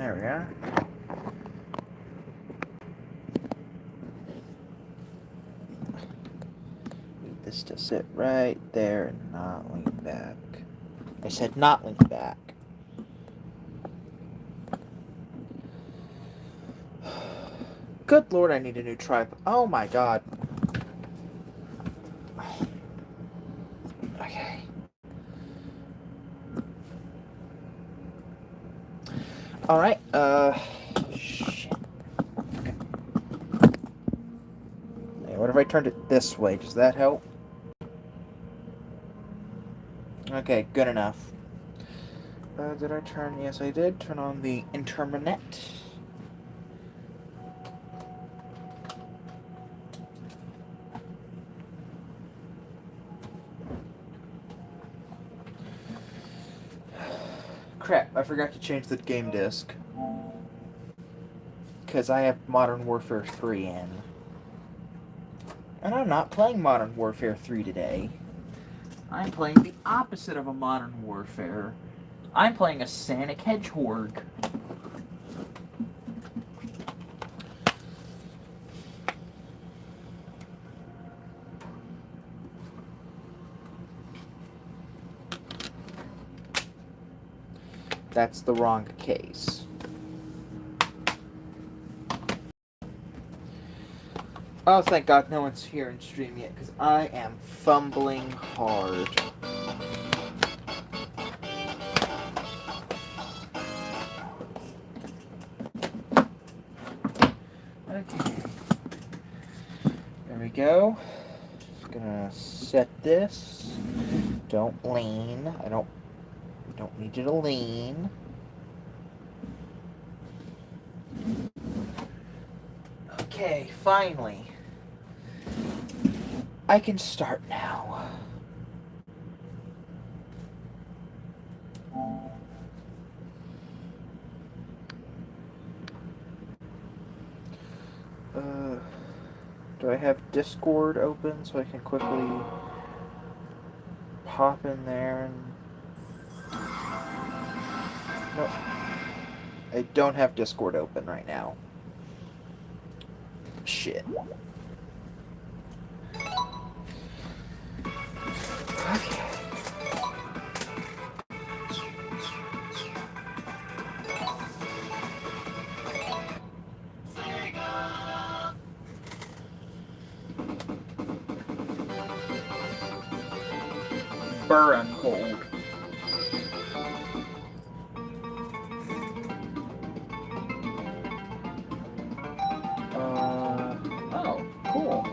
There we are. Need this to sit right there and not lean back. I said not lean back. Good lord, I need a new tripod. Oh my god. Okay. Alright, shit. Okay. Hey, what if I turned it this way? Does that help? Okay, good enough. Did I turn? Yes, I did. Turn on the internet. Crap, I forgot to change the game disc. Because I have Modern Warfare 3 in. And I'm not playing Modern Warfare 3 today. I'm playing the opposite of a Modern Warfare. I'm playing a Sonic Hedgehog. That's the wrong case. Oh, thank God no one's here in stream yet, because I am fumbling hard. Okay. There we go. Just gonna set this. Don't lean. I don't need you to lean. Okay, finally. I can start now. Do I have Discord open so I can quickly pop in there and... Nope. I don't have Discord open right now. Shit. Okay. Burn cold. Oh, cool.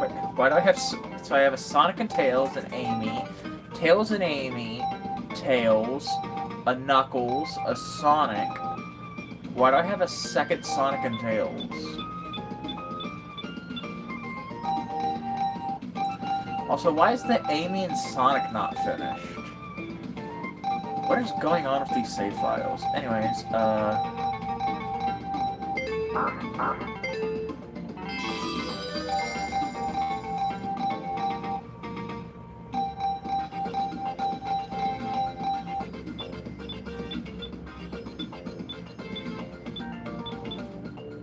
Wait, why do I have... So I have a Sonic and Tails and Amy. Tails and Amy. Tails. A Knuckles. A Sonic. Why do I have a second Sonic and Tails? Also, why is the Amy and Sonic not finished? What is going on with these save files? Anyways,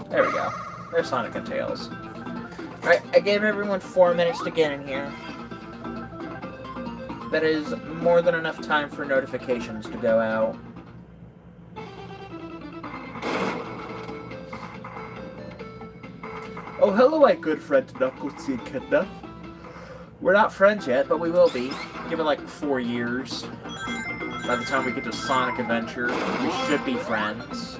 there we go. There's Sonic and Tails. Alright, I gave everyone 4 minutes to get in here. That is more than enough time for notifications to go out. Oh, hello, my good friend Knuckles and Kidna. We're not friends yet, but we will be. Give it like 4 years. By the time we get to Sonic Adventure, we should be friends.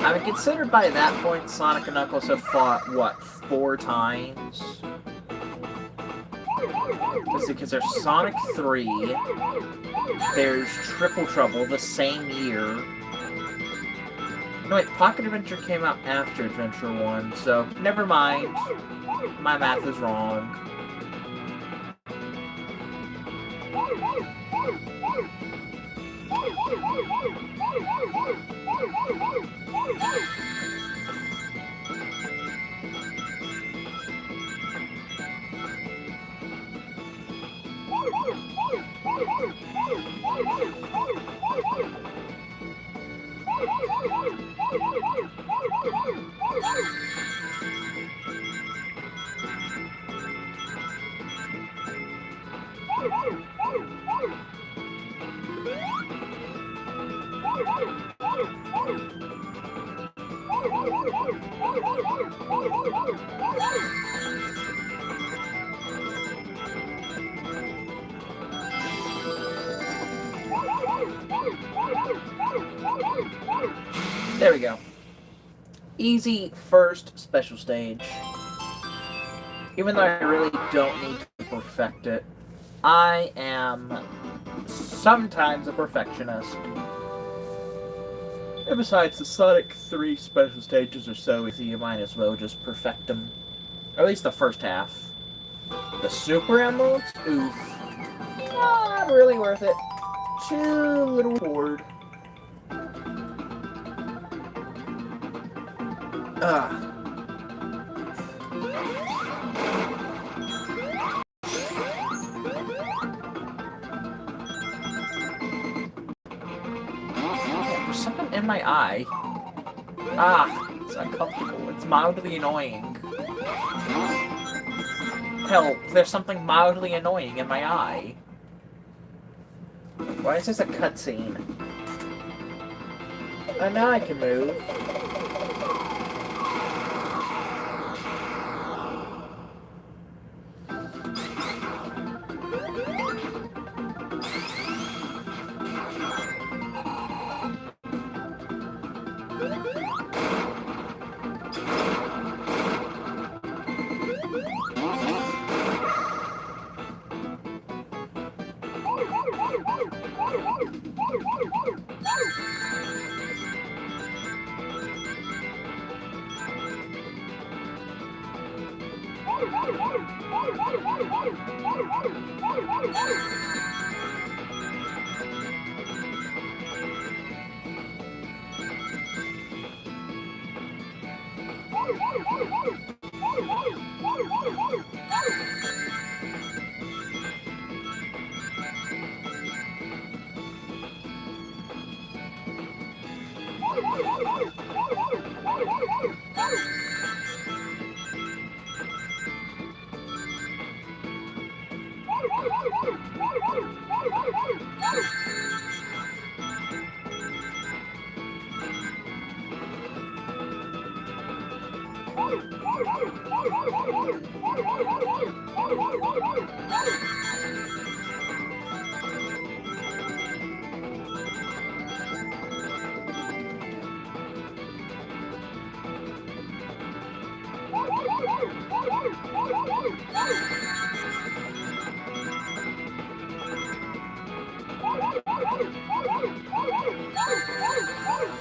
I mean, considered by that point, Sonic and Knuckles have fought, what, 4 times? Let's see, because there's Sonic 3, there's Triple Trouble the same year. No, wait, Pocket Adventure came out after Adventure 1, so never mind. My math is wrong. There we go. Easy first special stage. Even though I really don't need to perfect it, I am sometimes a perfectionist. And besides, the Sonic 3 special stages are so easy, you might as well just perfect them. Or at least the first half. The Super Emeralds? Oof. Not really worth it. Too little reward. Ugh. There's something in my eye. Ah, it's uncomfortable. It's mildly annoying. Help, there's something mildly annoying in my eye. Why is this a cutscene? Oh, now I can move.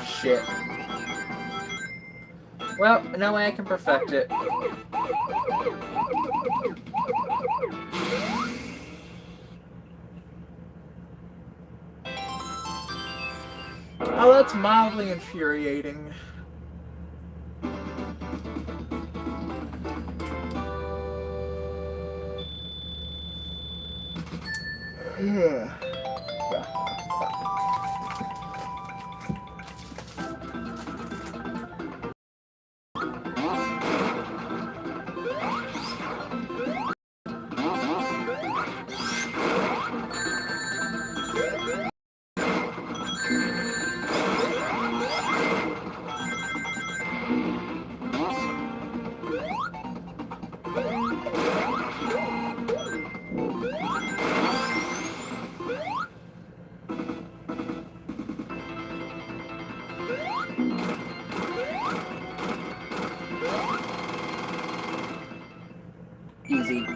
Shit. Well, no way I can perfect it. Oh, that's mildly infuriating. Easy.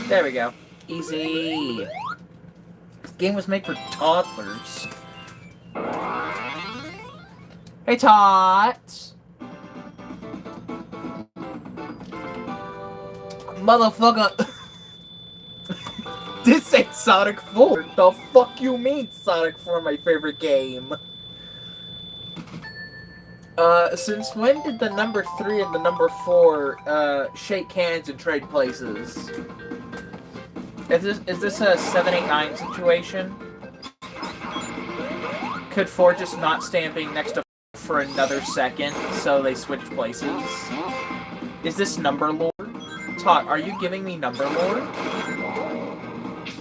There we go. Easy. This game was made for toddlers. Hey, Tot! Motherfucker! This ain't Sonic 4! The fuck you mean Sonic 4 my favorite game? Since when did the number 3 and the number 4, shake hands and trade places? Is this a 789 situation? Could 4 just not stand being next to for another second, so they switched places? Is this number lore? Todd, are you giving me number lore?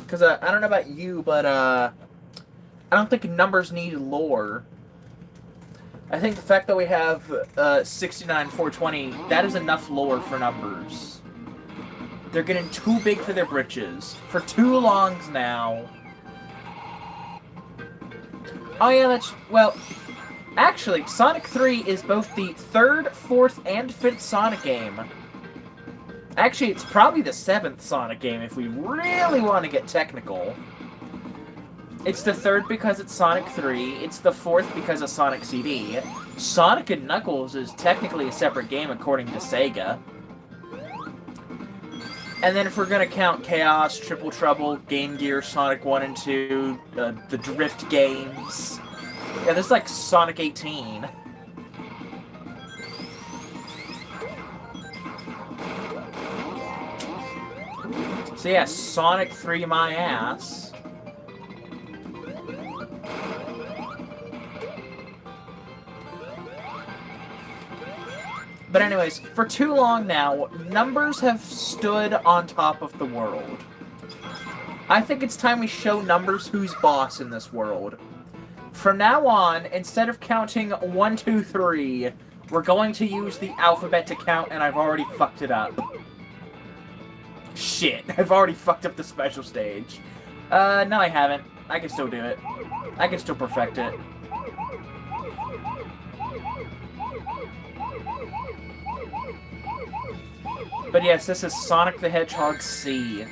Because, I don't know about you, but, I don't think numbers need lore. I think the fact that we have 69, 420, that is enough lore for numbers. They're getting too big for their britches. For too long now. Oh yeah, that's... Well, actually, Sonic 3 is both the 3rd, 4th, and 5th Sonic game. Actually, it's probably the 7th Sonic game if we really want to get technical. It's the 3rd because it's Sonic 3, it's the 4th because of Sonic CD. Sonic and Knuckles is technically a separate game according to Sega. And then if we're gonna count Chaos, Triple Trouble, Game Gear, Sonic 1 and 2, the Drift games... Yeah, there's like Sonic 18. So yeah, Sonic 3 my ass. But anyways, for too long now, numbers have stood on top of the world. I think it's time we show numbers who's boss in this world. From now on, instead of counting 1, 2, 3, we're going to use the alphabet to count, and I've already fucked it up. Shit, I've already fucked up the special stage. No I haven't. I can still do it. I can still perfect it. But yes, this is Sonic the Hedgehog C.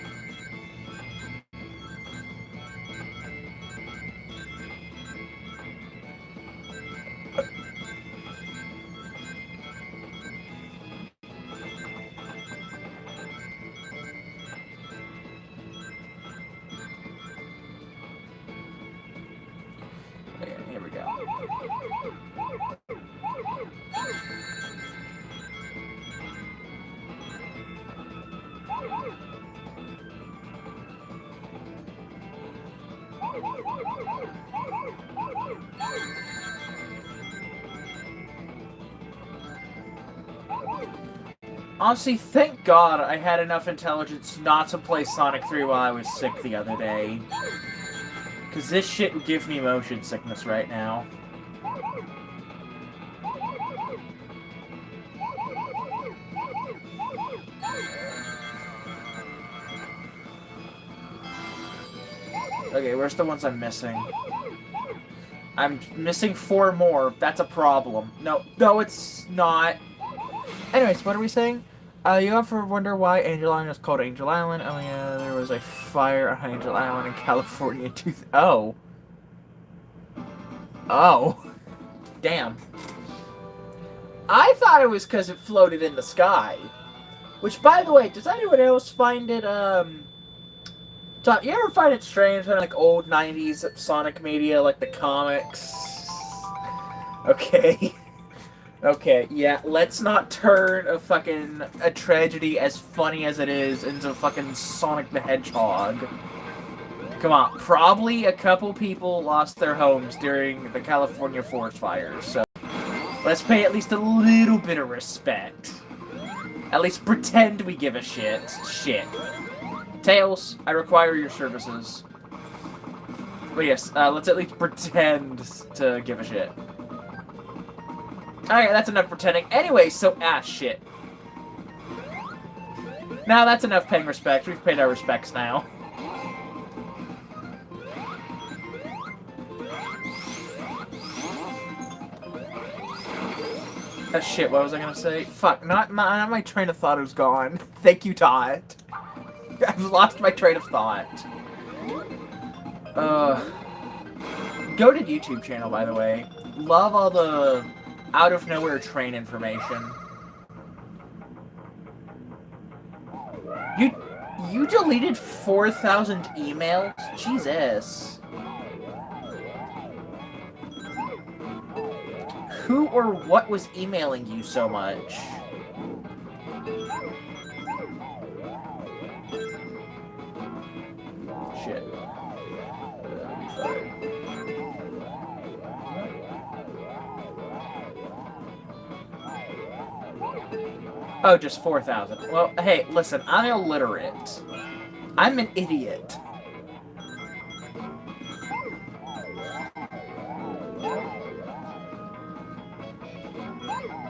Okay, here we go. Honestly, thank God I had enough intelligence not to play Sonic 3 while I was sick the other day. Because this shit would give me motion sickness right now. Okay, where's the ones I'm missing? I'm missing 4 more. That's a problem. No, it's not. Anyways, what are we saying? You ever wonder why Angel Island is called Angel Island? Oh yeah, there was a fire on Angel Island in California in Oh. Damn. I thought it was because it floated in the sky. Which, by the way, does anyone else find it, Tom, you ever find it strange when, like, old 90s Sonic media, like the comics? Okay. Okay, yeah, let's not turn a tragedy as funny as it is into fucking Sonic the Hedgehog. Come on, probably a couple people lost their homes during the California forest fires, so let's pay at least a little bit of respect. At least pretend we give a shit. Shit. Tails, I require your services. But yes, let's at least pretend to give a shit. Alright, that's enough pretending. Anyway, so, shit. Now that's enough paying respect. We've paid our respects now. Shit, what was I gonna say? Fuck, not my train of thought is gone. Thank you, Todd. I've lost my train of thought. Goated YouTube channel, by the way. Love all the out-of-nowhere train information. You deleted 4,000 emails? Jesus. Who or what was emailing you so much? Shit. Oh, just 4,000. Well, hey, listen, I'm illiterate. I'm an idiot.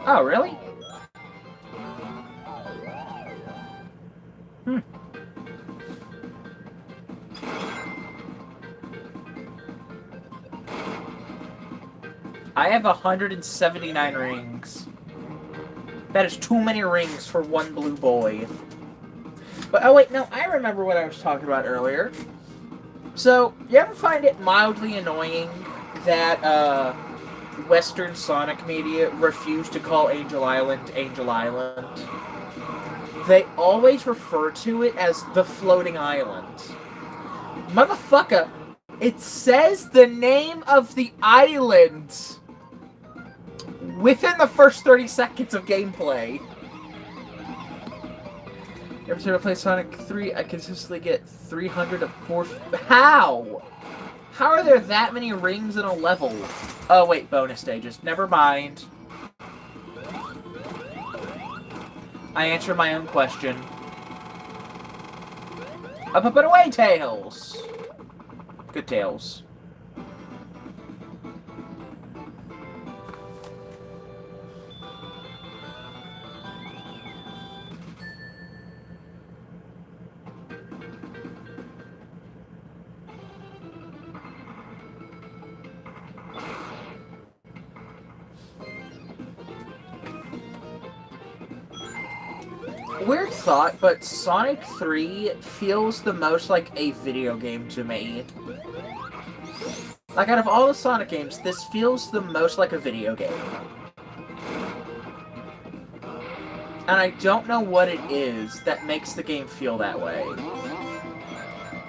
Oh, really? Hmm. I have 179 rings. That is too many rings for one blue boy. But, oh wait, no, I remember what I was talking about earlier. So, you ever find it mildly annoying that, Western Sonic media refuse to call Angel Island Angel Island? They always refer to it as the floating island. Motherfucker, it says the name of the island within the first 30 seconds of gameplay. Every time I play Sonic 3, I consistently get 300 to 4... How? How are there that many rings in a level? Oh, wait, bonus stages. Never mind. I answered my own question. Up and away, Tails! Good Tails. Weird thought, but Sonic 3 feels the most like a video game to me. Like, out of all the Sonic games, this feels the most like a video game. And I don't know what it is that makes the game feel that way.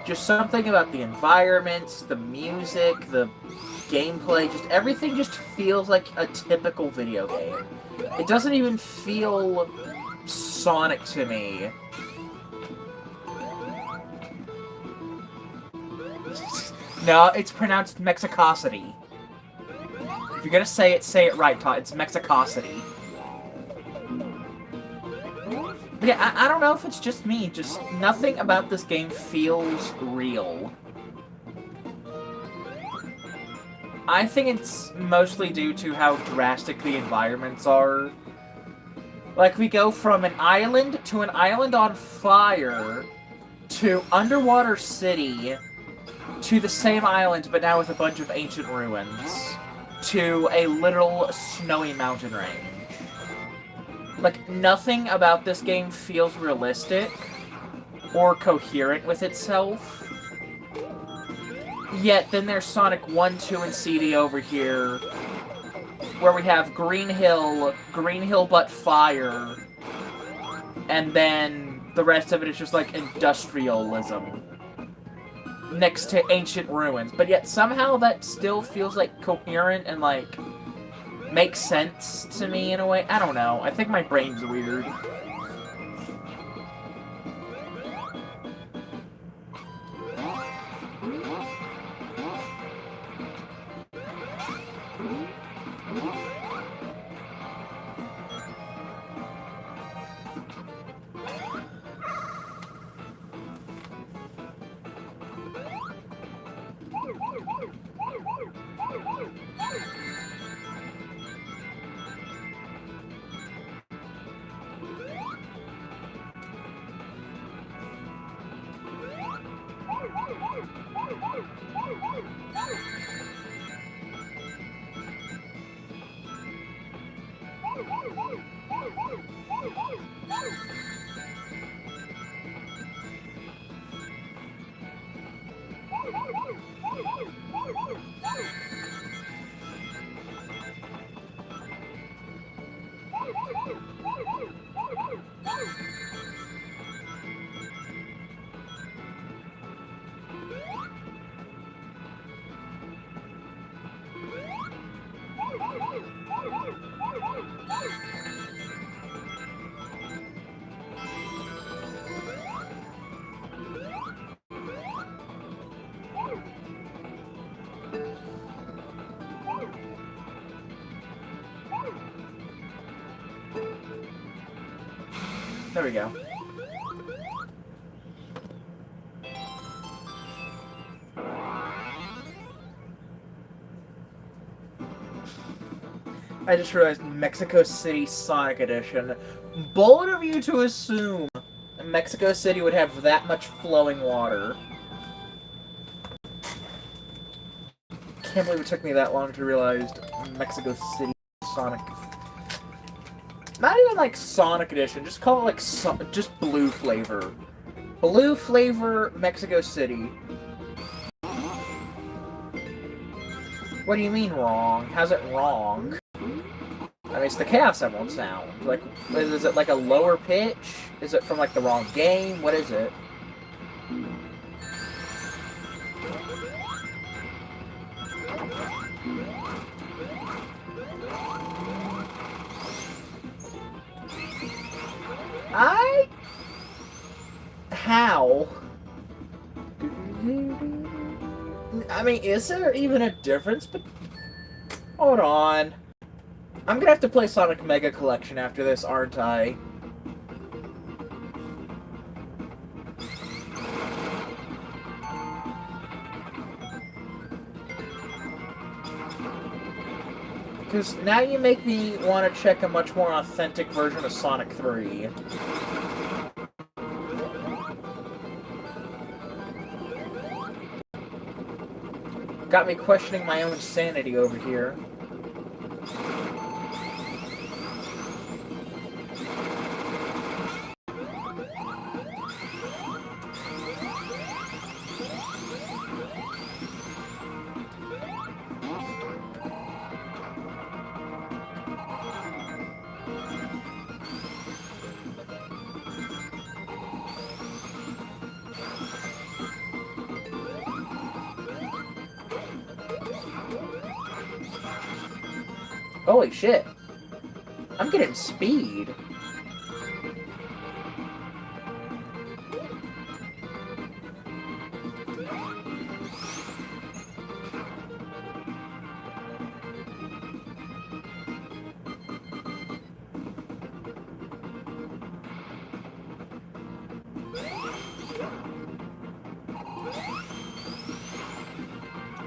Just something about the environments, the music, the gameplay, just everything just feels like a typical video game. It doesn't even feel Sonic to me. No, it's pronounced Mexicosity. If you're gonna say it right, Todd. It's Mexicosity. But yeah, I don't know if it's just me. Just nothing about this game feels real. I think it's mostly due to how drastic the environments are. Like, we go from an island to an island on fire to underwater city to the same island, but now with a bunch of ancient ruins to a literal snowy mountain range. Like, nothing about this game feels realistic or coherent with itself. Yet, then there's Sonic 1, 2, and CD over here, where we have Green Hill but fire, and then the rest of it is just like industrialism next to ancient ruins. But yet somehow that still feels like coherent and like makes sense to me in a way. I don't know. I think my brain's weird. There we go. I just realized Mexico City Sonic Edition. Bold of you to assume Mexico City would have that much flowing water. Can't believe it took me that long to realize Mexico City Sonic. Not even like Sonic Edition, just call it like just blue flavor. Blue flavor Mexico City. What do you mean wrong? How's it wrong? I mean, it's the Chaos Emerald sound. Like, is it like a lower pitch? Is it from like the wrong game? What is it? How? I mean, is there even a difference? But hold on. I'm gonna have to play Sonic Mega Collection after this, aren't I? Because now you make me want to check a much more authentic version of Sonic 3. Got me questioning my own sanity over here. Holy shit. I'm getting speed.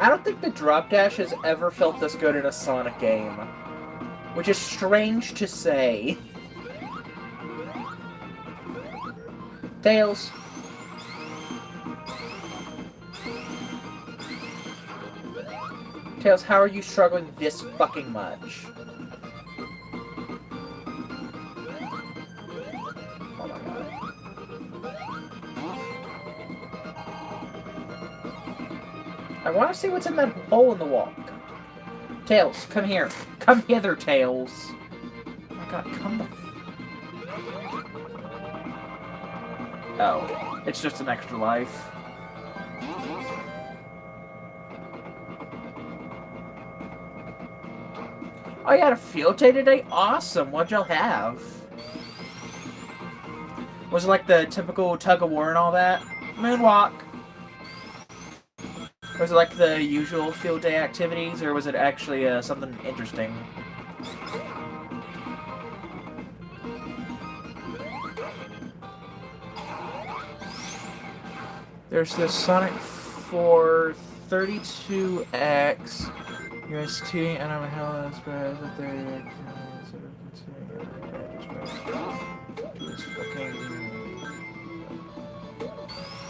I don't think the drop dash has ever felt this good in a Sonic game. Which is strange to say. Tails. Tails, how are you struggling this fucking much? Oh my god. I want to see what's in that hole in the wall. Tails, come here. Come hither, Tails. Oh my god, come the... Oh, it's just an extra life. Oh, you had a field day today? Awesome, what'd y'all have? Was it like the typical tug-of-war and all that? Moonwalk. Was it like the usual field day activities, or was it actually something interesting? There's this Sonic 4 32X UST, and I'm a hell of a fucking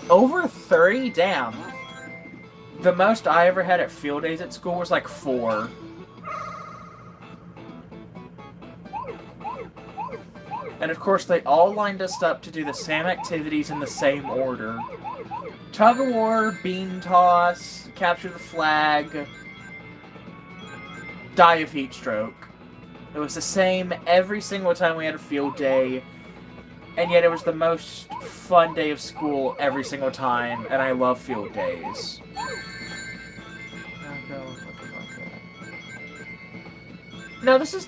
over 30? Damn. The most I ever had at field days at school was like 4. And of course, they all lined us up to do the same activities in the same order. Tug of war, bean toss, capture the flag, die of heat stroke. It was the same every single time we had a field day, and yet it was the most fun day of school every single time, and I love field days. No, this is...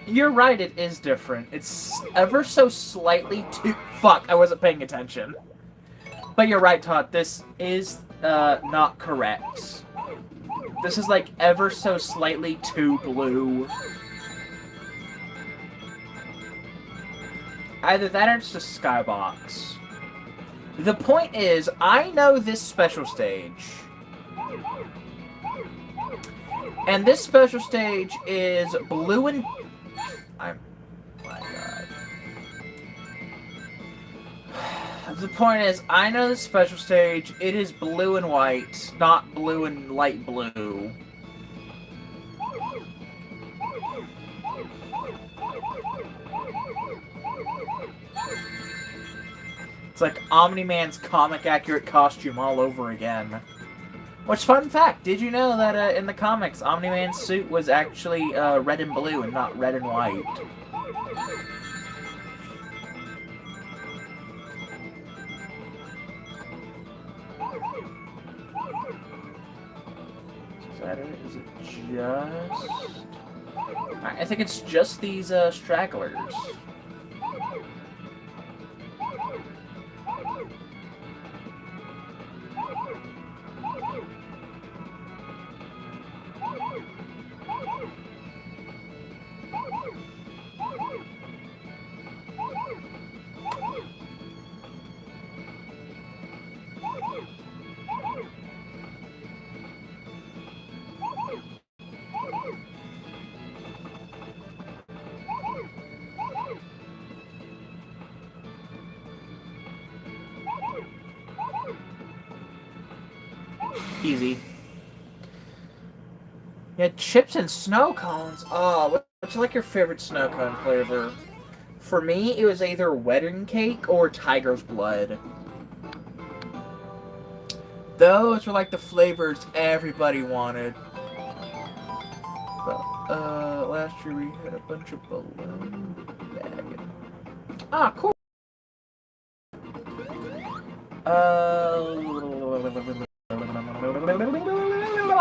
You're right, it is different. It's ever so slightly too... Fuck, I wasn't paying attention. But you're right, Todd, this is not correct. This is like ever so slightly too blue. Either that or it's just skybox. The point is, I know this special stage. And this special stage is blue and... My God. The point is, I know this special stage, it is blue and white, not blue and light blue. It's like Omni-Man's comic accurate costume all over again. Which, fun fact, did you know that in the comics, Omni-Man's suit was actually red and blue and not red and white? Is that it? Is it just... I think it's just these stragglers. Easy. Yeah, chips and snow cones. Oh, what's like your favorite snow cone flavor? For me, it was either wedding cake or tiger's blood. Those were like the flavors everybody wanted. But, last year we had a bunch of balloon bag. Ah, cool.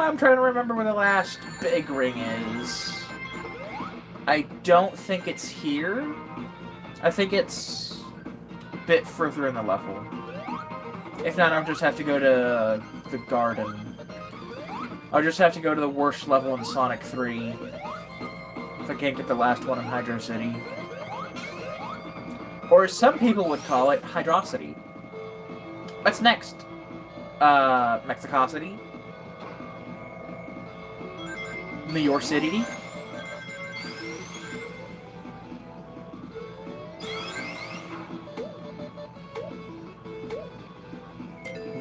I'm trying to remember where the last big ring is. I don't think it's here. I think it's a bit further in the level. If not, I'll just have to go to the garden. I'll just have to go to the worst level in Sonic 3. If I can't get the last one in Hydro City. Or as some people would call it, Hydrocity. What's next? Mexicocity? New York City?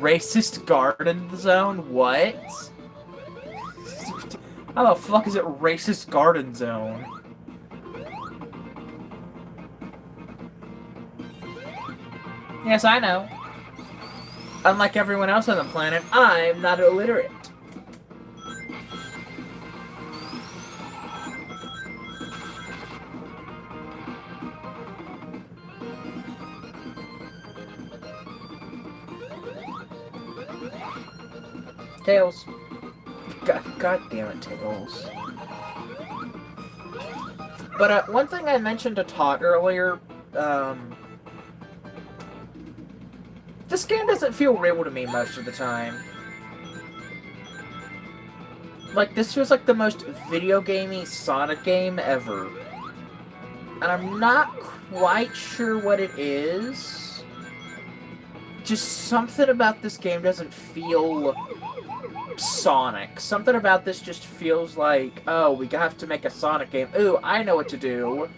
Racist Garden Zone? What? How the fuck is it Racist Garden Zone? Yes, I know. Unlike everyone else on the planet, I'm not illiterate. Tails. God damn it, Tails. But one thing I mentioned to Todd earlier, this game doesn't feel real to me most of the time. Like, this feels like the most video gamey Sonic game ever. And I'm not quite sure what it is. Just something about this game doesn't feel Sonic. Something about this just feels like, oh, we have to make a Sonic game. Ooh, I know what to do.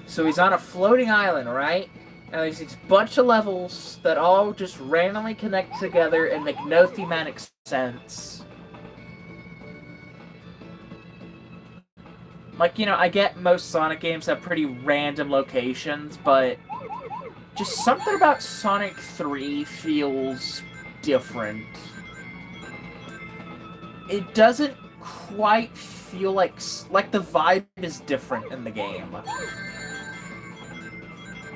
So he's on a floating island, right? And there's these bunch of levels that all just randomly connect together and make no thematic sense. Like, you know, I get most Sonic games have pretty random locations, but just something about Sonic 3 feels different. It doesn't quite feel like the vibe is different in the game.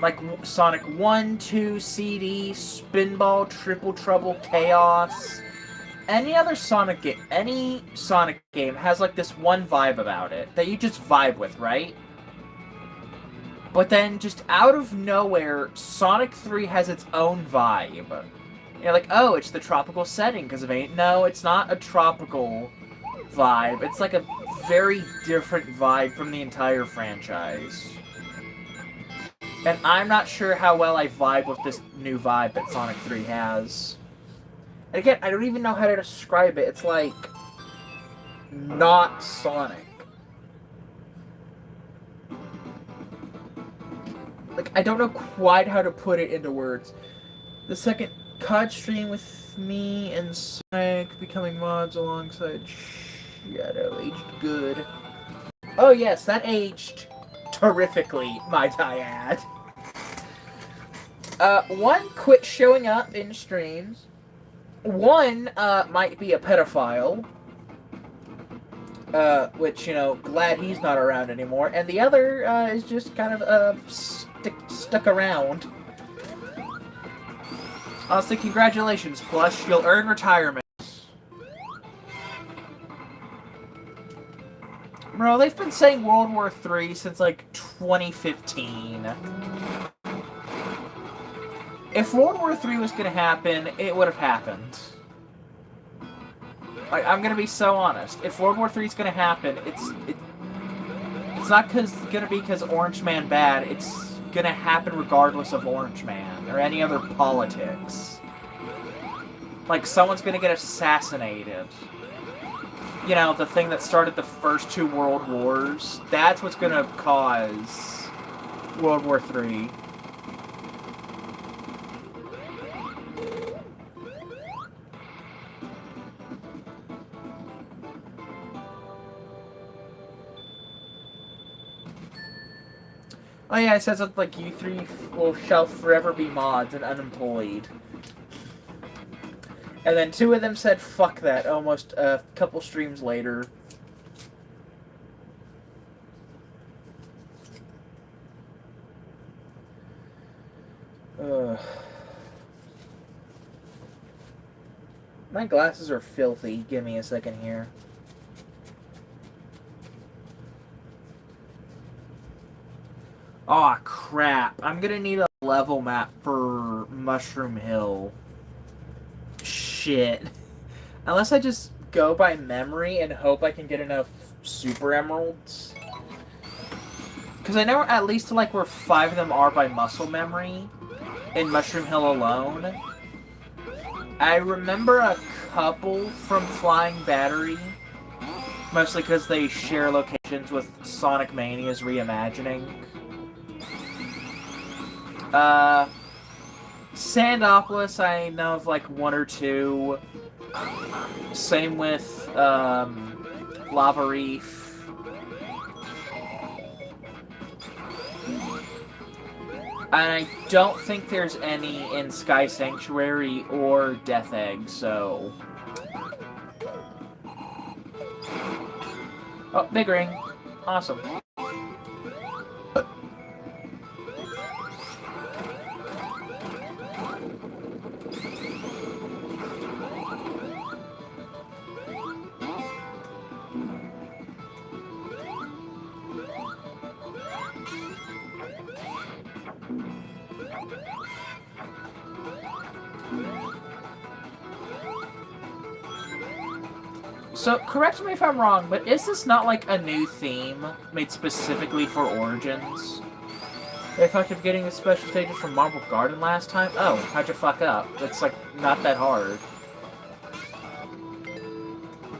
Like Sonic 1, 2, CD, Spinball, Triple Trouble, Chaos. Any Sonic game has like this one vibe about it that you just vibe with, right? But then just out of nowhere, Sonic 3 has its own vibe. You're like, oh, it's the tropical setting because of it. No, it's not a tropical vibe. It's like a very different vibe from the entire franchise. And I'm not sure how well I vibe with this new vibe that Sonic 3 has. And again, I don't even know how to describe it. It's like not Sonic. Like, I don't know quite how to put it into words. The second COD stream with me and Sonic becoming mods alongside Shadow aged good. Oh yes, that aged terrifically, might I add. One quit showing up in streams. One might be a pedophile. Which, you know, glad he's not around anymore. And the other is just kind of stuck around. Honestly, congratulations, Plush. You'll earn retirement. Bro, they've been saying World War III since, like, 2015. If World War III was gonna happen, it would have happened. Like, I'm gonna be so honest. If World War III is gonna happen, it's not gonna be because Orange Man bad. It's gonna happen regardless of Orange Man or any other politics. Like, someone's gonna get assassinated. You know, the thing that started the first two World Wars. That's what's gonna cause World War III. Oh yeah, it says that, like, you three shall forever be mods and unemployed. And then two of them said, fuck that, almost a couple streams later. Ugh. My glasses are filthy. Give me a second here. Aw, crap. I'm gonna need a level map for Mushroom Hill. Shit. Unless I just go by memory and hope I can get enough Super Emeralds. Because I know at least like where 5 of them are by muscle memory in Mushroom Hill alone. I remember a couple from Flying Battery. Mostly because they share locations with Sonic Mania's reimagining. Sandopolis, I know of like 1 or 2. Same with Lava Reef. And I don't think there's any in Sky Sanctuary or Death Egg, so... Oh, big ring. Awesome. So, correct me if I'm wrong, but is this not like a new theme made specifically for Origins? They fucked up getting the special stages from Marble Garden last time? Oh, how'd you fuck up? It's like, not that hard.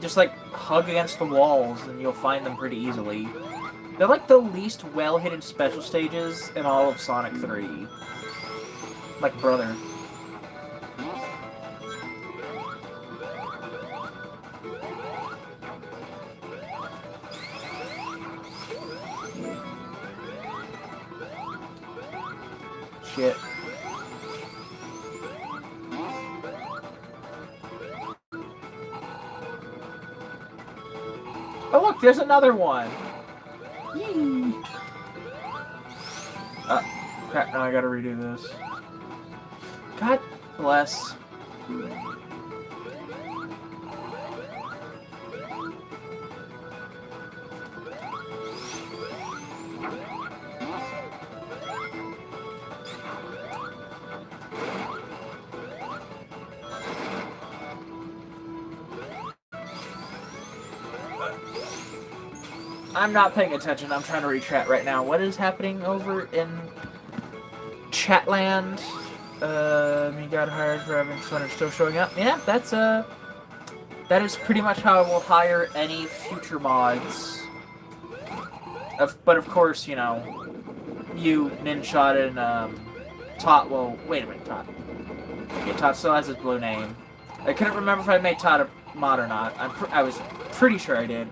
Just like, hug against the walls and you'll find them pretty easily. They're like the least well-hidden special stages in all of Sonic 3. Like brother. Shit. Oh look, there's another one! Yee! Crap, now I gotta redo this. God bless. I'm not paying attention. I'm trying to read chat right now. What is happening over in Chatland? Me got hired for having fun and still showing up. Yeah, that is pretty much how I will hire any future mods. But of course, you know, you, Ninshot, and Tot. Well, wait a minute, Tot. Yeah, Tot still has his blue name. I couldn't remember if I made Tot a mod or not. I was pretty sure I did.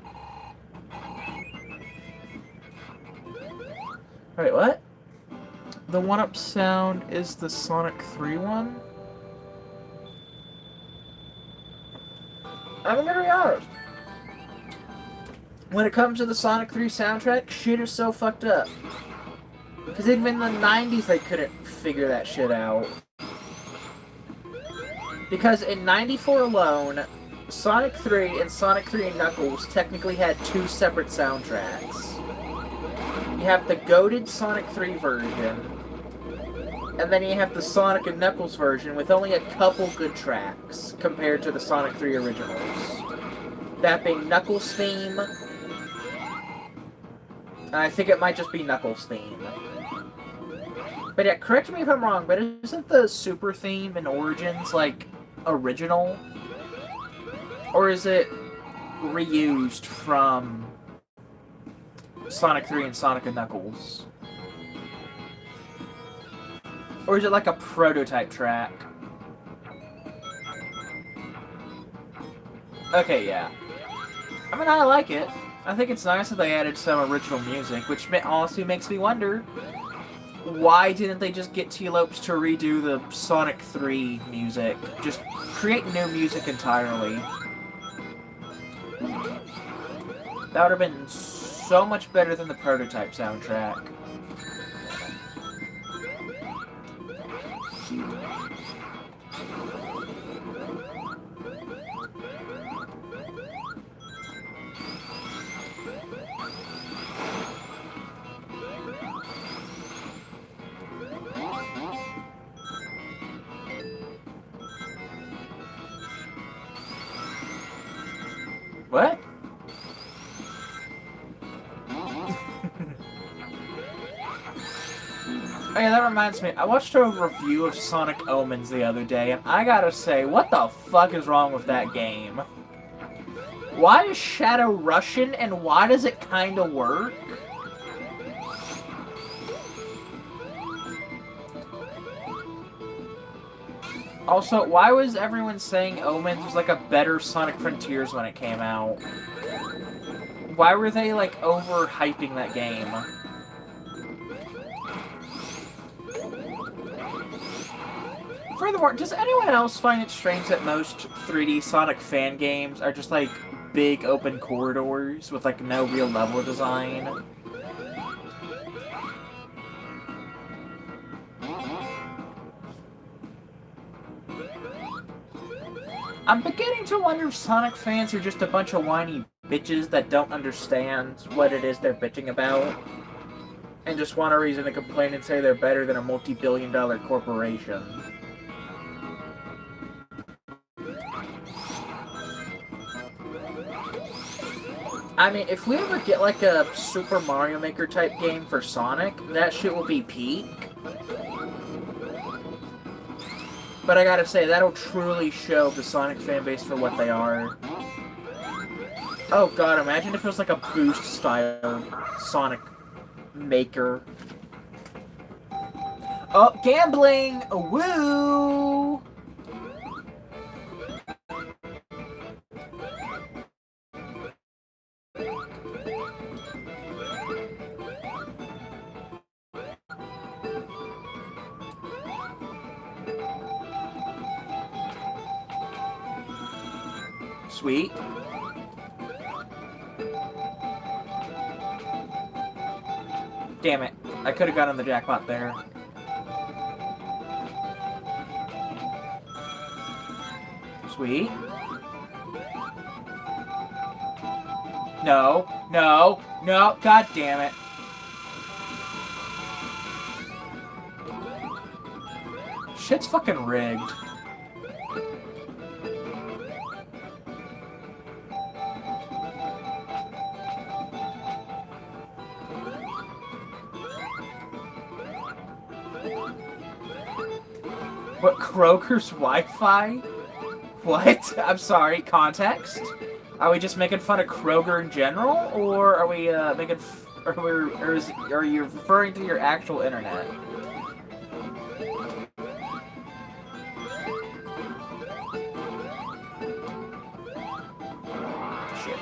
Wait, what? The 1-up sound is the Sonic 3 one? I'm gonna be honest. When it comes to the Sonic 3 soundtrack, shit is so fucked up. Because even in the 90s they couldn't figure that shit out. Because in 94 alone, Sonic 3 and Sonic 3 and Knuckles technically had 2 separate soundtracks. You have the goated Sonic 3 version, and then you have the Sonic and Knuckles version with only a couple good tracks compared to the Sonic 3 originals. That being Knuckles' theme, and I think it might just be Knuckles' theme. But yeah, correct me if I'm wrong, but isn't the Super theme in Origins, like, original? Or is it reused from Sonic 3 and Sonic and Knuckles? Or is it like a prototype track? Okay, yeah. I mean, I like it. I think it's nice that they added some original music, which honestly makes me wonder, why didn't they just get T-Lopes to redo the Sonic 3 music? Just create new music entirely. That would have been so much better than the prototype soundtrack. What? Oh yeah, that reminds me. I watched a review of Sonic Omens the other day, and I gotta say, what the fuck is wrong with that game? Why is Shadow Russian, and why does it kinda work? Also, why was everyone saying Omens was like a better Sonic Frontiers when it came out? Why were they like overhyping that game? Furthermore, does anyone else find it strange that most 3D Sonic fan games are just like big open corridors with like no real level design? I'm beginning to wonder if Sonic fans are just a bunch of whiny bitches that don't understand what it is they're bitching about, and just want a reason to complain and say they're better than a multi-billion-dollar corporation. I mean, if we ever get like a Super Mario Maker type game for Sonic, that shit will be peak. But I gotta say, that'll truly show the Sonic fanbase for what they are. Oh god, imagine if it was like a boost-style Sonic Maker. Oh, gambling! Woo! Sweet. Damn it. I could have gotten the jackpot there. Sweet. No. No. No. God damn it. Shit's fucking rigged. What, Kroger's Wi-Fi? What? I'm sorry, context? Are we just making fun of Kroger in general, or are we are you referring to your actual internet? Shit.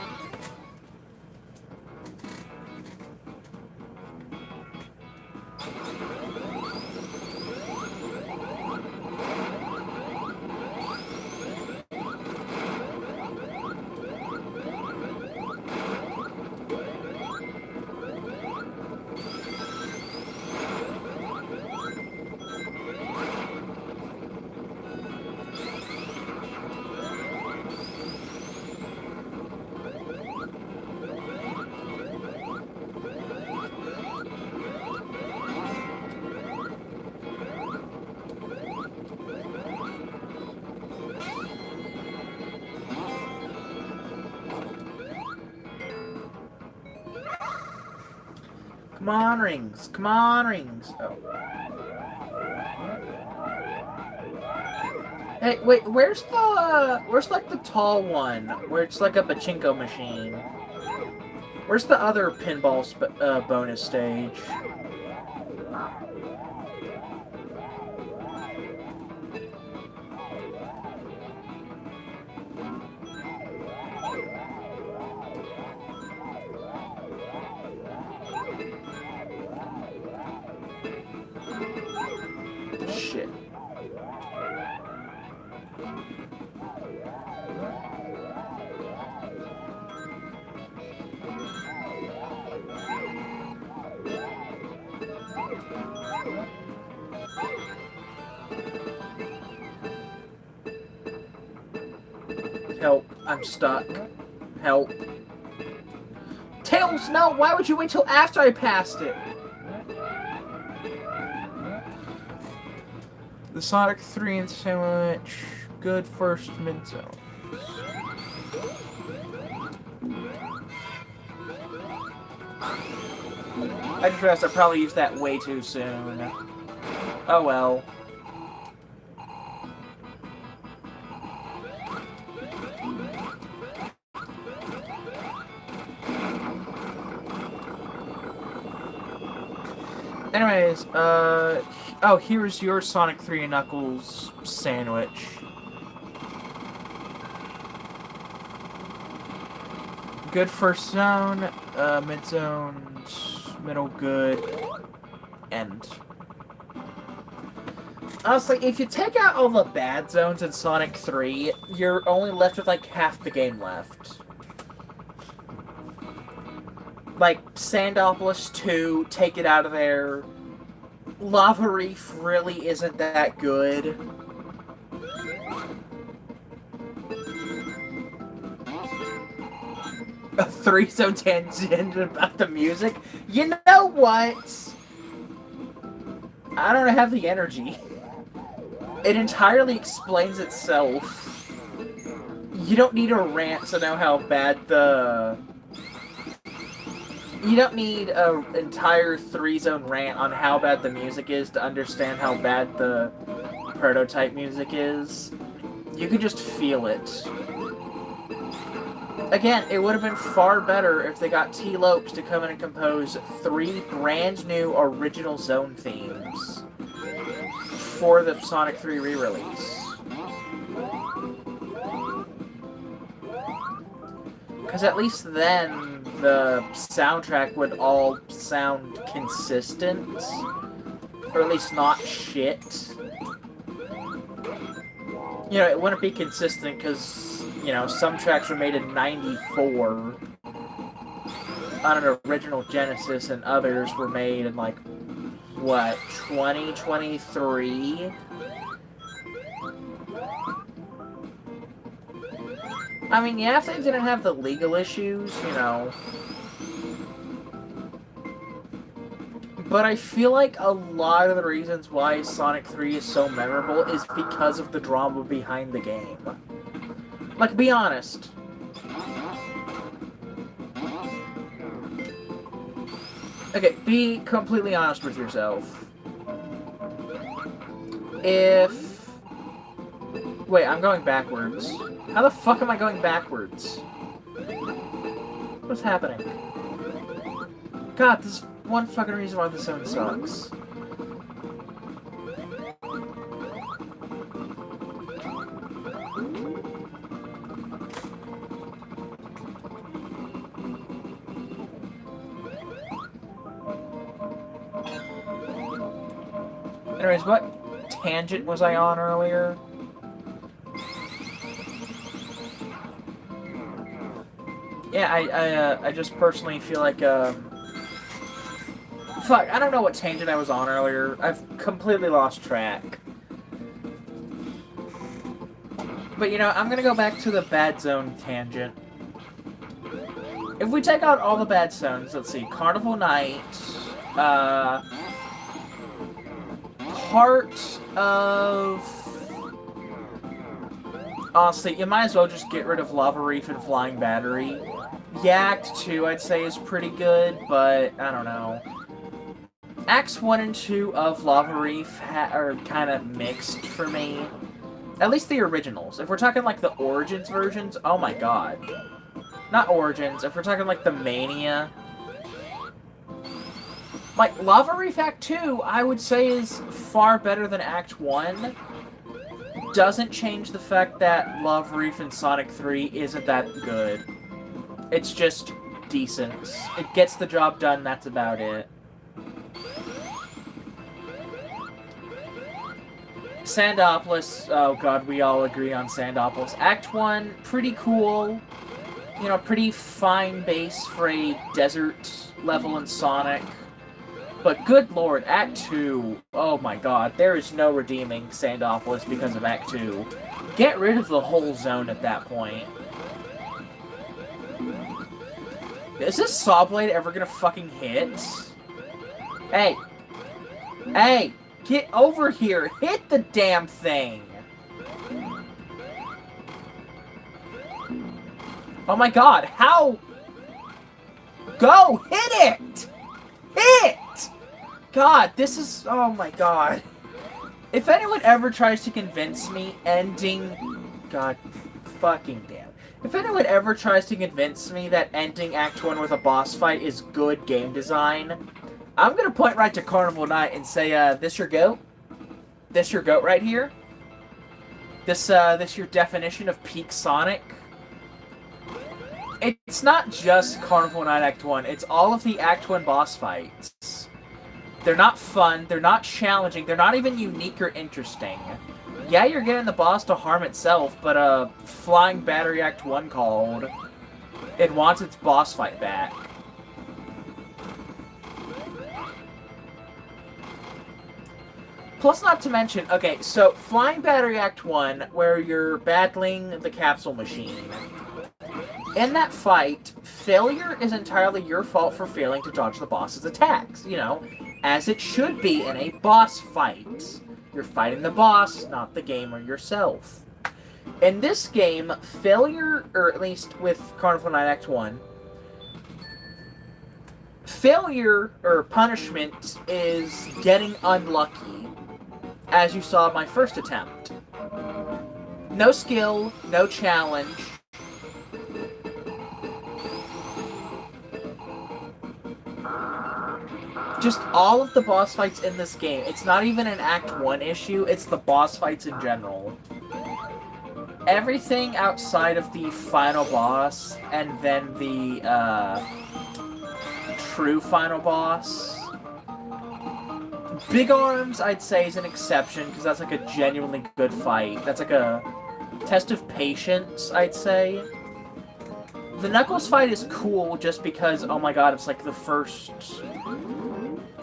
Come on, rings. Come on, rings. Oh. Hey, wait, where's like the tall one, where it's like a pachinko machine? Where's the other pinball bonus stage? Shit. Help. I'm stuck. Help. Tails, no! Why would you wait till after I passed it? The Sonic 3 and sandwich. Good first mid-zone. I just realized I probably used that way too soon. Oh well. Anyways, oh, here's your Sonic 3 and Knuckles sandwich. Good first zone, mid-zone, middle good, end. Honestly, if you take out all the bad zones in Sonic 3, you're only left with like half the game left. Like, Sandopolis 2, take it out of there. Lava Reef really isn't that good. A 3-zone tangent about the music? You know what? I don't have the energy. It entirely explains itself. You don't need a rant to know how bad the... You don't need an entire 3-zone rant on how bad the music is to understand how bad the prototype music is. You can just feel it. Again, it would have been far better if they got T. Lopes to come in and compose 3 brand new original zone themes. for the Sonic 3 re-release. Because at least then, the soundtrack would all sound consistent. Or at least not shit. You know, it wouldn't be consistent because, you know, some tracks were made in '94 on an original Genesis and others were made in, like, what, 2023? I mean, yeah, if they didn't have the legal issues, you know. But I feel like a lot of the reasons why Sonic 3 is so memorable is because of the drama behind the game. Like, be honest. Okay, be completely honest with yourself. If... Wait, I'm going backwards. How the fuck am I going backwards? What's happening? God, this is one fucking reason why this zone sucks. Anyways, what tangent was I on earlier? Yeah, I just personally feel like, fuck, I don't know what tangent I was on earlier. I've completely lost track. But, you know, I'm gonna go back to the bad zone tangent. If we take out all the bad zones, let's see, Carnival Night, part of... Honestly, you might as well just get rid of Lava Reef and Flying Battery. Yeah, Act 2, I'd say, is pretty good, but I don't know. Acts 1 and 2 of Lava Reef are kind of mixed for me. At least the originals. If we're talking, like, the Origins versions, oh my god. Not Origins, if we're talking, like, the Mania. Like, Lava Reef Act 2, I would say, is far better than Act 1. Doesn't change the fact that Lava Reef and Sonic 3 isn't that good. It's just decent. It gets the job done, that's about it. Sandopolis, oh god, we all agree on Sandopolis. Act 1, pretty cool. You know, pretty fine base for a desert level in Sonic. But good lord, Act 2, oh my god, there is no redeeming Sandopolis because of Act 2. Get rid of the whole zone at that point. Is this Saw Blade ever gonna fucking hit? Hey! Hey! Get over here! Hit the damn thing! Oh my god, how? Go! Hit it! Hit! God, this is... Oh my god. If anyone ever tries to convince me ending... God fucking damn. If anyone ever tries to convince me that ending Act 1 with a boss fight is good game design, I'm gonna point right to Carnival Night and say, this your goat? This your goat right here? This your definition of peak Sonic? It's not just Carnival Night Act 1, it's all of the Act 1 boss fights. They're not fun, they're not challenging, they're not even unique or interesting. Yeah, you're getting the boss to harm itself, but Flying Battery Act 1 called. It wants its boss fight back. Plus, not to mention, okay, so Flying Battery Act 1, where you're battling the capsule machine. In that fight, failure is entirely your fault for failing to dodge the boss's attacks, you know, as it should be in a boss fight. You're fighting the boss, not the game or yourself. In this game, failure, or at least with Carnival Night Act 1, failure, or punishment, is getting unlucky, as you saw in my first attempt. No skill, no challenge. just all of the boss fights in this game. It's not even an Act 1 issue, it's the boss fights in general. Everything outside of the final boss, and then the, true final boss. Big Arms, I'd say, is an exception, because that's like a genuinely good fight. That's like a test of patience, I'd say. The Knuckles fight is cool just because, oh my god, it's like the first,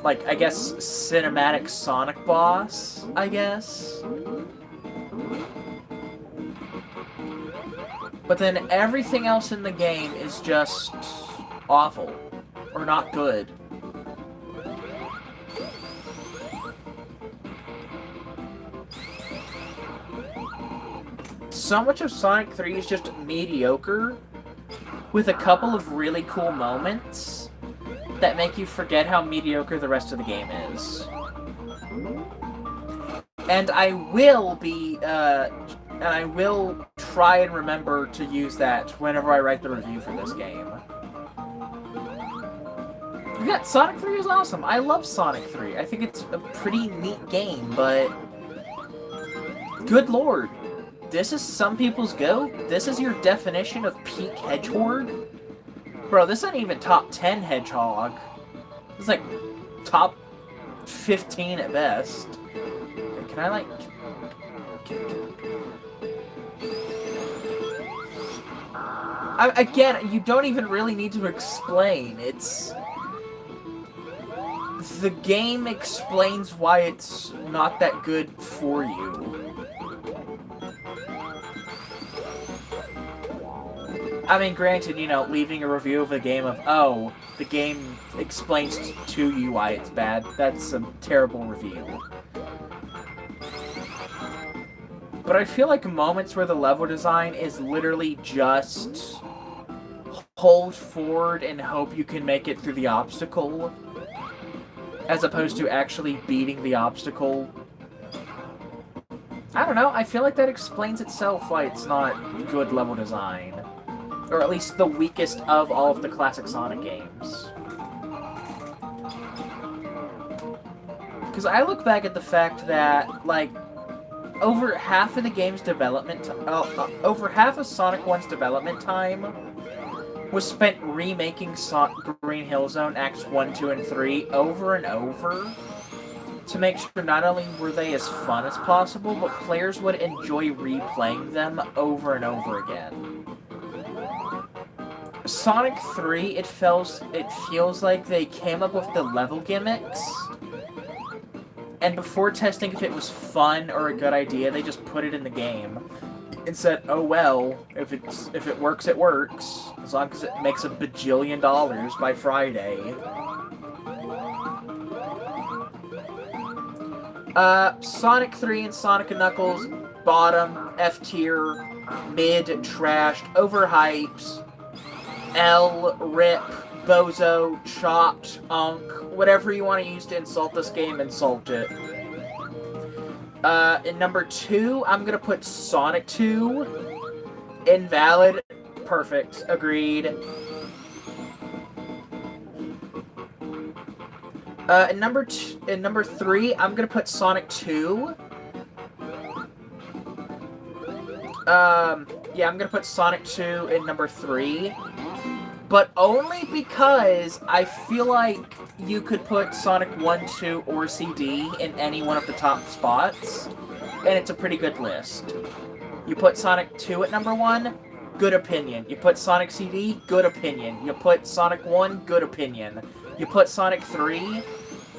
like, I guess, cinematic Sonic boss, I guess. But then everything else in the game is just awful. Or not good. So much of Sonic 3 is just mediocre, with a couple of really cool moments that make you forget how mediocre the rest of the game is. And I will try and remember to use that whenever I write the review for this game. Yeah, Sonic 3 is awesome. I love Sonic 3. I think it's a pretty neat game, but good lord. This is some people's go? This is your definition of peak Hedgehog? Bro, this isn't even top 10 Hedgehog. It's like top 15 at best. Can I, like... Again, you don't even really need to explain. It's... The game explains why it's not that good for you. I mean, granted, you know, leaving a review of a game of, oh, the game explains to you why it's bad, that's a terrible review. But I feel like moments where the level design is literally just hold forward and hope you can make it through the obstacle, as opposed to actually beating the obstacle. I don't know, I feel like that explains itself why it's not good level design. Or at least the weakest of all of the classic Sonic games. Because I look back at the fact that, like, over half of the game's development, over half of Sonic 1's development time was spent remaking Green Hill Zone Acts 1, 2, and 3 over and over to make sure not only were they as fun as possible, but players would enjoy replaying them over and over again. Sonic 3, it feels like they came up with the level gimmicks, and before testing if it was fun or a good idea, they just put it in the game and said, oh well, if it works, it works, as long as it makes $1 bajillion by Friday. Sonic 3 and Sonic & Knuckles, bottom, F tier, mid, trashed, overhyped, L, rip, bozo, chopped, unk, whatever you want to use to insult this game, insult it. In number 2, I'm gonna put Sonic 2. Invalid. Perfect. Agreed. In number 3, I'm gonna put Sonic 2. Yeah, I'm gonna put Sonic 2 in number 3. But only because I feel like you could put Sonic 1, 2, or CD in any one of the top spots, and it's a pretty good list. You put Sonic 2 at number 1, good opinion. You put Sonic CD, good opinion. You put Sonic 1, good opinion. You put Sonic 3,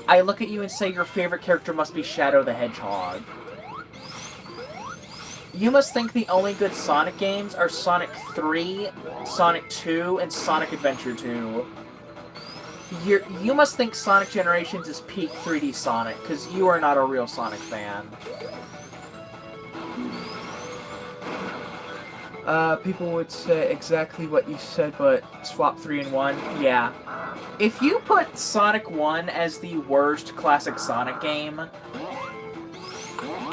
I look at you and say your favorite character must be Shadow the Hedgehog. You must think the only good Sonic games are Sonic 3, Sonic 2, and Sonic Adventure 2. You must think Sonic Generations is peak 3D Sonic, because you are not a real Sonic fan. People would say exactly what you said, but swap 3 and 1. Yeah. If you put Sonic 1 as the worst classic Sonic game,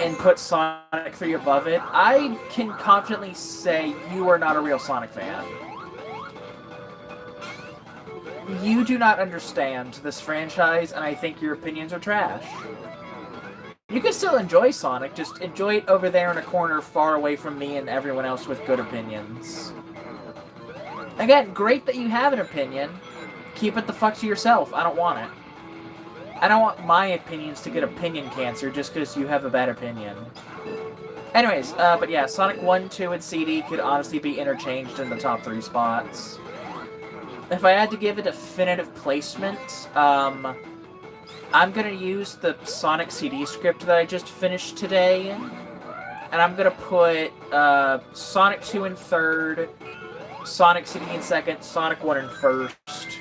and put Sonic 3 above it, I can confidently say you are not a real Sonic fan. You do not understand this franchise, and I think your opinions are trash. You can still enjoy Sonic, just enjoy it over there in a corner far away from me and everyone else with good opinions. Again, great that you have an opinion. Keep it the fuck to yourself. I don't want it. I don't want my opinions to get opinion cancer just because you have a bad opinion. Anyways, but yeah, Sonic 1, 2, and CD could honestly be interchanged in the top 3 spots. If I had to give a definitive placement, I'm gonna use the Sonic CD script that I just finished today, and I'm gonna put Sonic 2 in 3rd, Sonic CD in 2nd, Sonic 1 in 1st.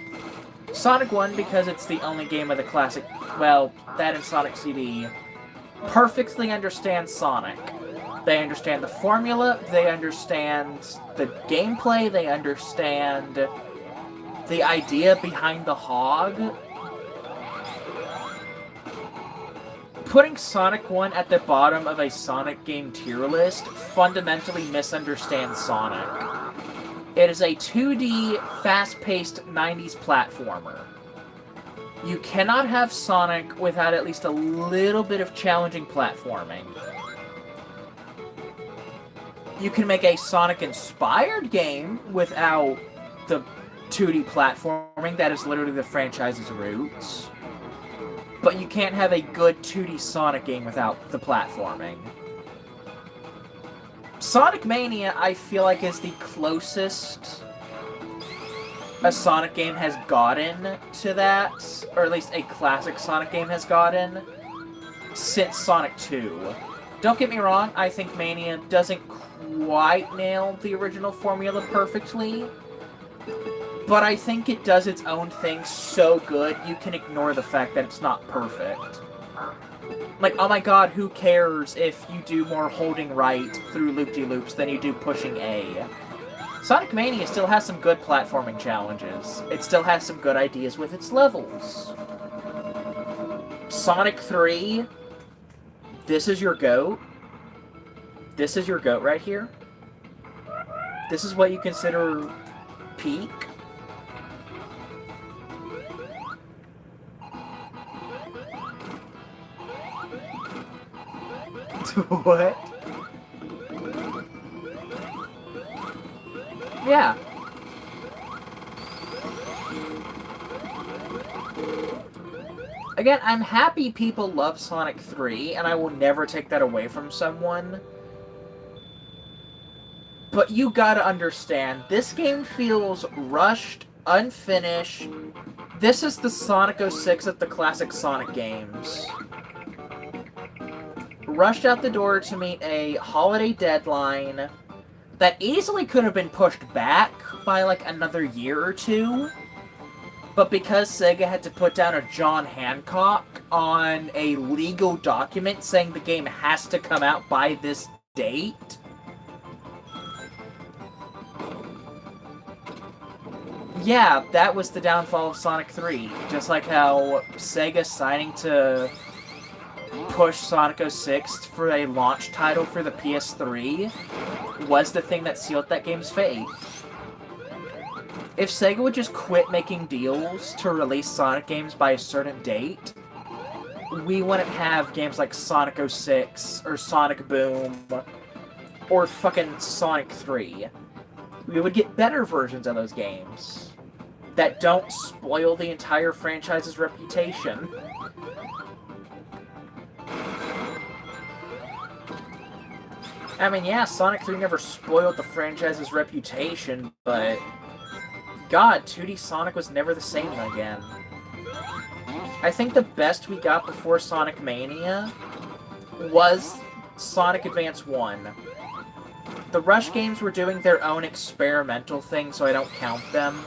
Sonic 1 because it's the only game of the classic, well, that and Sonic CD, perfectly understand Sonic. They understand the formula, they understand the gameplay, they understand the idea behind the hog. Putting Sonic 1 at the bottom of a Sonic game tier list fundamentally misunderstands Sonic. It is a 2D, fast-paced 90s platformer. You cannot have Sonic without at least a little bit of challenging platforming. You can make a Sonic-inspired game without the 2D platforming that is literally the franchise's roots. But you can't have a good 2D Sonic game without the platforming. Sonic Mania, I feel like, is the closest a Sonic game has gotten to that, or at least a classic Sonic game has gotten, since Sonic 2. Don't get me wrong, I think Mania doesn't quite nail the original formula perfectly, but I think it does its own thing so good you can ignore the fact that it's not perfect. Like, oh my god, who cares if you do more holding right through loop-de-loops than you do pushing A? Sonic Mania still has some good platforming challenges. It still has some good ideas with its levels. Sonic 3, this is your GOAT. This is your GOAT right here. This is what you consider peak. What? Yeah. Again, I'm happy people love Sonic 3, and I will never take that away from someone. But you gotta understand, this game feels rushed, unfinished. This is the Sonic 06 of the classic Sonic games. Rushed out the door to meet a holiday deadline that easily could have been pushed back by like another year or two, but because Sega had to put down a John Hancock on a legal document saying the game has to come out by this date, yeah, that was the downfall of Sonic 3. Just like how Sega signing to push Sonic 06 for a launch title for the PS3 was the thing that sealed that game's fate. If Sega would just quit making deals to release Sonic games by a certain date, we wouldn't have games like Sonic 06 or Sonic Boom or fucking Sonic 3. We would get better versions of those games that don't spoil the entire franchise's reputation. I mean, yeah, Sonic 3 never spoiled the franchise's reputation, but god, 2D Sonic was never the same again. I think the best we got before Sonic Mania was Sonic Advance 1. The Rush games were doing their own experimental thing, so I don't count them.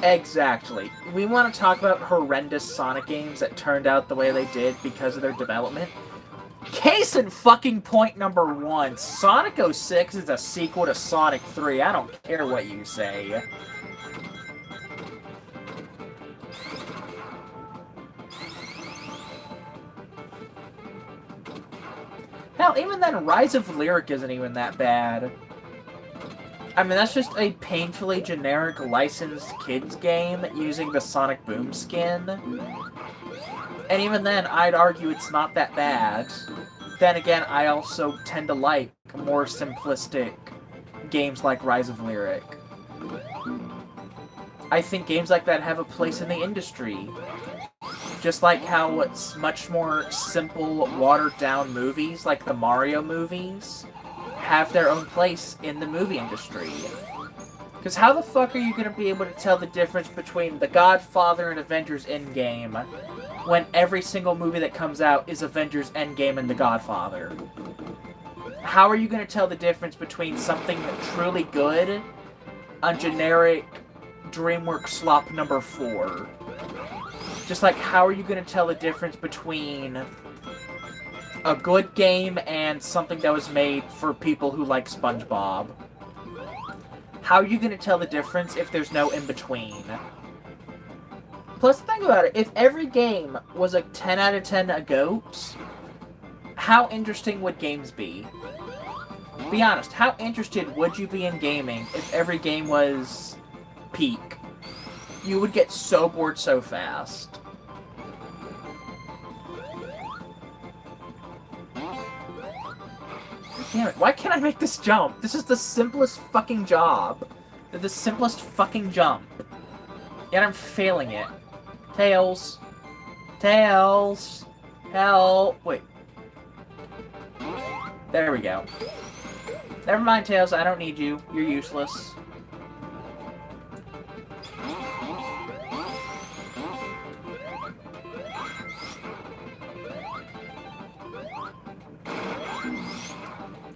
Exactly. We want to talk about horrendous Sonic games that turned out the way they did because of their development. Case in fucking point number 1. Sonic 06 is a sequel to Sonic 3. I don't care what you say. Hell, even then, Rise of Lyric isn't even that bad. I mean, that's just a painfully generic licensed kids game using the Sonic Boom skin. And even then, I'd argue it's not that bad. Then again, I also tend to like more simplistic games like Rise of Lyric. I think games like that have a place in the industry. Just like how it's much more simple, watered-down movies, like the Mario movies, have their own place in the movie industry. Because how the fuck are you going to be able to tell the difference between The Godfather and Avengers Endgame when every single movie that comes out is Avengers Endgame and The Godfather? How are you going to tell the difference between something truly good, a generic DreamWorks slop number 4? Just like, how are you going to tell the difference between a good game and something that was made for people who like SpongeBob? How are you going to tell the difference if there's no in-between? Plus, think about it. If every game was a 10 out of 10 a GOAT, how interesting would games be? Be honest, how interested would you be in gaming if every game was peak? You would get so bored so fast. Damn it, why can't I make this jump? This is the simplest fucking job. The simplest fucking jump. Yet I'm failing it. Tails. Tails. Help. Wait. There we go. Never mind, Tails, I don't need you. You're useless.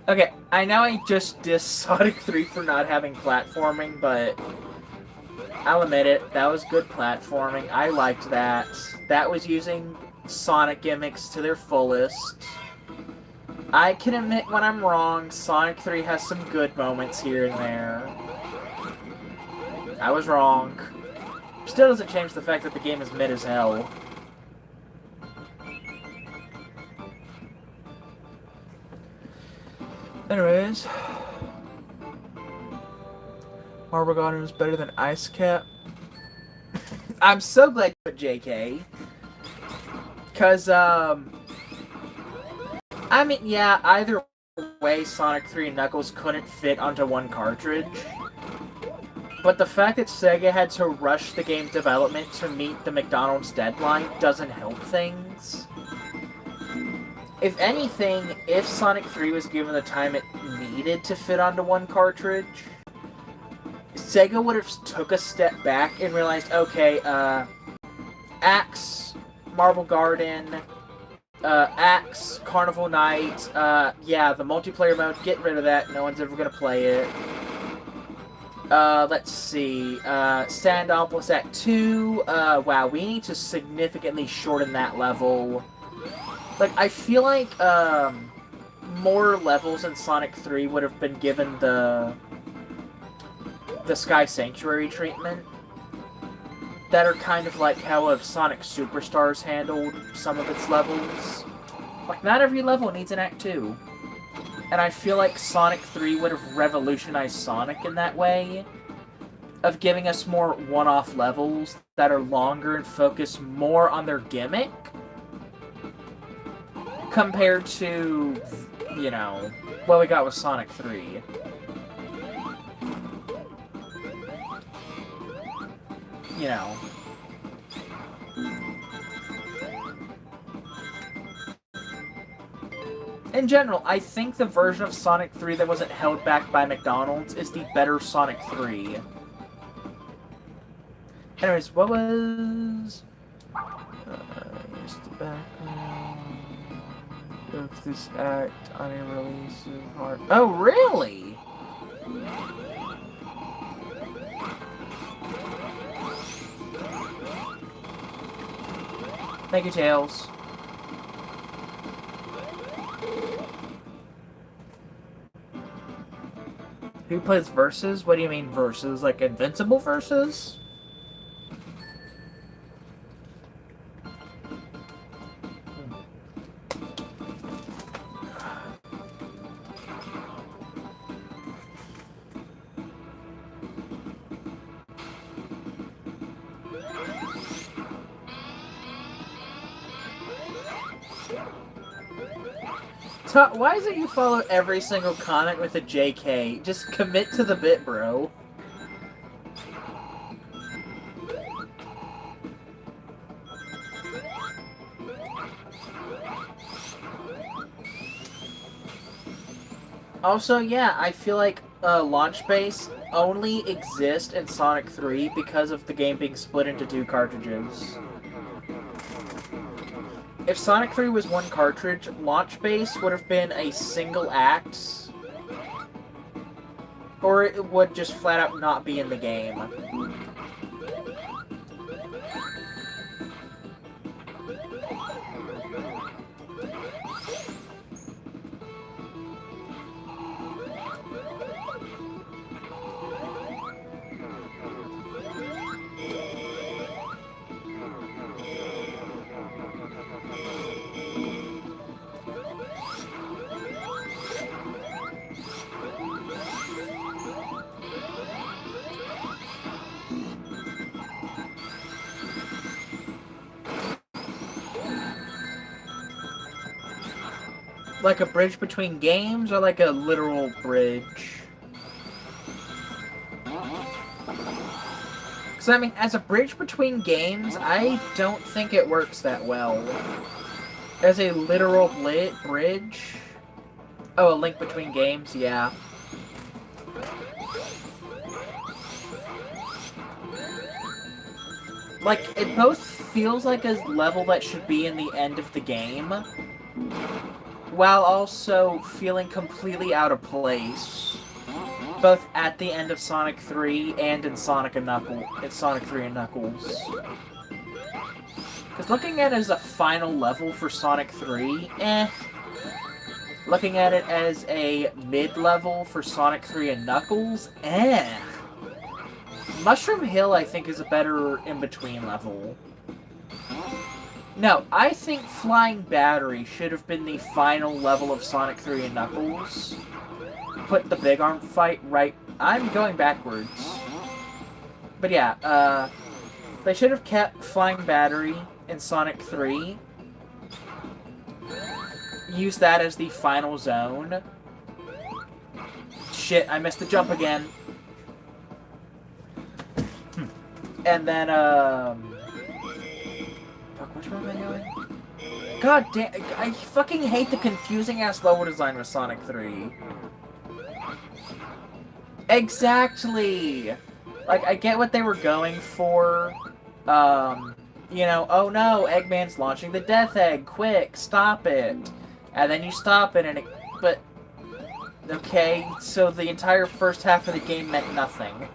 Okay, I know I just dissed Sonic 3 for not having platforming, but I'll admit it, that was good platforming. I liked that. That was using Sonic gimmicks to their fullest. I can admit when I'm wrong, Sonic 3 has some good moments here and there. I was wrong. Still doesn't change the fact that the game is mid as hell. Anyways, Marble Garden is better than Ice Cap. I'm so glad you put JK. Cause, I mean, yeah, either way, Sonic 3 and Knuckles couldn't fit onto one cartridge. But the fact that Sega had to rush the game's development to meet the McDonald's deadline doesn't help things. If anything, if Sonic 3 was given the time it needed to fit onto one cartridge, Sega would have took a step back and realized, okay, Axe, Marble Garden, Axe, Carnival Night, yeah, the multiplayer mode, get rid of that, no one's ever gonna play it. Let's see, Standopolis Act 2, wow, we need to significantly shorten that level. Like, I feel like, more levels in Sonic 3 would have been given the Sky Sanctuary treatment. That are kind of like how Sonic Superstars handled some of its levels. Like, not every level needs an Act 2. And I feel like Sonic 3 would have revolutionized Sonic in that way. Of giving us more one-off levels that are longer and focus more on their gimmick. Compared to, you know, what we got with Sonic 3. You know. In general, I think the version of Sonic 3 that wasn't held back by McDonald's is the better Sonic 3. Anyways, what was... here's the background of this act on a release of hard... Oh, really? Thank you, Tails. Who plays versus? What do you mean versus? Like Invincible versus? Why is it you follow every single comment with a JK? Just commit to the bit, bro. Also, yeah, I feel like launch base only exists in Sonic 3 because of the game being split into 2 cartridges. If Sonic 3 was 1 cartridge, launch base would have been a single act, or it would just flat out not be in the game. Like a bridge between games, or like a literal bridge? Because, I mean, as a bridge between games, I don't think it works that well. As a literal bridge? Oh, a link between games? Yeah. Like, it both feels like a level that should be in the end of the game, while also feeling completely out of place, both at the end of Sonic 3 and in Sonic 3 and Knuckles. Because looking at it as a final level for Sonic 3, eh. Looking at it as a mid-level for Sonic 3 and Knuckles, eh. Mushroom Hill, I think, is a better in-between level. No, I think Flying Battery should have been the final level of Sonic 3 and Knuckles. Put the Big Arm fight right... I'm going backwards. But yeah, they should have kept Flying Battery in Sonic 3. Use that as the final zone. Shit, I missed the jump again. And then, fuck, which way am I going? God damn, I fucking hate the confusing-ass level design with Sonic 3. Exactly! Like, I get what they were going for. You know, oh no, Eggman's launching the Death Egg, quick, stop it. And then you stop it, and it, but, okay, so the entire first half of the game meant nothing.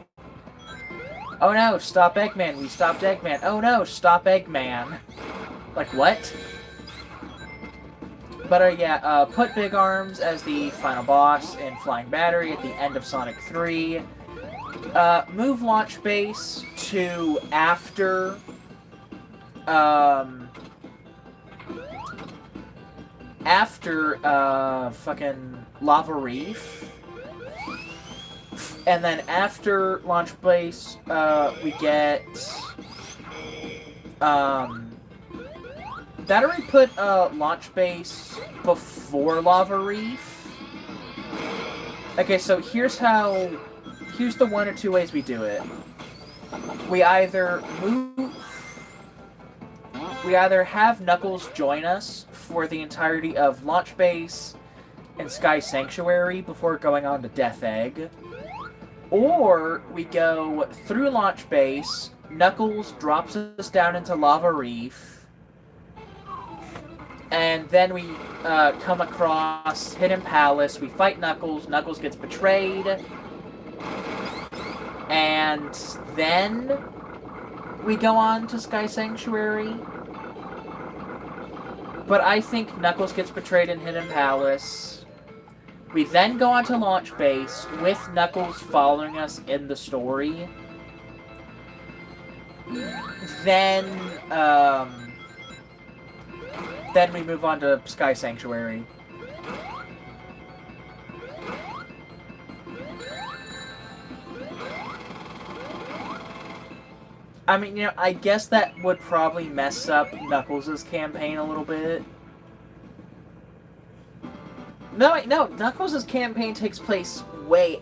Oh no, stop Eggman, we stopped Eggman. Oh no, stop Eggman. Like, what? But yeah, put Big Arms as the final boss in Flying Battery at the end of Sonic 3. Move Launch Base to after, fucking Lava Reef. And then after Launch Base, we get, that already put, Launch Base before Lava Reef. Okay, so here's the one or two ways we do it. We either have Knuckles join us for the entirety of Launch Base and Sky Sanctuary before going on to Death Egg. Or we go through Launch Base, Knuckles drops us down into Lava Reef, and then we come across Hidden Palace, we fight Knuckles, Knuckles gets betrayed, and then we go on to Sky Sanctuary. But I think Knuckles gets betrayed in Hidden Palace. We then go on to Launch Base with Knuckles following us in the story. Then we move on to Sky Sanctuary. I mean, you know, I guess that would probably mess up Knuckles' campaign a little bit. No, wait, no. Knuckles' campaign takes place way...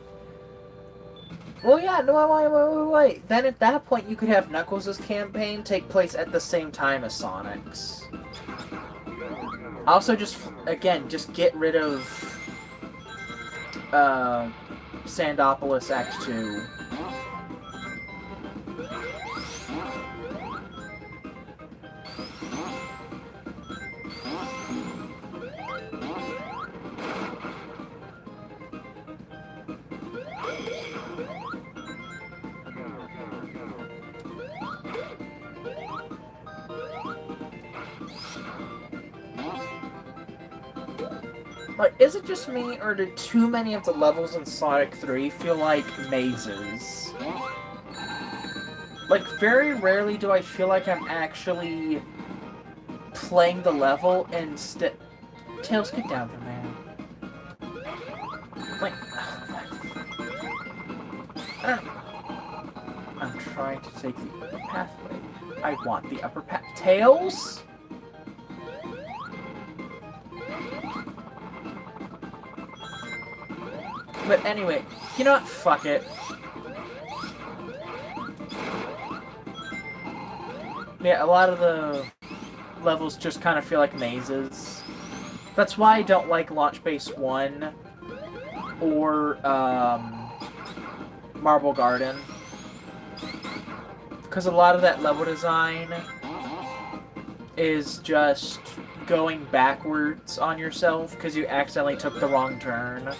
Well, yeah, no, wait. Then at that point, you could have Knuckles' campaign take place at the same time as Sonic's. Also, again, just get rid of Sandopolis Act 2. Like, is it just me, or do too many of the levels in Sonic 3 feel like mazes? Like, very rarely do I feel like I'm actually playing the level instead... Tails, get down from there. Like... I don't know. I'm trying to take the upper pathway. I want the upper path. Tails? But anyway, you know what? Fuck it. Yeah, a lot of the levels just kind of feel like mazes. That's why I don't like Launch Base 1 or Marble Garden. Because a lot of that level design is just going backwards on yourself because you accidentally took the wrong turn.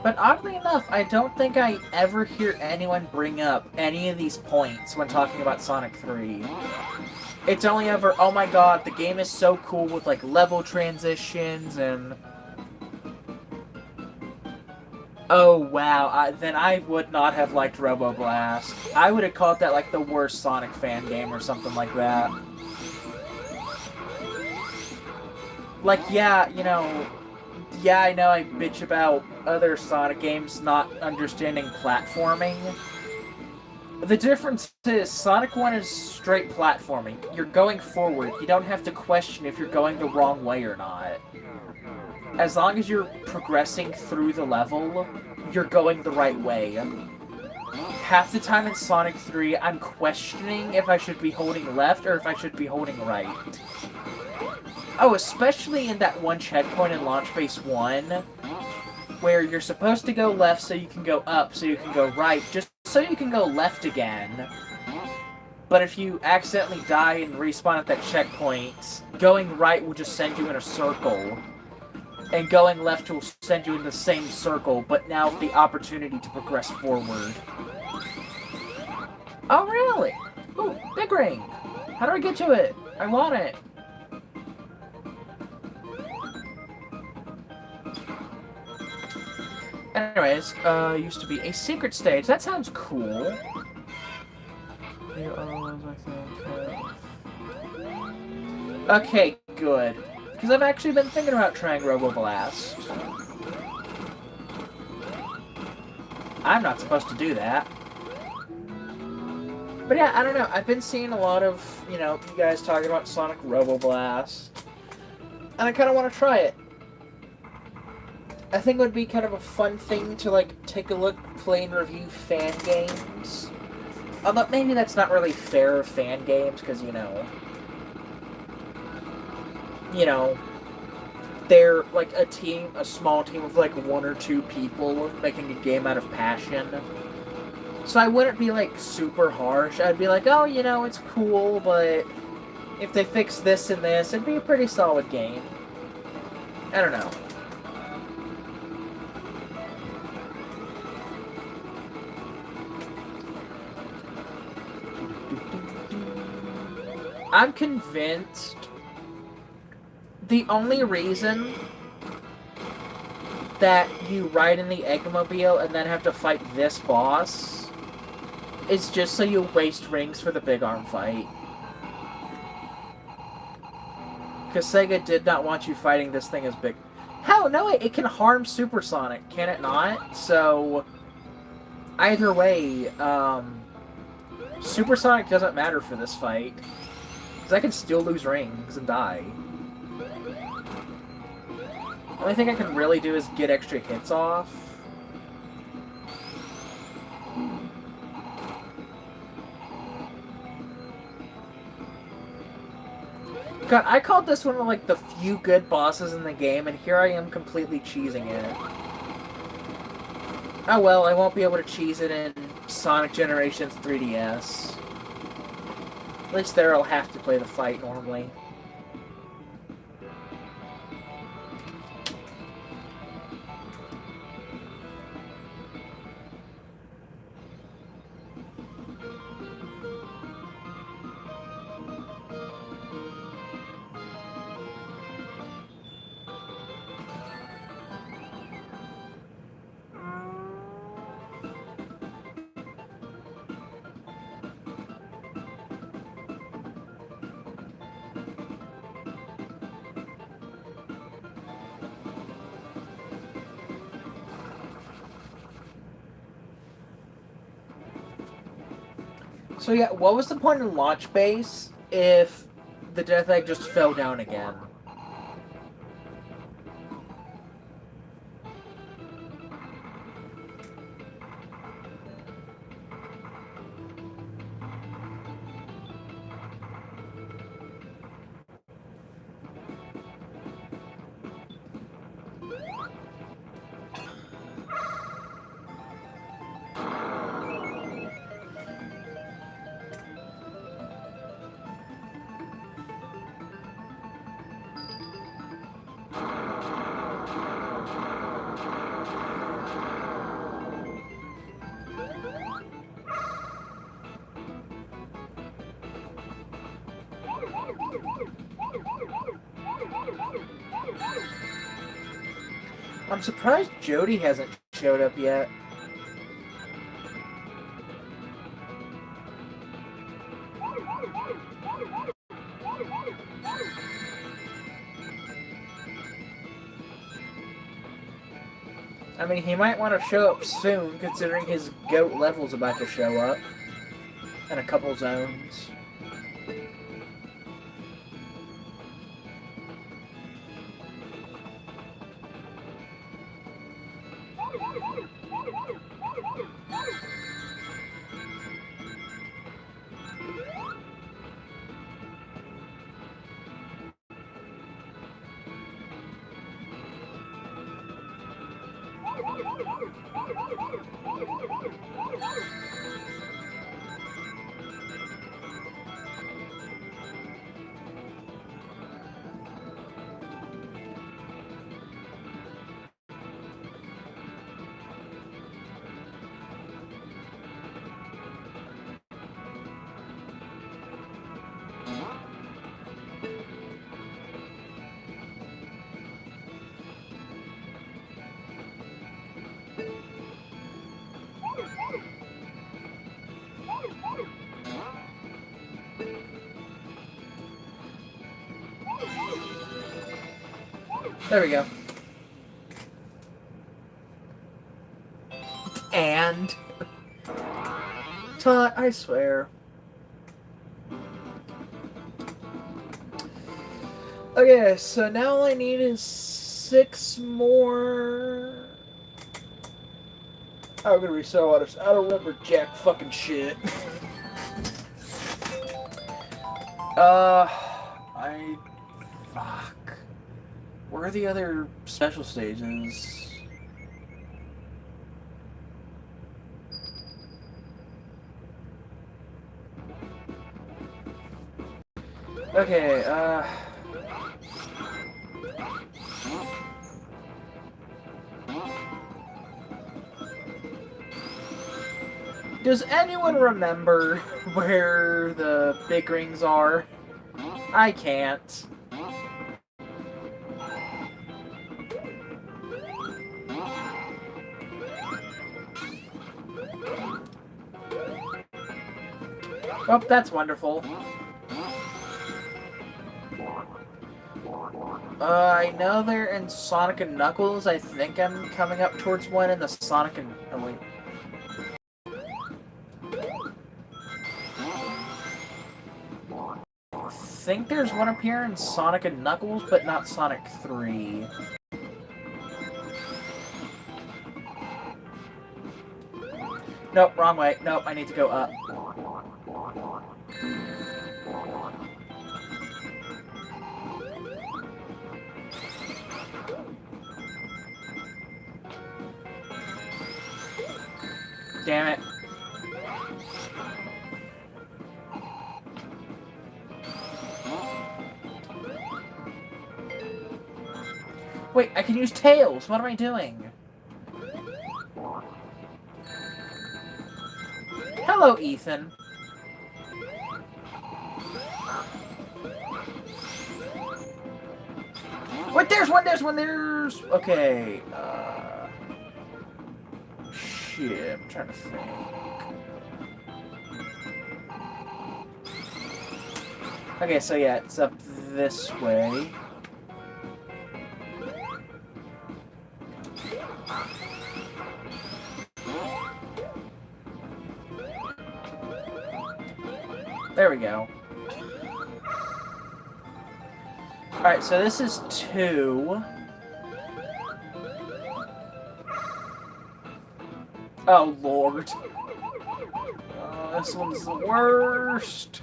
But oddly enough, I don't think I ever hear anyone bring up any of these points when talking about Sonic 3. It's only ever, oh my god, the game is so cool with, like, level transitions and... Oh, wow, then I would not have liked Robo Blast. I would have called that, like, the worst Sonic fan game or something like that. Like, yeah, you know... Yeah, I know I bitch about other Sonic games not understanding platforming. The difference is, Sonic 1 is straight platforming. You're going forward. You don't have to question if you're going the wrong way or not. As long as you're progressing through the level, you're going the right way. Half the time in Sonic 3, I'm questioning if I should be holding left or if I should be holding right. Oh, especially in that one checkpoint in Launch Base 1, where you're supposed to go left so you can go up, so you can go right, just so you can go left again. But if you accidentally die and respawn at that checkpoint, going right will just send you in a circle. And going left will send you in the same circle, but now with the opportunity to progress forward. Oh, really? Ooh, big ring! How do I get to it? I want it! Anyways, used to be a secret stage. That sounds cool. Okay, good. Because I've actually been thinking about trying Robo Blast. I'm not supposed to do that. But yeah, I don't know. I've been seeing a lot of, you know, you guys talking about Sonic Robo Blast. And I kind of want to try it. I think it would be kind of a fun thing to, like, take a look, play, and review fan games. Although, maybe that's not really fair of fan games, because, you know, they're, like, a small team of, like, 1 or 2 people making a game out of passion. So I wouldn't be, like, super harsh. I'd be like, oh, you know, it's cool, but if they fix this and this, it'd be a pretty solid game. I don't know. I'm convinced the only reason that you ride in the Eggmobile and then have to fight this boss is just so you waste rings for the big arm fight. Because Sega did not want you fighting this thing as big. Hell no, it can harm Supersonic, can it not? So, Either way, Supersonic doesn't matter for this fight. Because I can still lose rings and die. The only thing I can really do is get extra hits off. God, I called this one of like the few good bosses in the game, and here I am completely cheesing it. Oh well, I won't be able to cheese it in Sonic Generations 3DS. At least there I'll have to play the fight normally. So yeah, what was the point in Launch Base if the Death Egg just fell down again? I'm surprised Jody hasn't showed up yet. I mean, he might want to show up soon, considering his GOAT level's about to show up in a couple zones. There we go. And I swear. Okay, so now all I need is 6 more. I'm gonna be so honest. I don't remember jack fucking shit. Fuck. Where are the other special stages? Okay, does anyone remember where the big rings are? I can't. Oh, that's wonderful. I know they're in Sonic and Knuckles. I think I'm coming up towards one in the Sonic and... Oh, wait. think there's one up here in Sonic and Knuckles, but not Sonic 3. Nope, wrong way. Nope, I need to go up. Damn it. Wait, I can use Tails! What am I doing? Hello, Ethan. Wait, there's one! Okay, shit, I'm trying to think. Okay, so yeah, it's up this way. There we go. Alright, so this is 2. Oh, Lord. Oh, this one's the worst.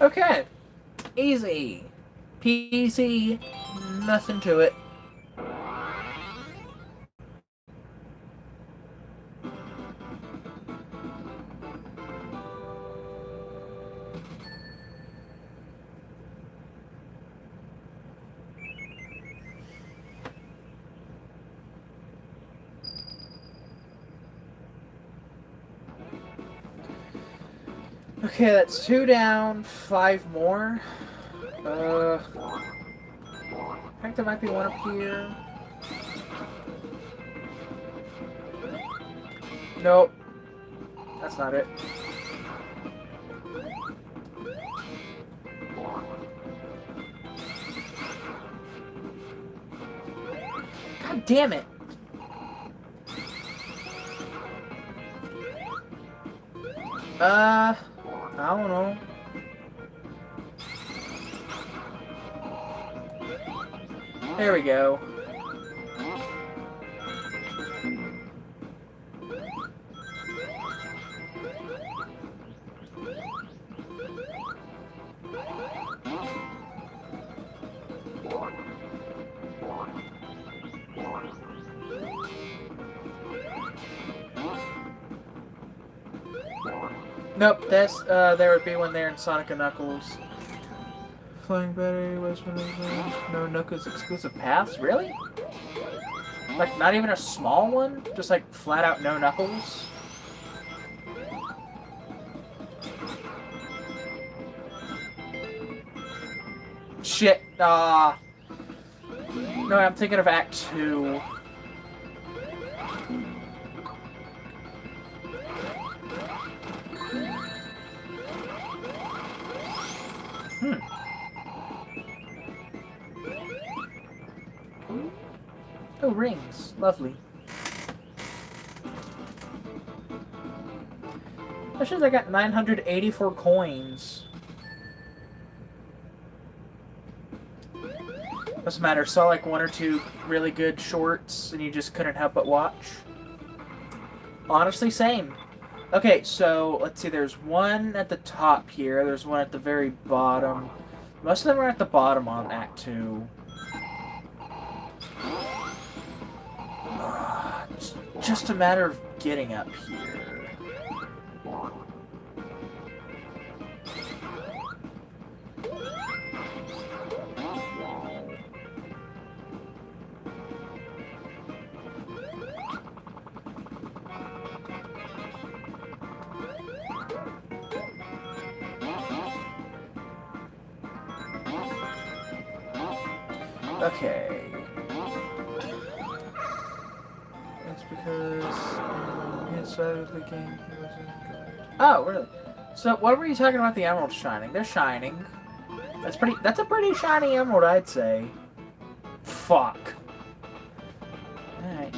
Okay. Easy. Peasy. Nothing to it. Okay, that's 2 down, 5 more. I think there might be one up here. Nope. That's not it. God damn it! I don't know. There we go. Nope, that's, there would be one there in Sonic and Knuckles. Flying battery, no Knuckles exclusive paths? Really? Like, not even a small one? Just like, flat out no Knuckles? Shit, no, I'm thinking of Act 2. Oh, rings. Lovely. That shows I got 984 coins. Doesn't matter, saw like 1 or 2 really good shorts and you just couldn't help but watch. Honestly, same. Okay, so let's see, there's one at the top here, there's one at the very bottom. Most of them are at the bottom on Act 2. It's just a matter of getting up here. Okay. It's because inside of the game he wasn't good. Oh, really? So what were you talking about the emeralds shining? They're shining. That's a pretty shiny emerald, I'd say. Fuck. Alright.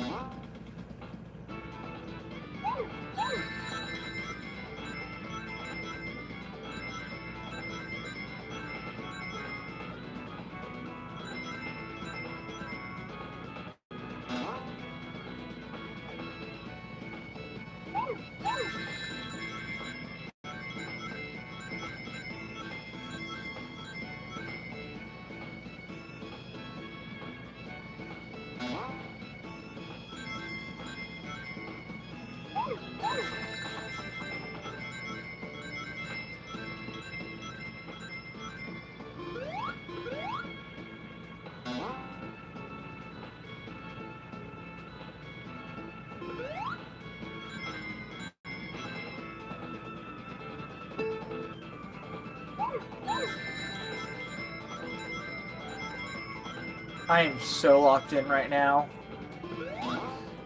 I am so locked in right now.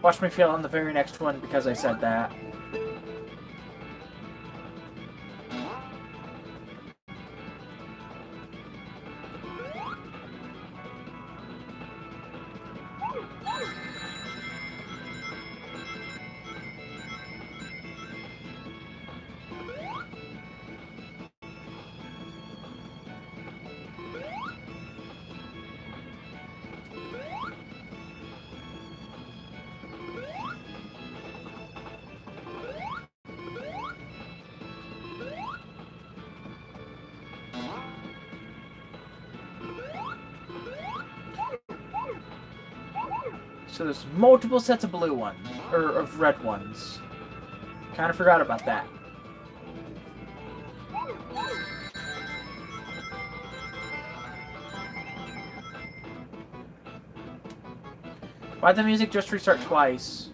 Watch me fail on the very next one because I said that. So there's multiple sets of blue ones, or of red ones. Kind of forgot about that. Why'd the music just restart twice?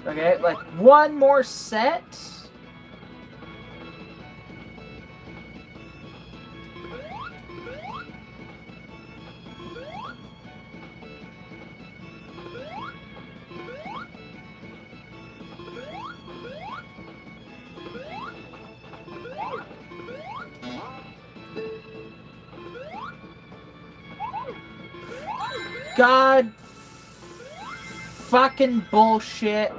Okay, like one more set? God fucking bullshit.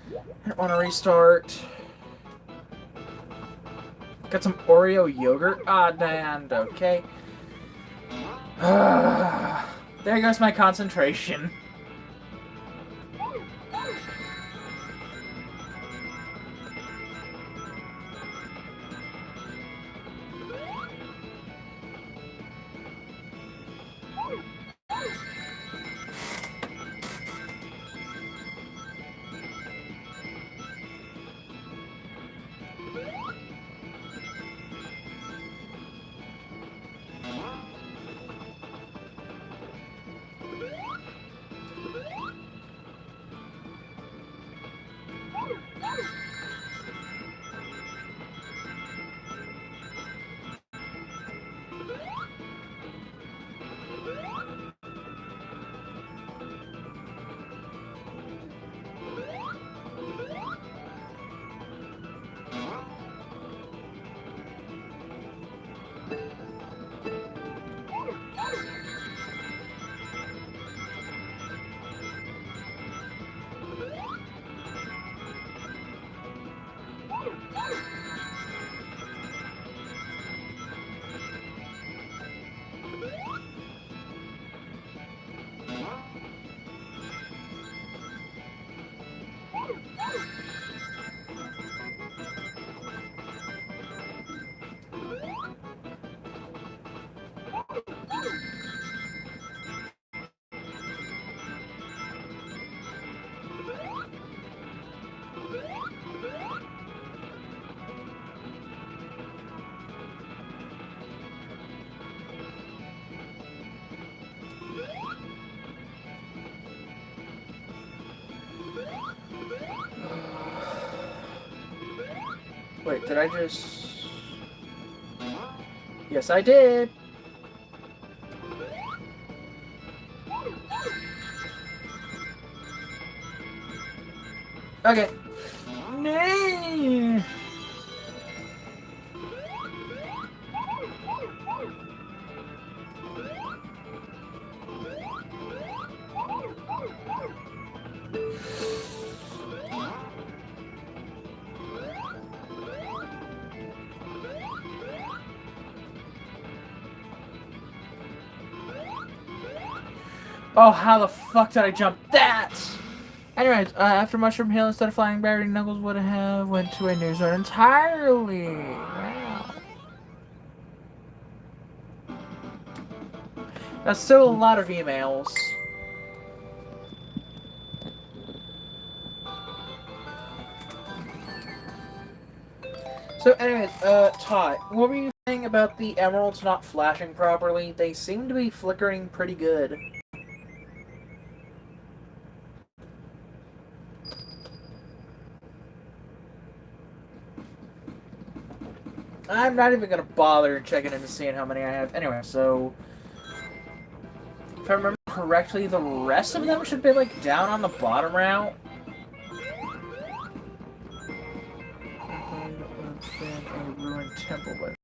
I don't want to restart. Got some Oreo yogurt. Ah, damn. Okay. There goes my concentration. Wait, did I just... Yes, I did! Okay. No. Oh, how the fuck did I jump that? Anyways, after Mushroom Hill, instead of flying Barry, Knuckles would have went to a new zone entirely. Wow. That's still a lot of emails. So anyways, Todd, what were you saying about the emeralds not flashing properly? They seem to be flickering pretty good. I'm not even gonna bother checking into seeing how many I have. Anyway, so... If I remember correctly, the rest of them should be, like, down on the bottom route. A ruined temple, but...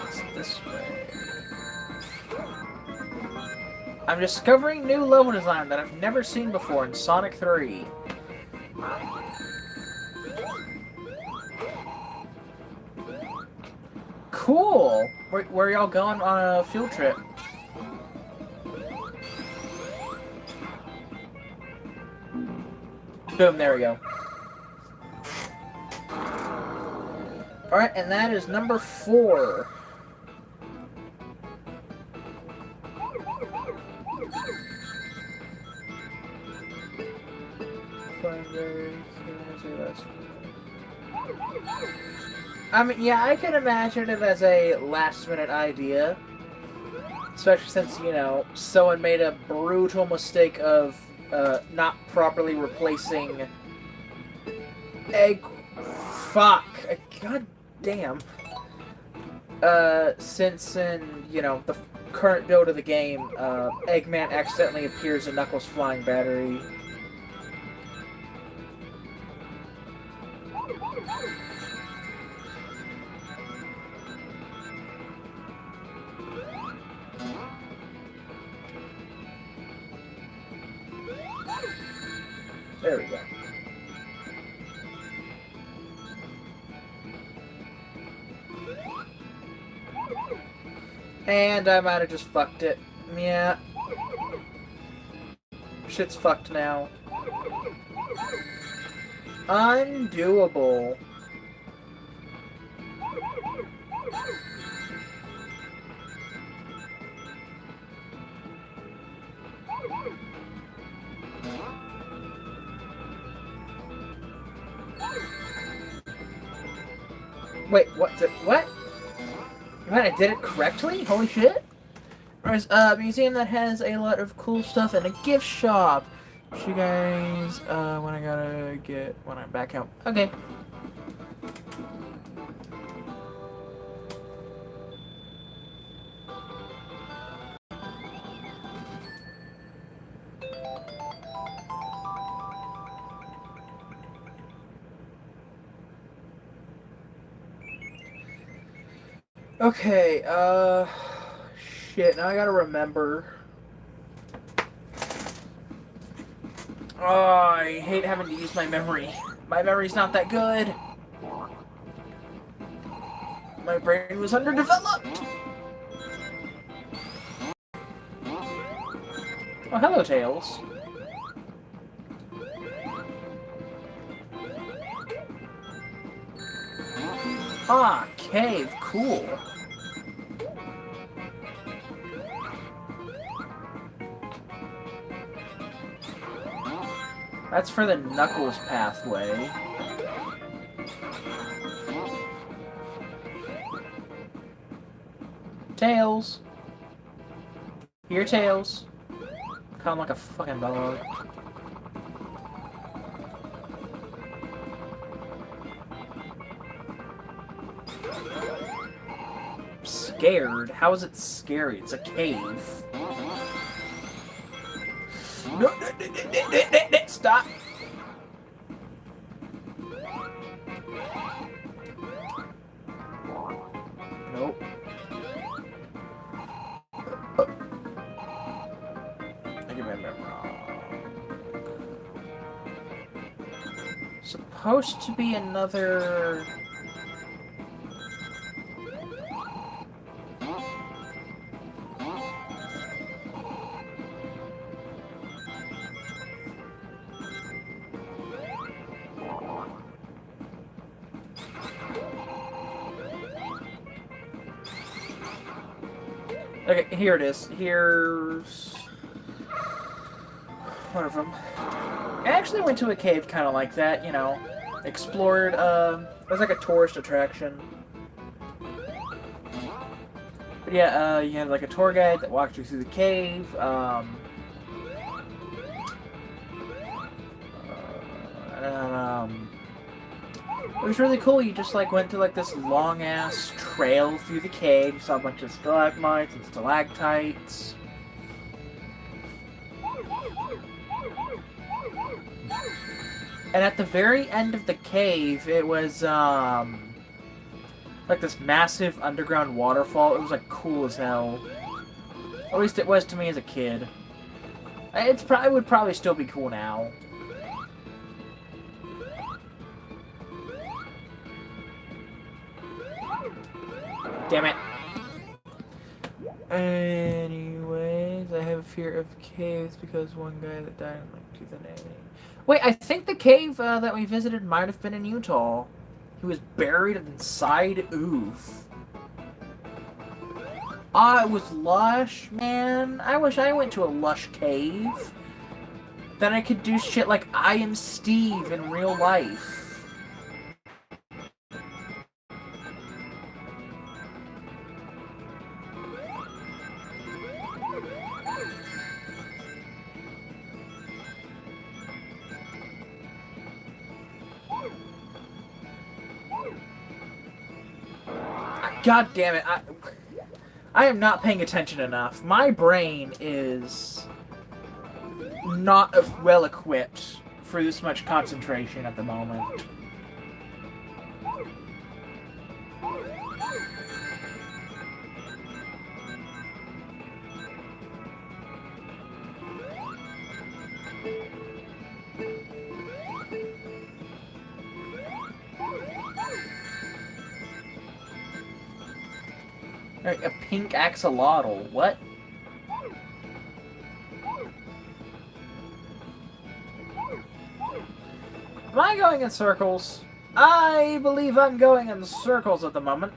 It's this way. I'm discovering new level design that I've never seen before in Sonic 3. Cool! Where y'all going on a field trip? Boom, there we go. Alright, and that is number 4. I mean, yeah, I can imagine it as a last-minute idea. Especially since, you know, someone made a brutal mistake of not properly replacing egg... Fuck. God damn. Since in, you know, the current build of the game, Eggman accidentally appears in Knuckles' flying battery. There we go. And I might have just fucked it. Yeah. Shit's fucked now. Undoable. Wait, what? What? What? I did it correctly? Holy shit! There's a museum that has a lot of cool stuff and a gift shop. You guys, when I gotta get when I'm back home. Okay. Okay, shit, now I gotta remember. Oh, I hate having to use my memory. My memory's not that good. My brain was underdeveloped. Oh, hello, Tails. Ah, cave, cool. That's for the Knuckles pathway. Tails. Here, Tails. Come like a fucking dog. Scared? How is it scary? It's a cave. No, stop! Nope. I can remember wrong. Supposed to be another... Okay, here it is. Here's one of them. I actually went to a cave kind of like that, you know. Explored, it was like a tourist attraction. But yeah, you had like a tour guide that walked you through the cave. It was really cool. You just like went to like this long ass trail through the cave. You saw a bunch of stalagmites and stalactites. And at the very end of the cave, it was like this massive underground waterfall. It was like cool as hell. At least it was to me as a kid. It would probably still be cool now. Damn it. Anyways, I have a fear of caves because one guy that died in like 2008. Wait, I think the cave that we visited might have been in Utah. He was buried inside Oof. Ah, it was lush, man. I wish I went to a lush cave. Then I could do shit like I Am Steve in real life. God damn it, I am not paying attention enough. My brain is not well equipped for this much concentration at the moment. A pink axolotl. What? Am I going in circles? I believe I'm going in circles at the moment.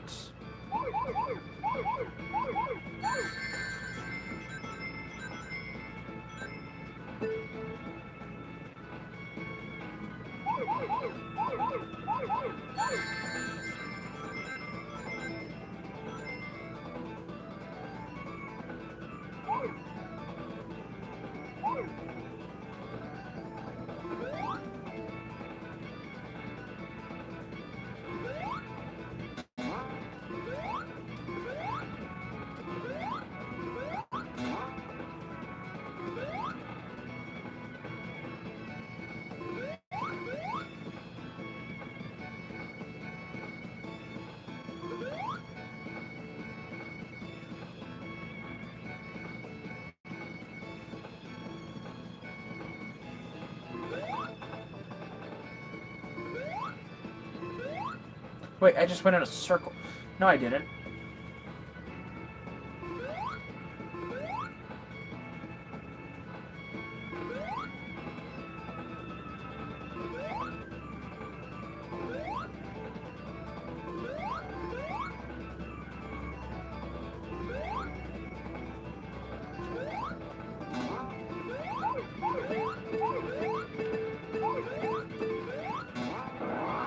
Wait, I just went in a circle. No, I didn't.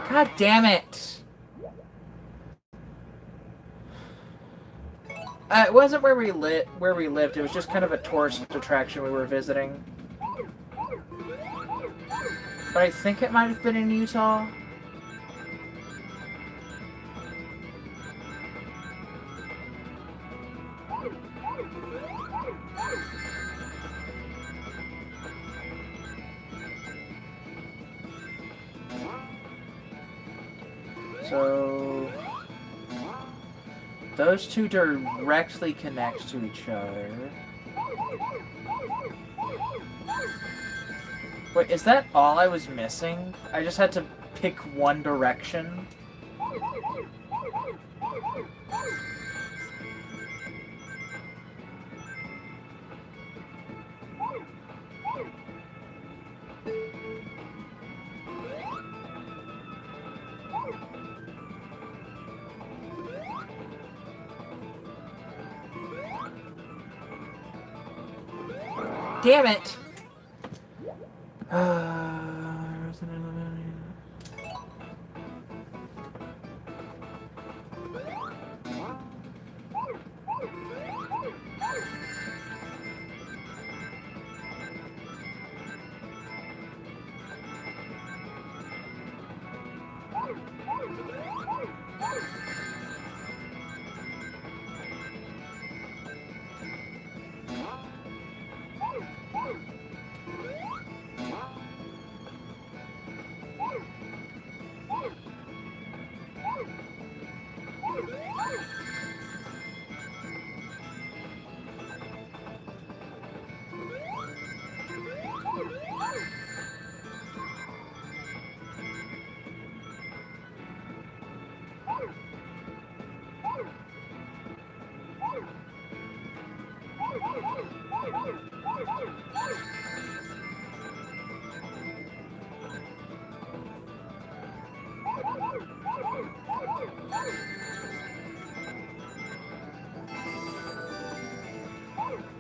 God damn it! It wasn't where we lived. It was just kind of a tourist attraction we were visiting. But I think it might have been in Utah. So those two directly connect to each other. Wait, is that all I was missing? I just had to pick one direction? Damn it!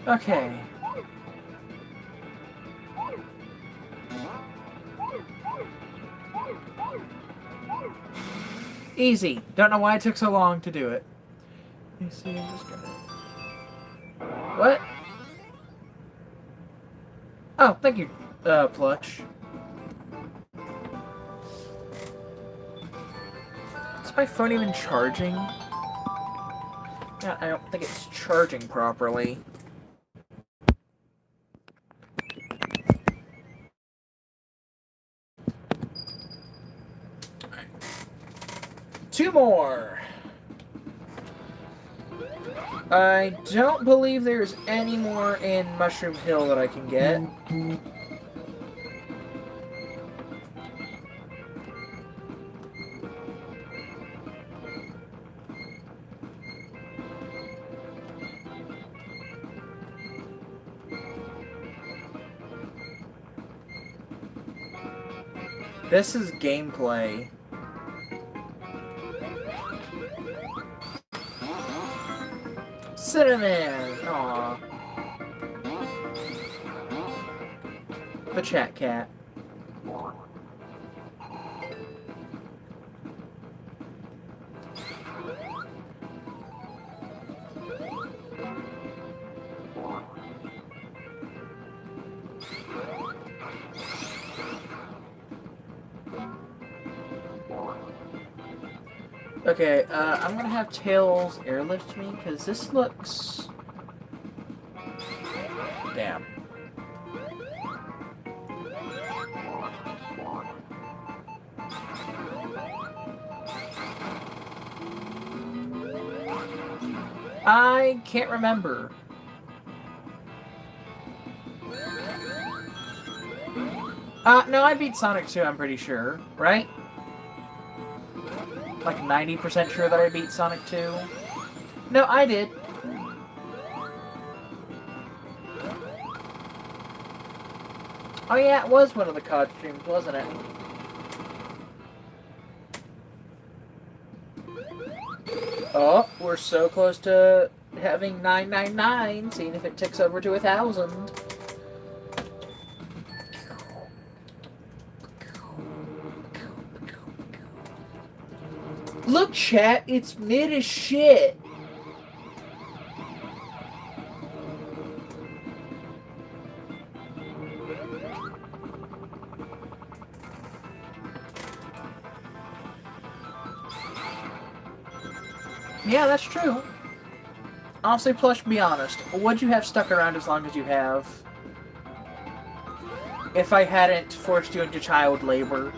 Okay. Easy. Don't know why it took so long to do it. Let me see, I'm just gonna... What? Oh, thank you, Plush. Is my phone even charging? Yeah, I don't think it's charging properly. Alright. 2 more! I don't believe there's any more in Mushroom Hill that I can get. This is gameplay. Cinnamon! Aww. The chat cat. Okay, I'm gonna have Tails airlift me, because this looks... Damn. I can't remember. No, I beat Sonic 2, I'm pretty sure, right? Like 90% sure that I beat Sonic 2. No, I did. Oh yeah, it was one of the COD streams, wasn't it? Oh, we're so close to having 999, seeing if it ticks over to 1,000. Look, chat, it's mid as shit. Yeah, that's true. Honestly, Plush, be honest. Would you have stuck around as long as you have if I hadn't forced you into child labor?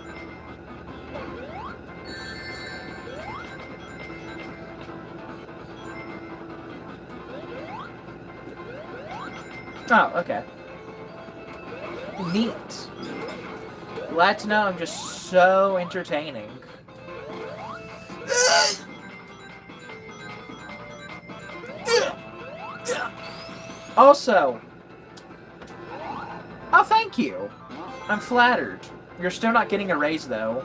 Oh, okay. Neat. Glad to know I'm just so entertaining. Also, oh, thank you. I'm flattered. You're still not getting a raise, though.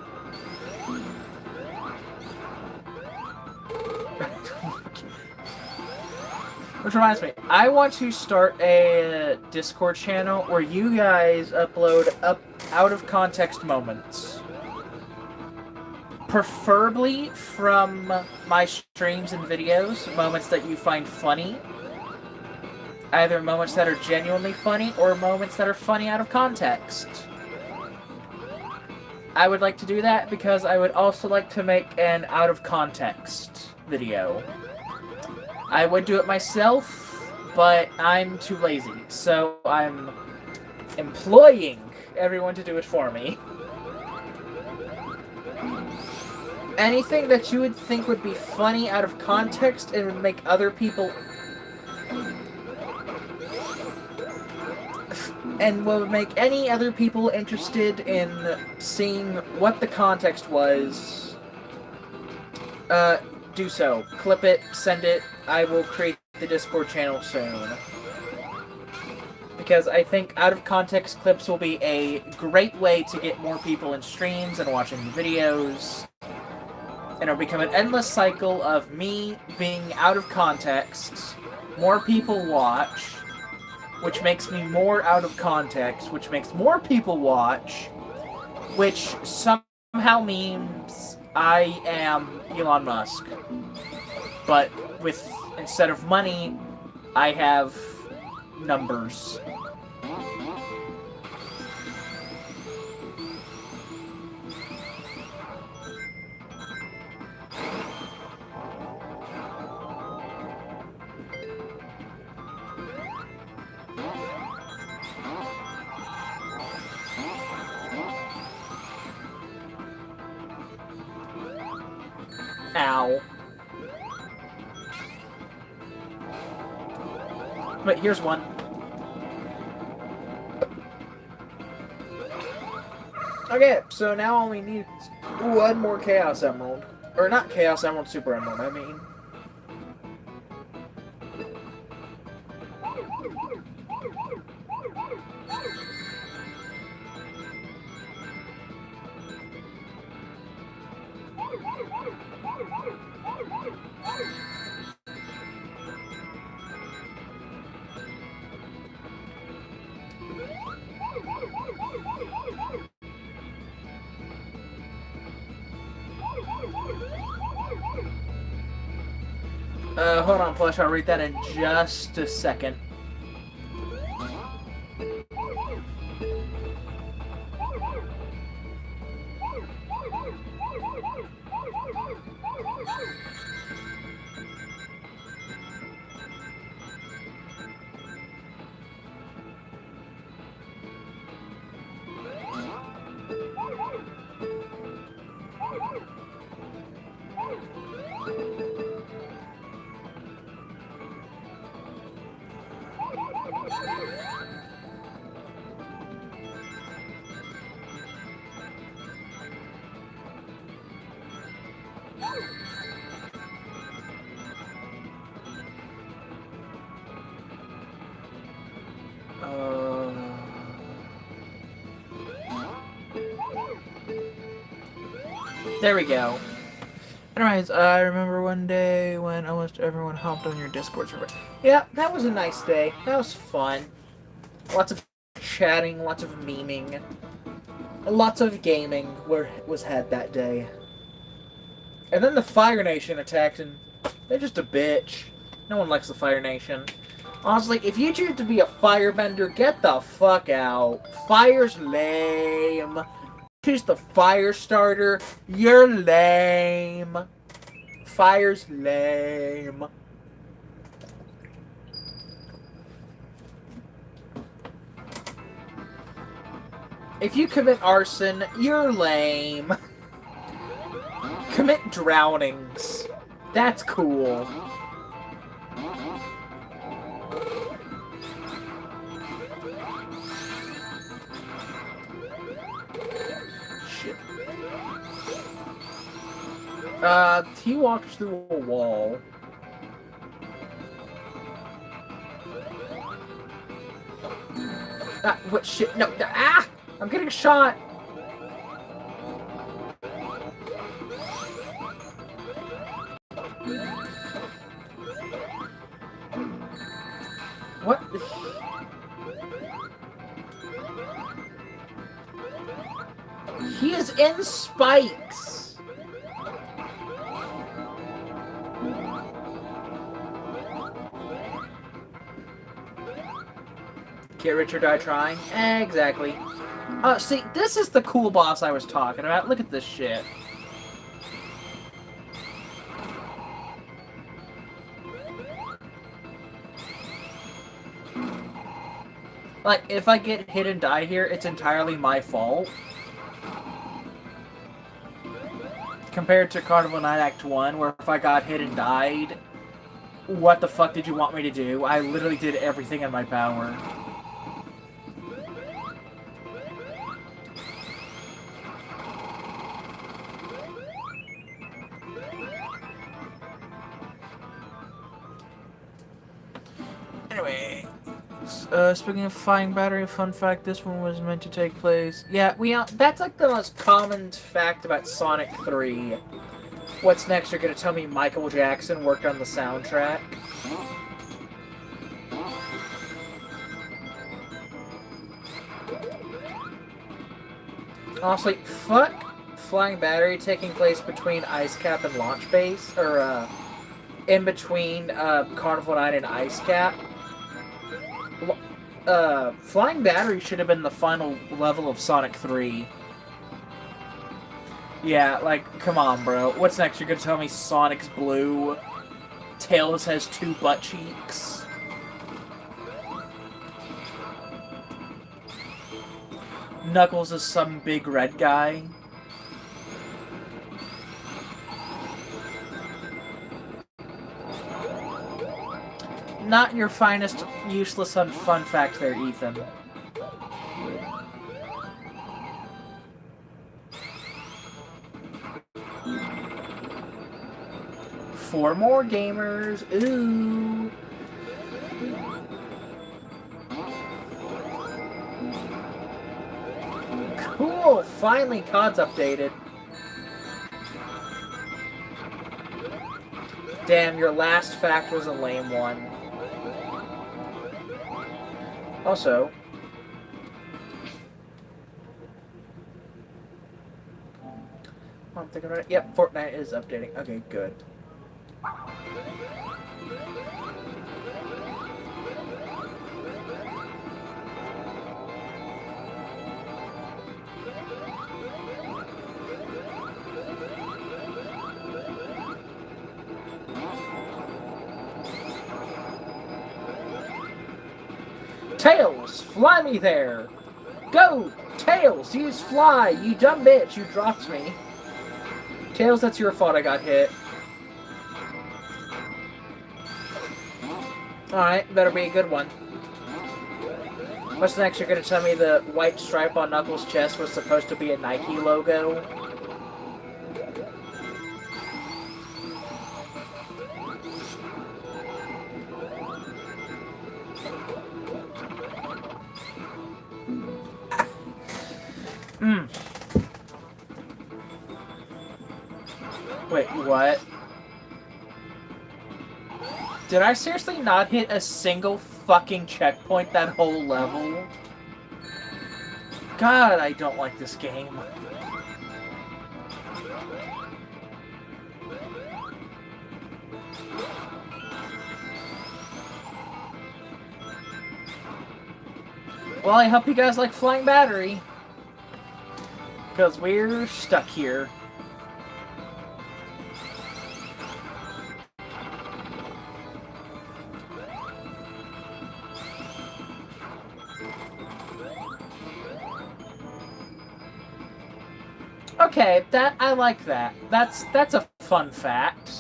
Which reminds me, I want to start a Discord channel where you guys upload out-of-context moments. Preferably from my streams and videos, moments that you find funny. Either moments that are genuinely funny, or moments that are funny out of context. I would like to do that because I would also like to make an out-of-context video. I would do it myself, but I'm too lazy, so I'm employing everyone to do it for me. Anything that you would think would be funny out of context and would make other people... and will make any other people interested in seeing what the context was, do so. Clip it, send it. I will create the Discord channel soon. Because I think out-of-context clips will be a great way to get more people in streams and watching the videos. And it'll become an endless cycle of me being out of context, more people watch, which makes me more out of context, which makes more people watch, which somehow means I am Elon Musk. But with, instead of money, I have numbers. Ow. But here's one. Okay, so now all we need is one more Chaos Emerald. Or not Chaos Emerald, Super Emerald, I mean. Hold on, Plush, I'll read that in just a second. There we go. Anyways, I remember one day when almost everyone hopped on your Discord server. Yeah, that was a nice day. That was fun. Lots of chatting, lots of memeing. Lots of gaming was had that day. And then the Fire Nation attacked, and they're just a bitch. No one likes the Fire Nation. Honestly, if you choose to be a firebender, get the fuck out. Fire's lame. Choose the fire starter, you're lame. fire's lame. If you commit arson, you're lame. Commit drownings. That's cool. Shit. He walked through a wall. What shit? No, ah! I'm getting shot! What? He is in spikes! Get rich or die trying? Exactly. See, this is the cool boss I was talking about. Look at this shit. Like, if I get hit and die here, it's entirely my fault. Compared to Carnival Night Act 1, where if I got hit and died, what the fuck did you want me to do? I literally did everything in my power. Anyway, speaking of flying battery, fun fact, this one was meant to take place. Yeah, that's like the most common fact about Sonic 3. What's next? You're gonna tell me Michael Jackson worked on the soundtrack? Honestly, fuck flying battery taking place between Ice Cap and Launch Base, or in between Carnival Night and Ice Cap. Flying Battery should have been the final level of Sonic 3. Yeah, like, come on, bro. What's next? You're gonna tell me Sonic's blue, Tails has 2 butt cheeks? Knuckles is some big red guy? Not your finest useless fun fact there, Ethan. Four more gamers. Ooh. Cool. Finally, COD's updated. Damn, your last fact was a lame one. Also, I'm thinking about it. Yep, Fortnite is updating. Okay, good. Tails, fly me there! Go! Tails, use fly, you dumb bitch, you dropped me. Tails, that's your fault I got hit. Alright, better be a good one. What's next? You're gonna tell me the white stripe on Knuckles' chest was supposed to be a Nike logo? Wait, what? Did I seriously not hit a single fucking checkpoint that whole level? God, I don't like this game. Well, I hope you guys like Flying Battery. Because we're stuck here. Okay, I like that. That's a fun fact.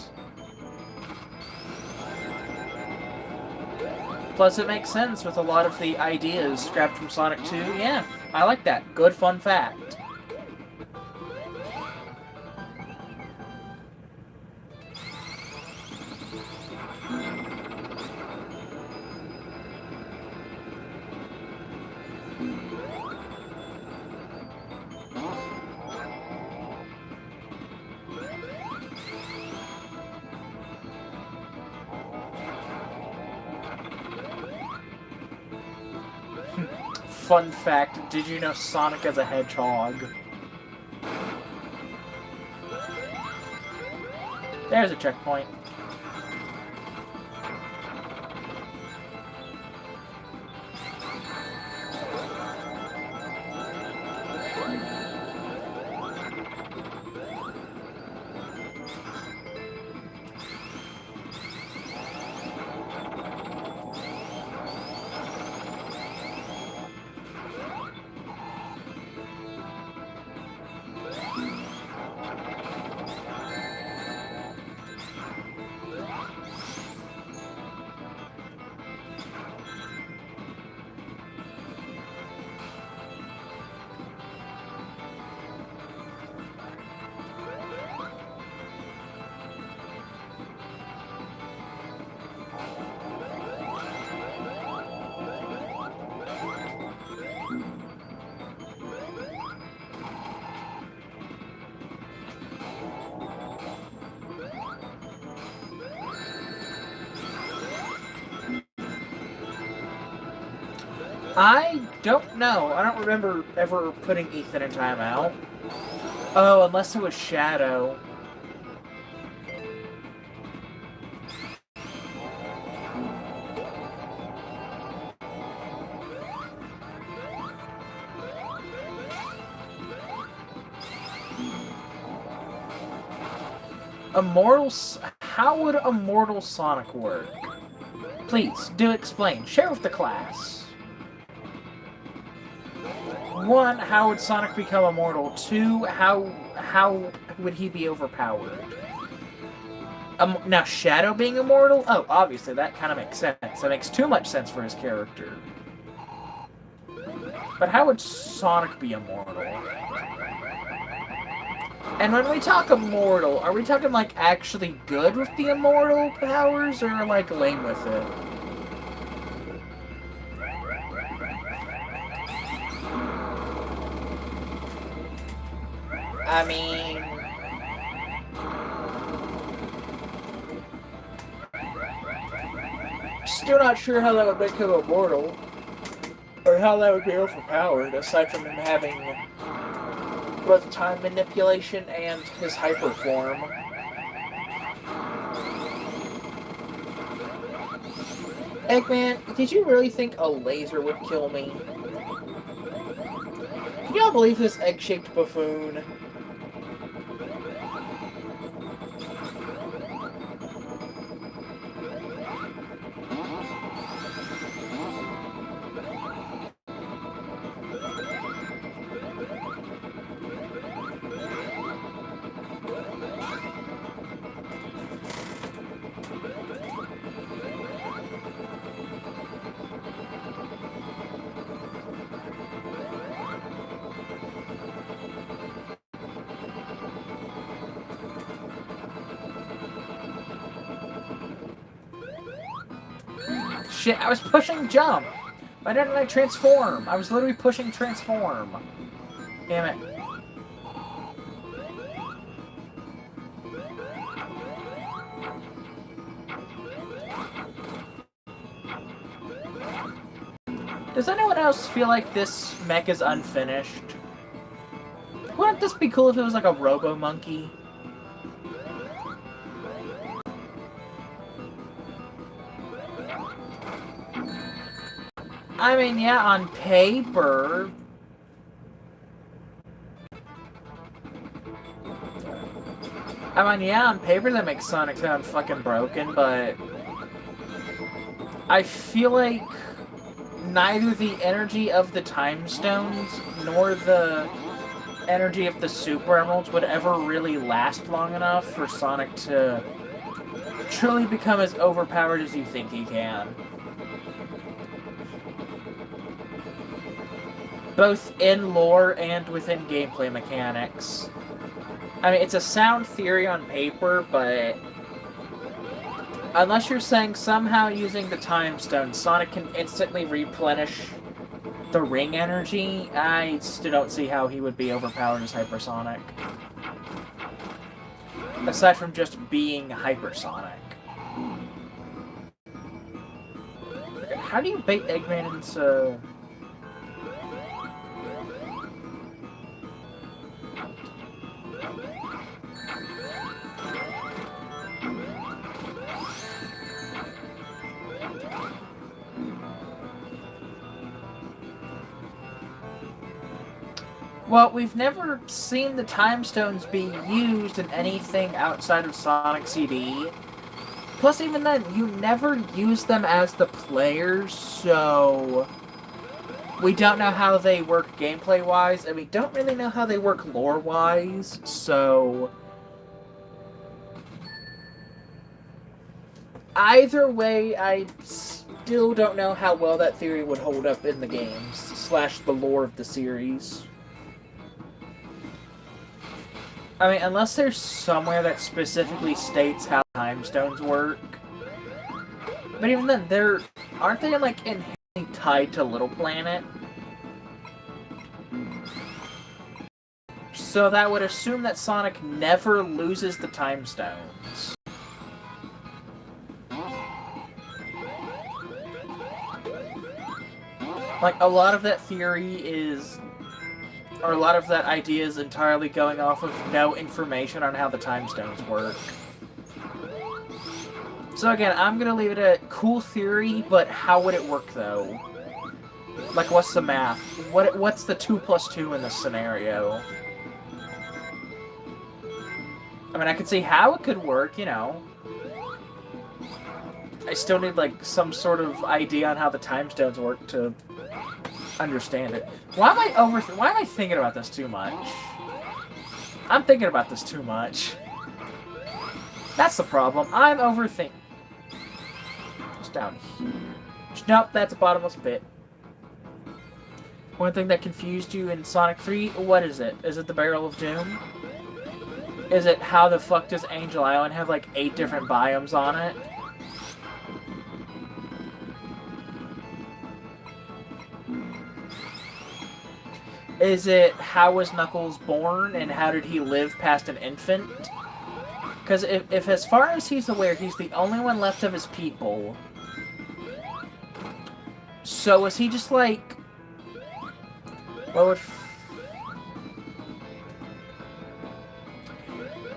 Plus, it makes sense with a lot of the ideas scrapped from Sonic 2. Yeah, I like that. Good fun fact. Fun fact, did you know Sonic is a hedgehog? There's a checkpoint. I don't know. I don't remember ever putting Ethan in timeout. Oh, unless it was Shadow. How would Immortal Sonic work? Please, do explain. Share with the class. 1, how would Sonic become immortal? 2, how would he be overpowered? Now, Shadow being immortal? Oh, obviously, that kind of makes sense. That makes too much sense for his character. But how would Sonic be immortal? And when we talk immortal, are we talking, like, actually good with the immortal powers, or, like, lame with it? I mean... Still not sure how that would make him immortal. Or how that would be overpowered, aside from him having both time manipulation and his hyper form. Eggman, did you really think a laser would kill me? Can y'all believe this egg-shaped buffoon? Shit, I was pushing jump! Why didn't I transform? I was literally pushing transform. Damn it. Does anyone else feel like this mech is unfinished? Wouldn't this be cool if it was like a Robo-Monkey? I mean, yeah, on paper. I mean, yeah, on paper that makes Sonic sound fucking broken, but I feel like neither the energy of the Time Stones nor the energy of the Super Emeralds would ever really last long enough for Sonic to truly become as overpowered as you think he can. Both in lore and within gameplay mechanics. I mean, it's a sound theory on paper, but unless you're saying somehow using the Time Stone, Sonic can instantly replenish the ring energy, I still don't see how he would be overpowered as Hypersonic. Aside from just being Hypersonic. How do you bait Eggman into... Well, we've never seen the Time Stones be used in anything outside of Sonic CD. Plus, even then, you never use them as the players, so... We don't know how they work gameplay-wise, and we don't really know how they work lore-wise, so... Either way, I still don't know how well that theory would hold up in the games, slash the lore of the series. I mean, unless there's somewhere that specifically states how Time Stones work. But even then, aren't they, like, inherently tied to Little Planet? So that would assume that Sonic never loses the Time Stones. Like, a lot of that theory is... Or a lot of that idea is entirely going off of no information on how the Time Stones work. So again, I'm gonna leave it a cool theory, but how would it work though? Like, what's the math? What's the 2 plus 2 in this scenario? I mean, I could see how it could work, you know. I still need, like, some sort of idea on how the Time Stones work to understand it. Why am I thinking about this too much? I'm thinking about this too much. That's the problem. I'm overthinking. It's down here. Nope, that's a bottomless pit. One thing that confused you in Sonic 3, what is it? Is it the Barrel of Doom? Is it how the fuck does Angel Island have like 8 different biomes on it? Is it how was Knuckles born and how did he live past an infant? Because if as far as he's aware, he's the only one left of his people. So was he just like... What would...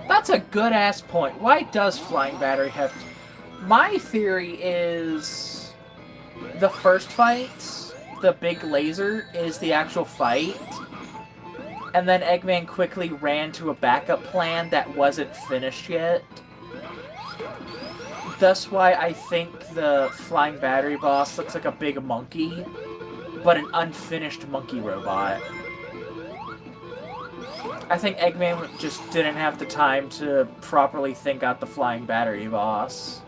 That's a good-ass point. Why does Flying Battery have... My theory is... The first fight, the big laser, is the actual fight. And then Eggman quickly ran to a backup plan that wasn't finished yet. Thus why I think the Flying Battery boss looks like a big monkey, but an unfinished monkey robot. I think Eggman just didn't have the time to properly think out the Flying Battery boss.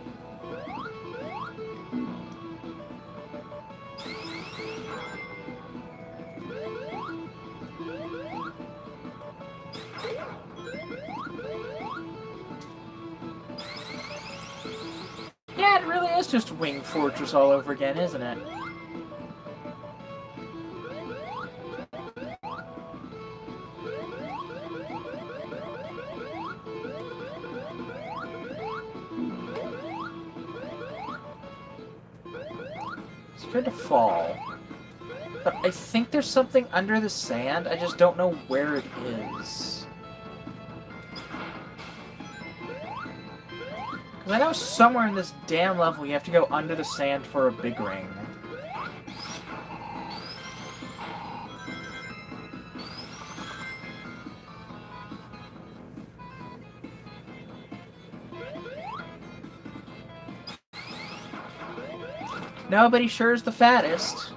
Yeah, it really is just Wing Fortress all over again, isn't it? Scared to fall. But I think there's something under the sand, I just don't know where it is. Because I know somewhere in this damn level you have to go under the sand for a big ring. No, but he sure is the fattest.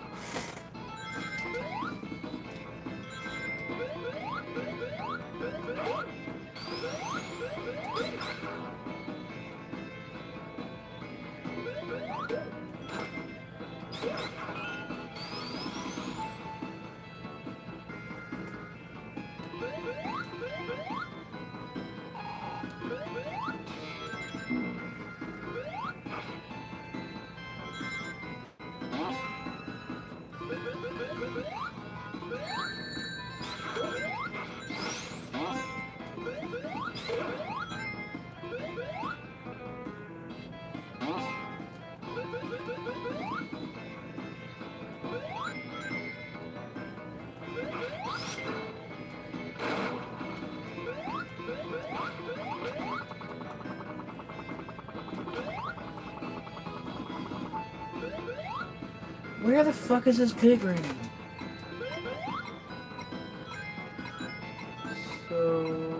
Where the fuck is this big ring? So...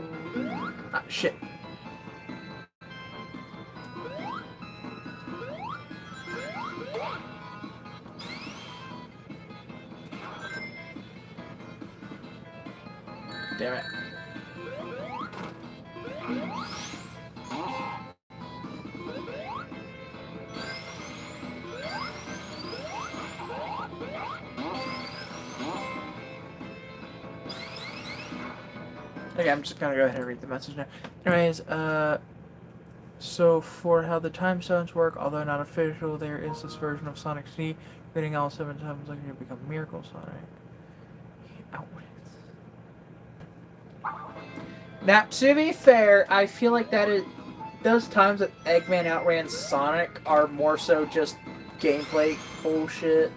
Ah, shit. Damn it. Okay, I'm just gonna go ahead and read the message now. Anyways, so for how the time stones work, although not official, there is this version of Sonic C. Reading all 7 times like you become Miracle Sonic. Outwits. Now, to be fair, I feel like that is those times that Eggman outran Sonic are more so just gameplay bullshit.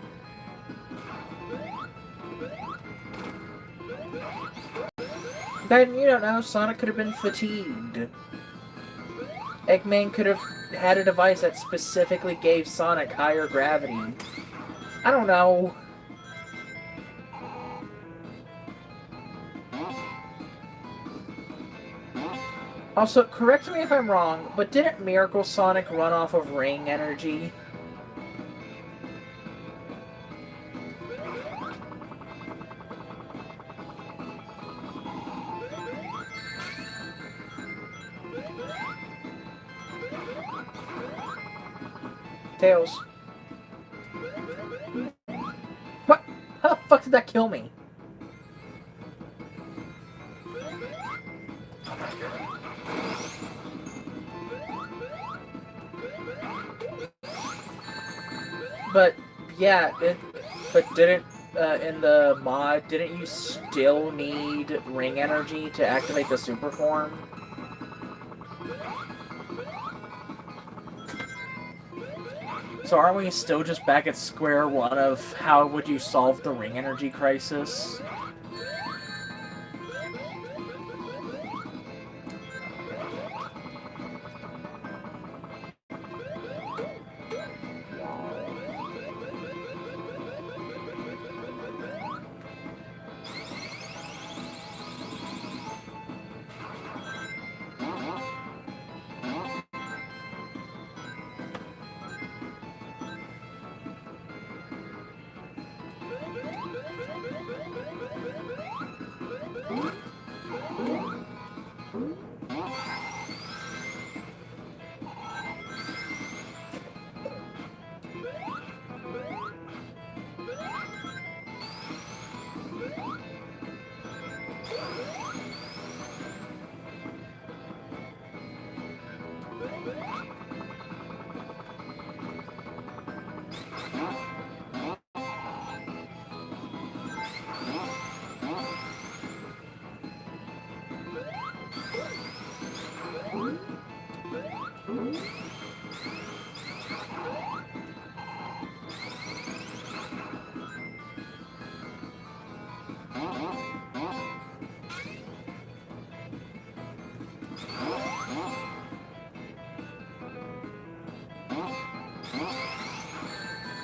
Then, you don't know, Sonic could have been fatigued. Eggman could have had a device that specifically gave Sonic higher gravity. I don't know. Also, correct me if I'm wrong, but didn't Miracle Sonic run off of ring energy? Tails. What? How the fuck did that kill me? But yeah, but didn't in the mod, didn't you still need ring energy to activate the super form? So aren't we still just back at square one of how would you solve the ring energy crisis?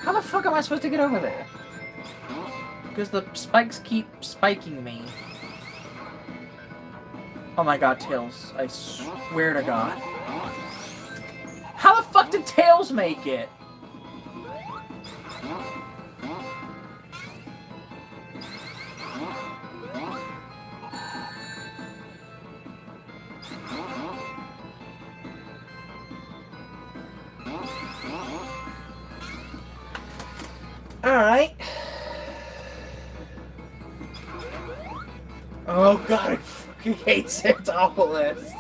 How the fuck am I supposed to get over there? Because the spikes keep spiking me. Oh my god, Tails. I swear to god. How the fuck did Tails make it? Alright. Oh god, I fucking hate Santopolis.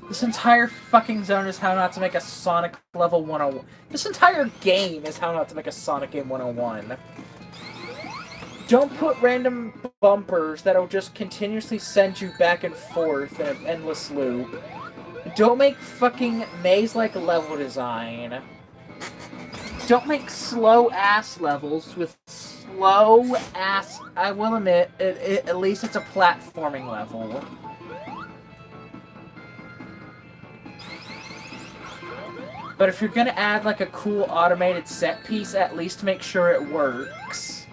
This entire fucking zone is how not to make a Sonic level 101. This entire game is how not to make a Sonic game 101. Don't put random bumpers that'll just continuously send you back and forth in an endless loop. Don't make fucking maze-like level design. Don't make slow-ass levels with slow ass. I will admit, at least it's a platforming level. But if you're gonna add like a cool automated set piece, at least make sure it works.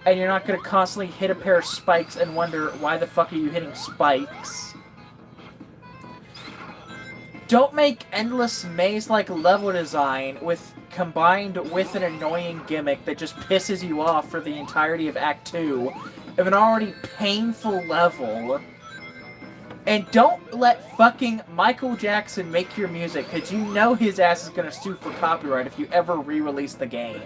And you're not gonna constantly hit a pair of spikes and wonder why the fuck are you hitting spikes. Don't make endless maze-like level design combined with an annoying gimmick that just pisses you off for the entirety of Act 2 of an already painful level. And don't let fucking Michael Jackson make your music, because you know his ass is going to sue for copyright if you ever re-release the game.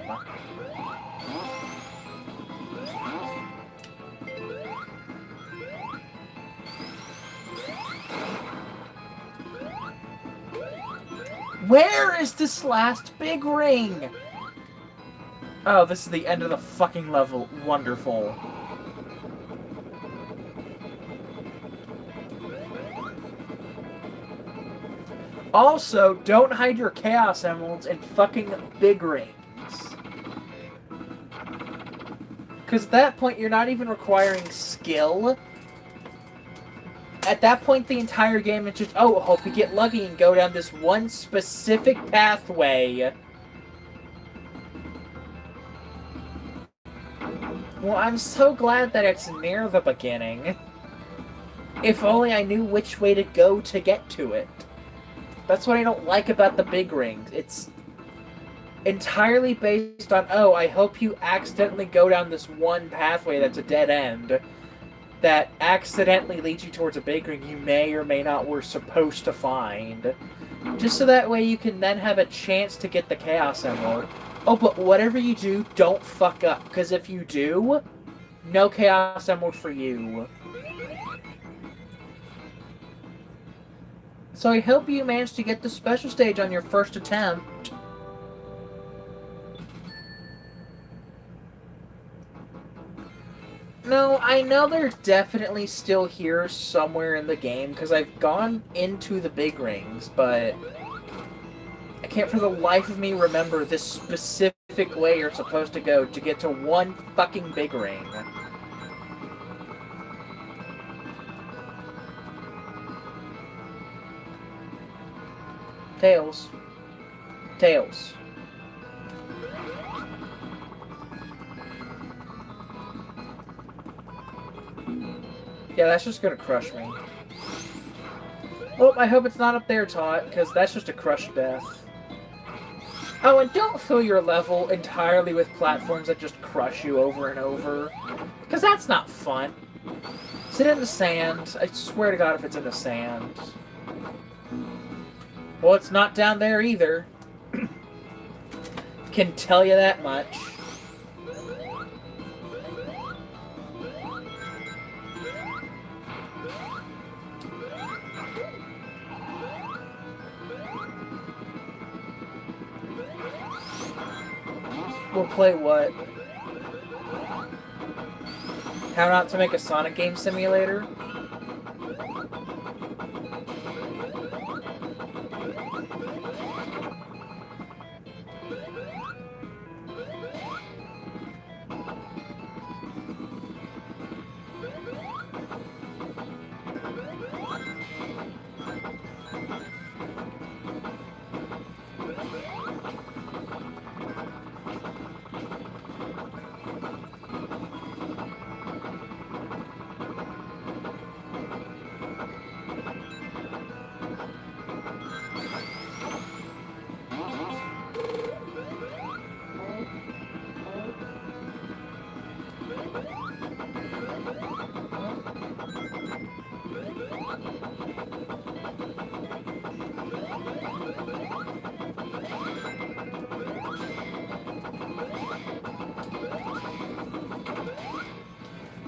Where is this last big ring? Oh, this is the end of the fucking level. Wonderful. Also, don't hide your Chaos Emeralds in fucking big rings. Because at that point, you're not even requiring skill. At that point, the entire game is just, oh, hope you get lucky and go down this one specific pathway. Well, I'm so glad that it's near the beginning. If only I knew which way to go to get to it. That's what I don't like about the big rings. It's entirely based on, oh, I hope you accidentally go down this one pathway that's a dead end that accidentally leads you towards a big ring you may or may not were supposed to find. Just so that way you can then have a chance to get the Chaos Emerald. Oh, but whatever you do, don't fuck up, because if you do, no Chaos Emerald for you. So I hope you managed to get the special stage on your first attempt. No, I know they're definitely still here somewhere in the game, because I've gone into the big rings, but I can't for the life of me remember this specific way you're supposed to go to get to one fucking big ring. Tails. Tails. Yeah, that's just gonna crush me. Well, I hope it's not up there, Tot, because that's just a crush death. Oh, and don't fill your level entirely with platforms that just crush you over and over, because that's not fun. Sit in the sand. I swear to God if it's in the sand. Well, it's not down there either. Can tell you that much. We'll play what? How not to make a Sonic game simulator?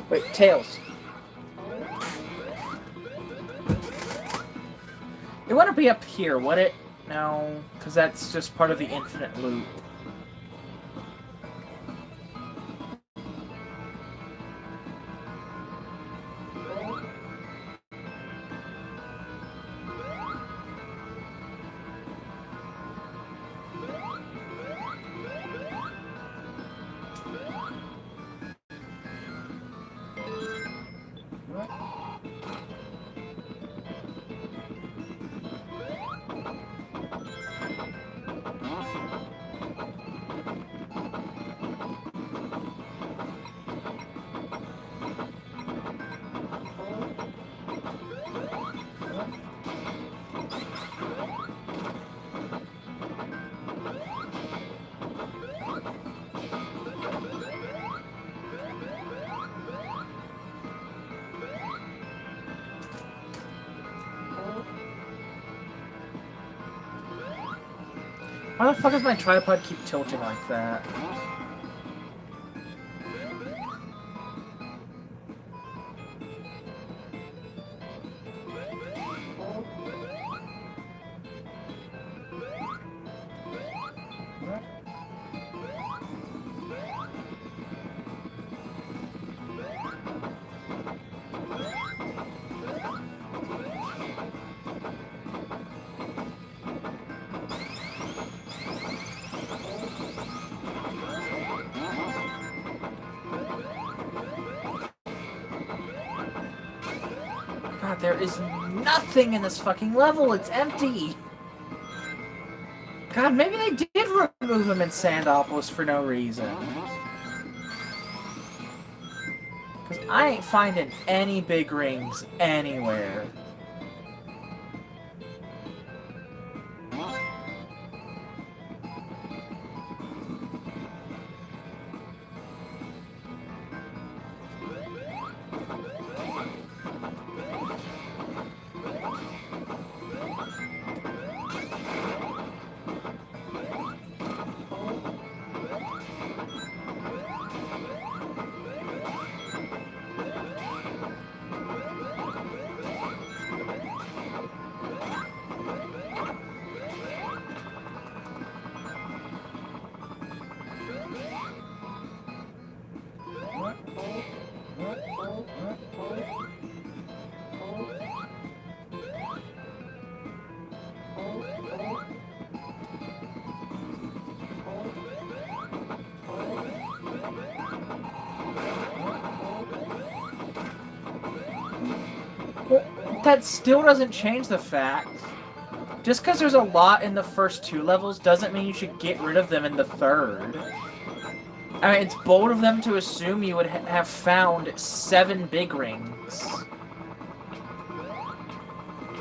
Wait, Tails. It wouldn't be up here, would it? No, because that's just part of the infinite loop. Why the fuck does my tripod keep tilting like that? God, there is nothing in this fucking level. It's empty. God, maybe they did remove him in Sandopolis for no reason. Because I ain't finding any big rings anywhere. That still doesn't change the fact. Just because there's a lot in the first 2 levels doesn't mean you should get rid of them in the 3rd. I mean, it's bold of them to assume you would have found 7 big rings.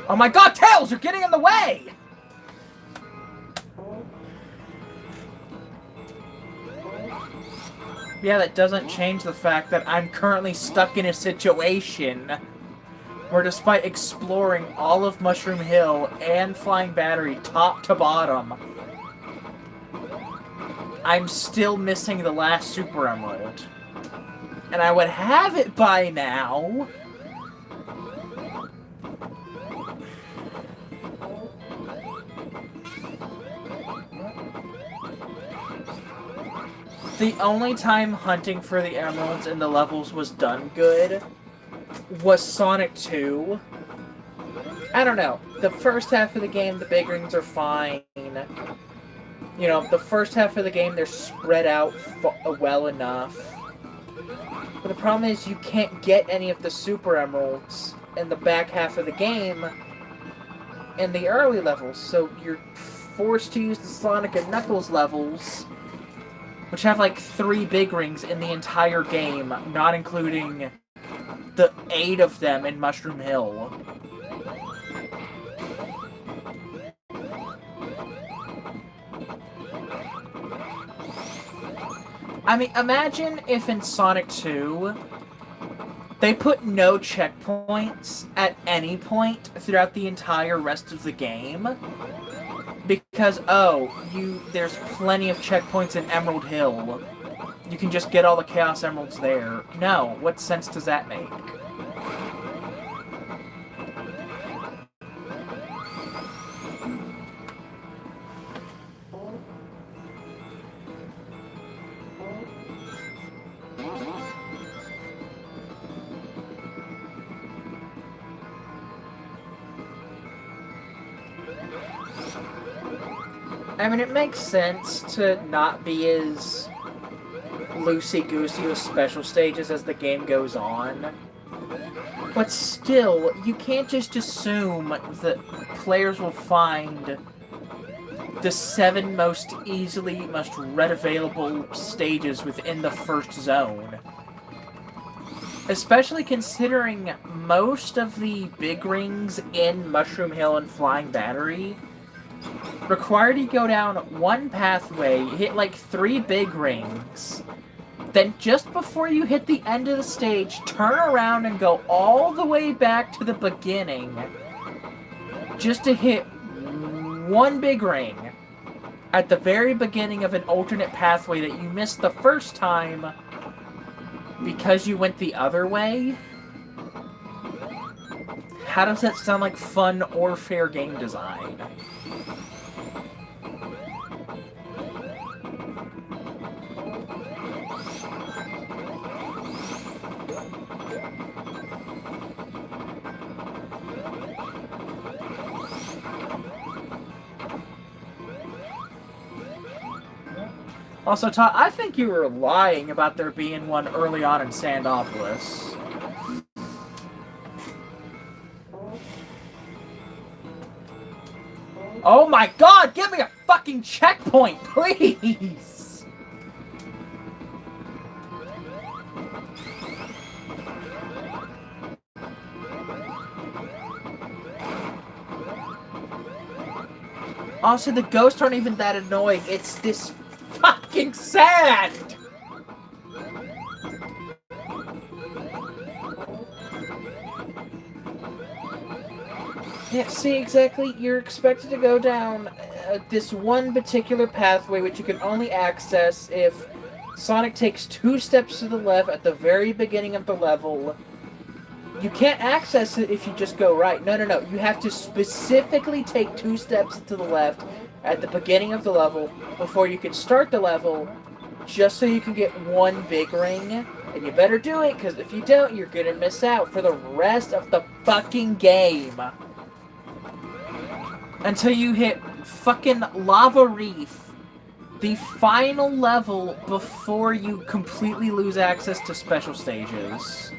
Oh my god, Tails! You're getting in the way! Yeah, that doesn't change the fact that I'm currently stuck in a situation where despite exploring all of Mushroom Hill and Flying Battery top to bottom, I'm still missing the last Super Emerald. And I would have it by now. The only time hunting for the emeralds in the levels was done good was Sonic 2. I don't know. The first half of the game, the big rings are fine. You know, the first half of the game, they're spread out well enough. But the problem is you can't get any of the Super Emeralds in the back half of the game in the early levels. So you're forced to use the Sonic and Knuckles levels, which have like 3 big rings in the entire game, not including the 8 of them in Mushroom Hill. I mean, imagine if in Sonic 2, they put no checkpoints at any point throughout the entire rest of the game. Because, there's plenty of checkpoints in Emerald Hill. You can just get all the Chaos Emeralds there. No, what sense does that make? I mean, it makes sense to not be as loosey-goosey with special stages as the game goes on. But still, you can't just assume that players will find the 7 most read available stages within the first zone. Especially considering most of the big rings in Mushroom Hill and Flying Battery require you to go down one pathway, hit like 3 big rings, then just before you hit the end of the stage, turn around and go all the way back to the beginning just to hit 1 big ring. at the very beginning of an alternate pathway that you missed the first time because you went the other way? How does that sound like fun or fair game design? Also, Todd, I think you were lying about there being one early on in Sandopolis. Oh my god, give me a fucking checkpoint, please! Also, the ghosts aren't even that annoying. It's this fucking sand! Yeah, see, exactly. You're expected to go down this one particular pathway, which you can only access if Sonic takes 2 steps to the left at the very beginning of the level. You can't access it if you just go right. No. You have to specifically take 2 steps to the left at the beginning of the level before you can start the level, just so you can get one big ring. And you better do it, because if you don't, you're gonna miss out for the rest of the fucking game. Until you hit fucking Lava Reef, the final level before you completely lose access to special stages.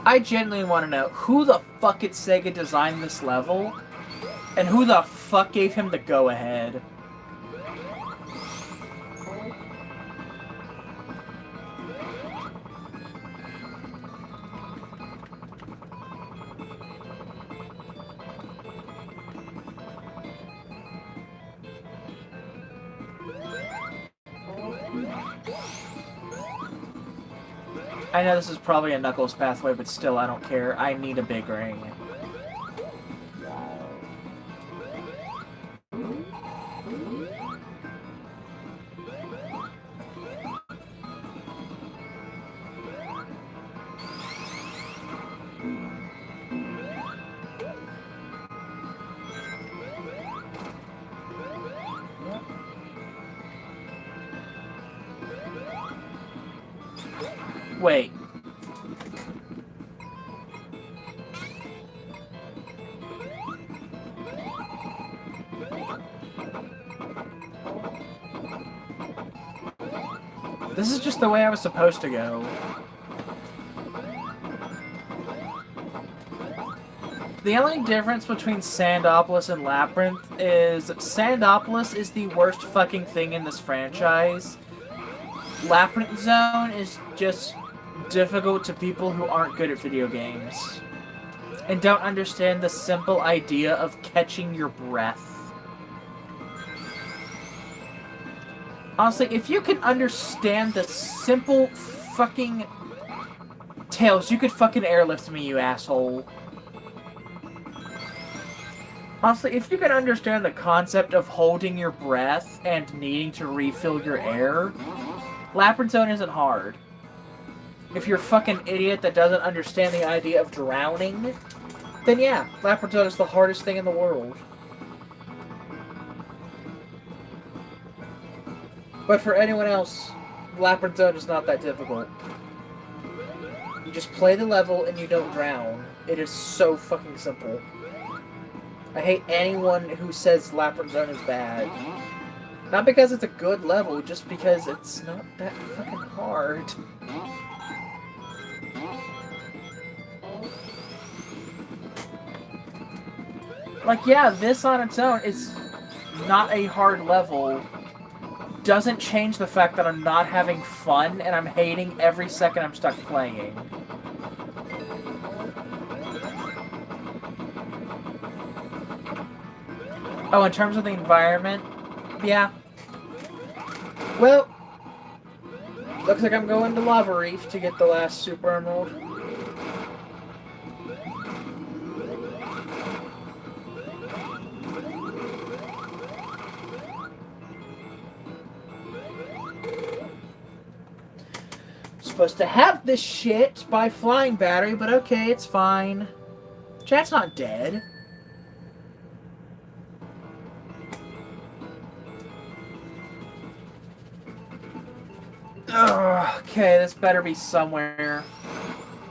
I genuinely want to know who the fuck at Sega designed this level, and who the fuck gave him the go-ahead. I know this is probably a Knuckles pathway, but still, I don't care. I need a big ring. Wait. This is just the way I was supposed to go. The only difference between Sandopolis and Labyrinth is Sandopolis is the worst fucking thing in this franchise. Labyrinth Zone is just difficult to people who aren't good at video games and don't understand the simple idea of catching your breath. Honestly, if you can understand the simple fucking Tails, you could fucking airlift me, you asshole. Honestly, if you can understand the concept of holding your breath and needing to refill your air, Labyrinth Zone isn't hard. If you're a fucking idiot that doesn't understand the idea of drowning, then yeah, Labyrinth Zone is the hardest thing in the world. But for anyone else, Labyrinth Zone is not that difficult. You just play the level and you don't drown. It is so fucking simple. I hate anyone who says Labyrinth Zone is bad. Not because it's a good level, just because it's not that fucking hard. Like, yeah, this on its own is not a hard level, doesn't change the fact that I'm not having fun and I'm hating every second I'm stuck playing. Oh, in terms of the environment, yeah. Well, looks like I'm going to Lava Reef to get the last Super Emerald. Supposed to have this shit by flying battery, but okay, it's fine. Chat's not dead. Ugh, okay, this better be somewhere.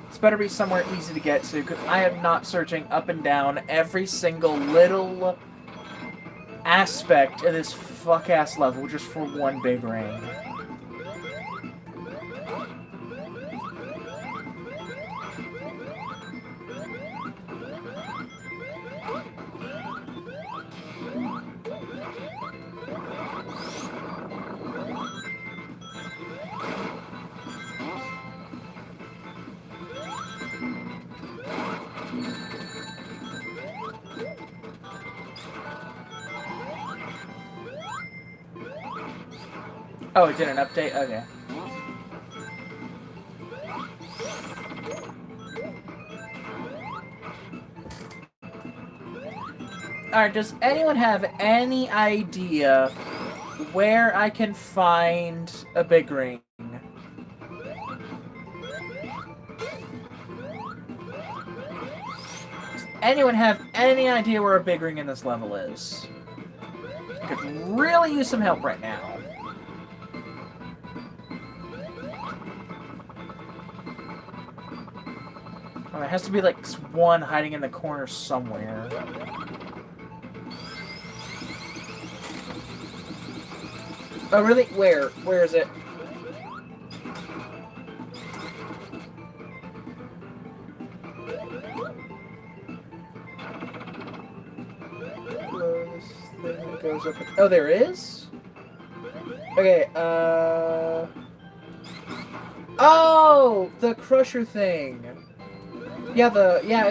This better be somewhere easy to get to, because I am not searching up and down every single little aspect of this fuck-ass level just for one big ring. Oh, it did an update? Okay. Alright, does anyone have any idea where I can find a big ring? Does anyone have any idea where a big ring in this level is? I could really use some help right now. Oh, there has to be like one hiding in the corner somewhere. Oh, really? Where? Where is it? This thing goes up. Oh, there is? Okay, Oh! The crusher thing! Yeah, yeah.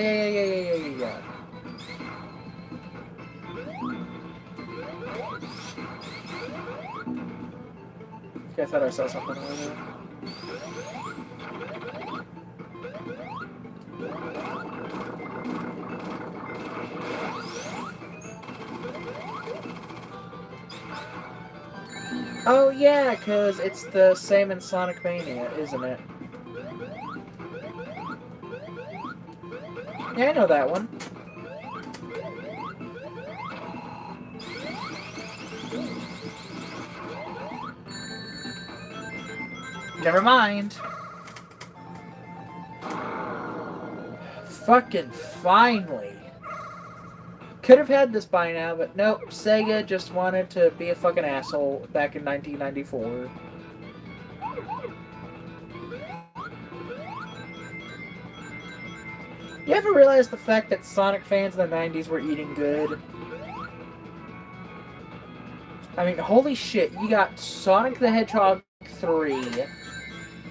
Okay, I thought I saw something over there. Oh yeah, because it's the same in Sonic Mania, isn't it? Yeah, I know that one. Never mind. Fucking finally. Could have had this by now, but nope. Sega just wanted to be a fucking asshole back in 1994. You ever realize the fact that Sonic fans in the 90s were eating good? I mean, holy shit, you got Sonic the Hedgehog 3,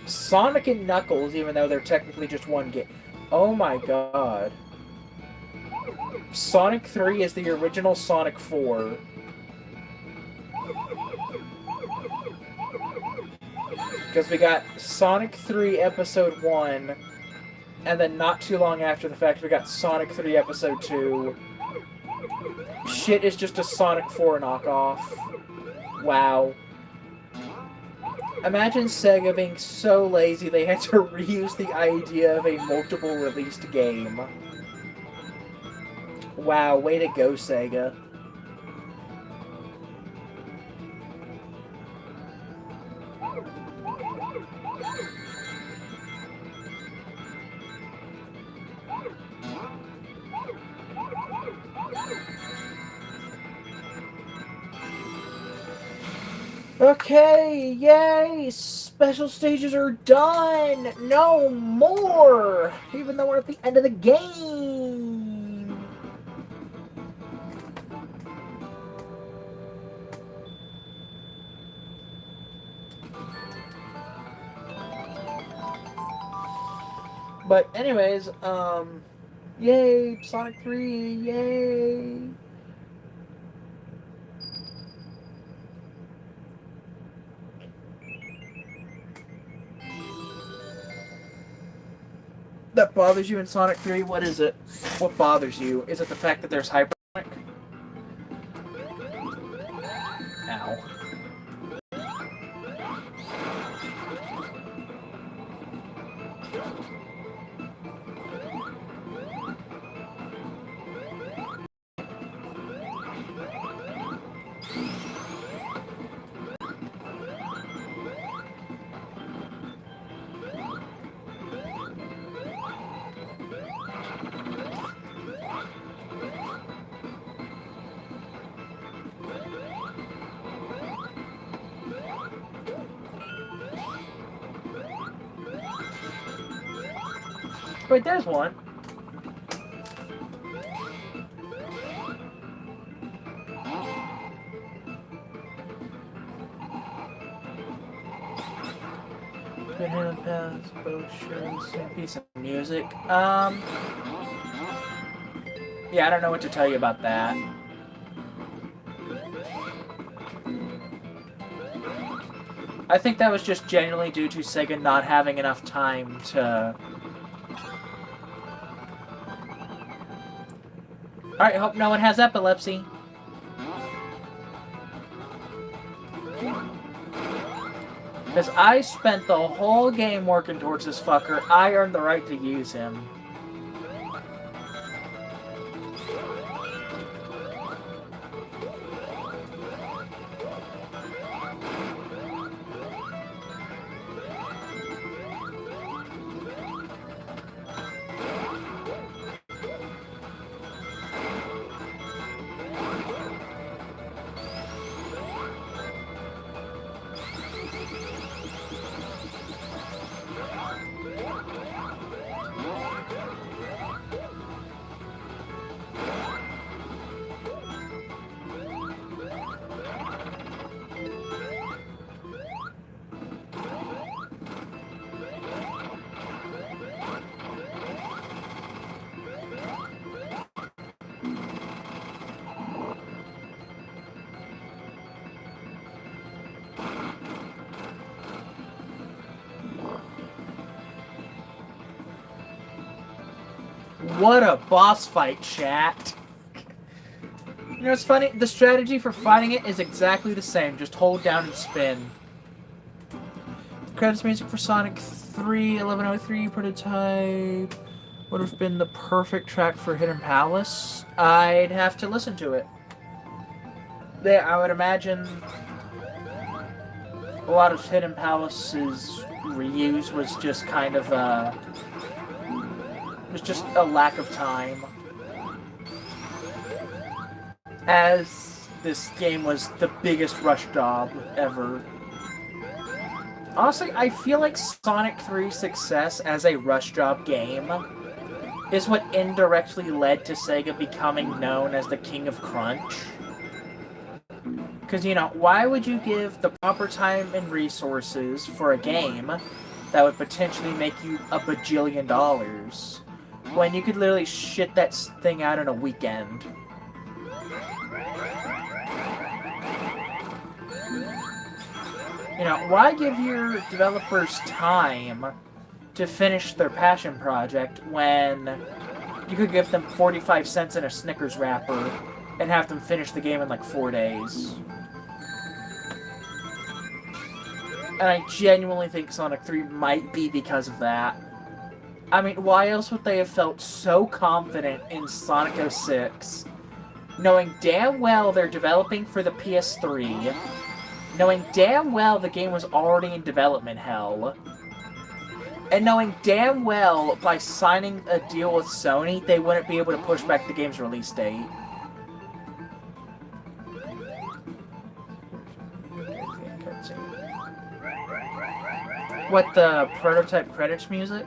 Sonic and Knuckles, even though they're technically just one game. Oh my god. Sonic 3 is the original Sonic 4. Because we got Sonic 3 Episode 1, and then not too long after the fact, we got Sonic 3 Episode 2. Shit is just a Sonic 4 knockoff. Wow. Imagine Sega being so lazy they had to reuse the idea of a multiple released game. Wow, way to go, Sega. Okay, yay! Special stages are done! No more! Even though we're at the end of the game! But anyways, yay, Sonic 3, yay! That bothers you in Sonic 3? What is it? What bothers you? Is it the fact that there's Hypersonic? Ow. Wait, there's one. Good hand pass, both shows, same piece of music. Yeah, I don't know what to tell you about that. I think that was just genuinely due to Sega not having enough time to... Alright, hope no one has epilepsy. Because I spent the whole game working towards this fucker. I earned the right to use him. What a boss fight, chat. You know, it's funny, the strategy for fighting it is exactly the same. Just hold down and spin. Credits music for Sonic 3, 1103 prototype. Would have been the perfect track for Hidden Palace. I'd have to listen to it. Yeah, I would imagine a lot of Hidden Palace's reuse was just kind of was just a lack of time. As this game was the biggest rush job ever. Honestly, I feel like Sonic 3's success as a rush job game is what indirectly led to Sega becoming known as the King of Crunch. Because, you know, why would you give the proper time and resources for a game that would potentially make you a bajillion dollars when you could literally shit that thing out in a weekend? You know, why give your developers time to finish their passion project when you could give them 45 cents in a Snickers wrapper and have them finish the game in like 4 days? And I genuinely think Sonic 3 might be because of that. I mean, why else would they have felt so confident in Sonic 06, knowing damn well they're developing for the PS3, knowing damn well the game was already in development hell, and knowing damn well by signing a deal with Sony, they wouldn't be able to push back the game's release date. What, the prototype credits music?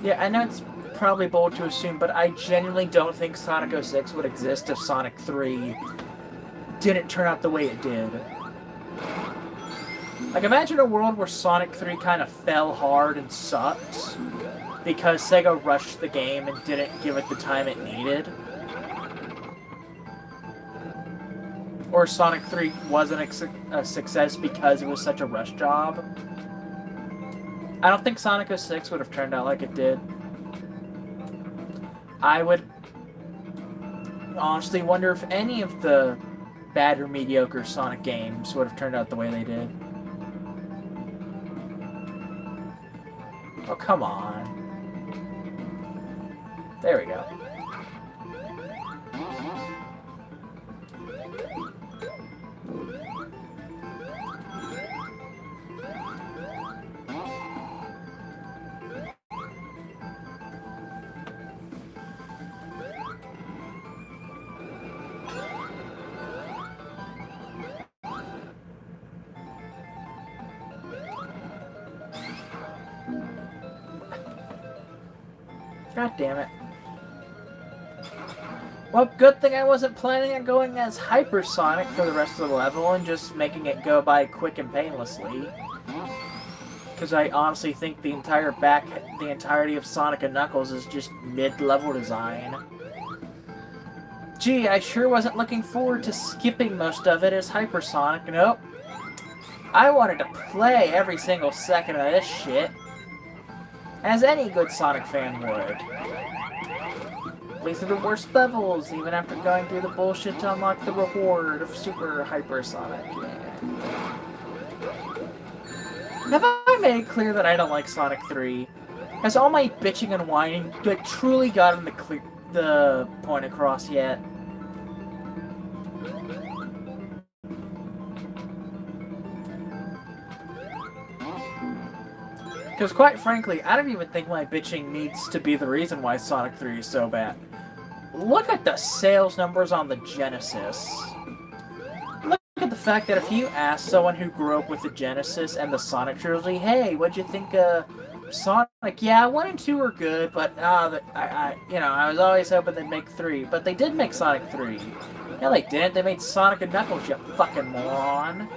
Yeah, I know it's probably bold to assume, but I genuinely don't think Sonic 06 would exist if Sonic 3 didn't turn out the way it did. Like, imagine a world where Sonic 3 kind of fell hard and sucked because Sega rushed the game and didn't give it the time it needed. Or Sonic 3 wasn't a success because it was such a rush job. I don't think Sonic 06 would have turned out like it did. I would honestly wonder if any of the bad or mediocre Sonic games would have turned out the way they did. Oh, come on. There we go. God damn it. Well, good thing I wasn't planning on going as Hypersonic for the rest of the level and just making it go by quick and painlessly. Because I honestly think the entirety of Sonic and Knuckles is just mid-level design. Gee, I sure wasn't looking forward to skipping most of it as Hypersonic. Nope. I wanted to play every single second of this shit. As any good Sonic fan would. Play through the worst levels, even after going through the bullshit to unlock the reward of Super Hypersonic. Yeah. Have I made it clear that I don't like Sonic 3? Has all my bitching and whining truly gotten the point across yet? Because quite frankly, I don't even think my bitching needs to be the reason why Sonic 3 is so bad. Look at the sales numbers on the Genesis. Look at the fact that if you ask someone who grew up with the Genesis and the Sonic trilogy, hey, what'd you think of Sonic? Yeah, 1 and 2 were good, but I was always hoping they'd make 3. But they did make Sonic 3. No, they didn't. They made Sonic and Knuckles, you fucking moron.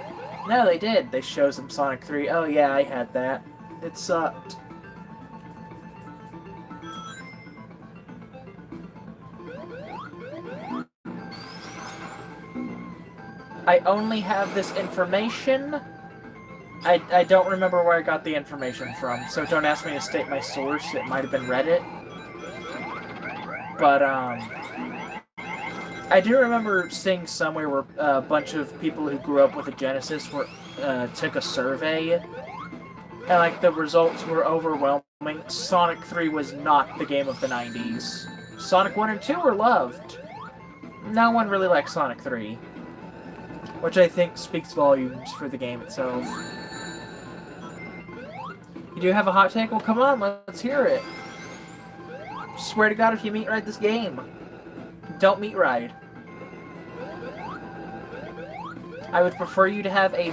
No, they did. They showed them Sonic 3. Oh yeah, I had that. It sucked. I only have this information. I don't remember where I got the information from, so don't ask me to state my source. It might have been Reddit. But, I do remember seeing somewhere where a bunch of people who grew up with a Genesis took a survey, and, like, the results were overwhelming. Sonic 3 was not the game of the 90s. Sonic 1 and 2 were loved. No one really liked Sonic 3. Which I think speaks volumes for the game itself. You do have a hot take? Well, come on, let's hear it. Swear to God, if you meat ride this game, don't meat ride. I would prefer you to have a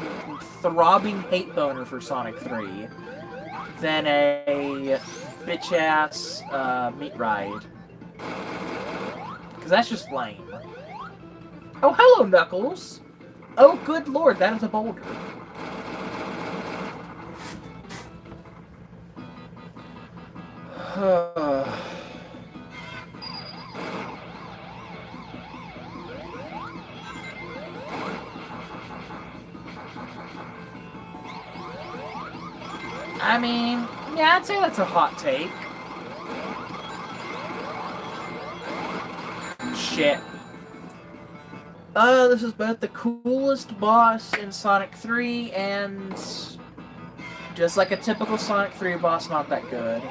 throbbing hate boner for Sonic 3 than a bitch-ass meat ride. Because that's just lame. Oh, hello, Knuckles! Oh, good lord, that is a boulder. I mean, yeah, I'd say that's a hot take. Shit. This is both the coolest boss in Sonic 3 and just like a typical Sonic 3 boss, not that good.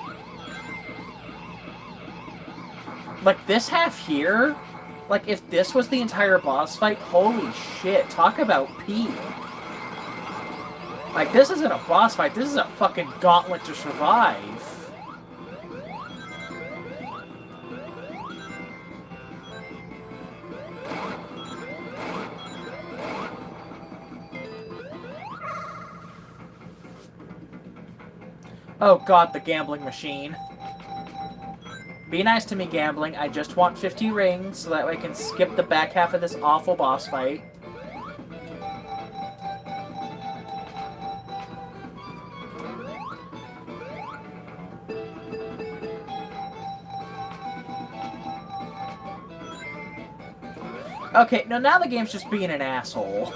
Like, this half here, like, if this was the entire boss fight, holy shit, talk about peak. Like, this isn't a boss fight, this is a fucking gauntlet to survive. Oh god, the gambling machine. Be nice to me, gambling. I just want 50 rings so that way I can skip the back half of this awful boss fight. Okay, no, now the game's just being an asshole.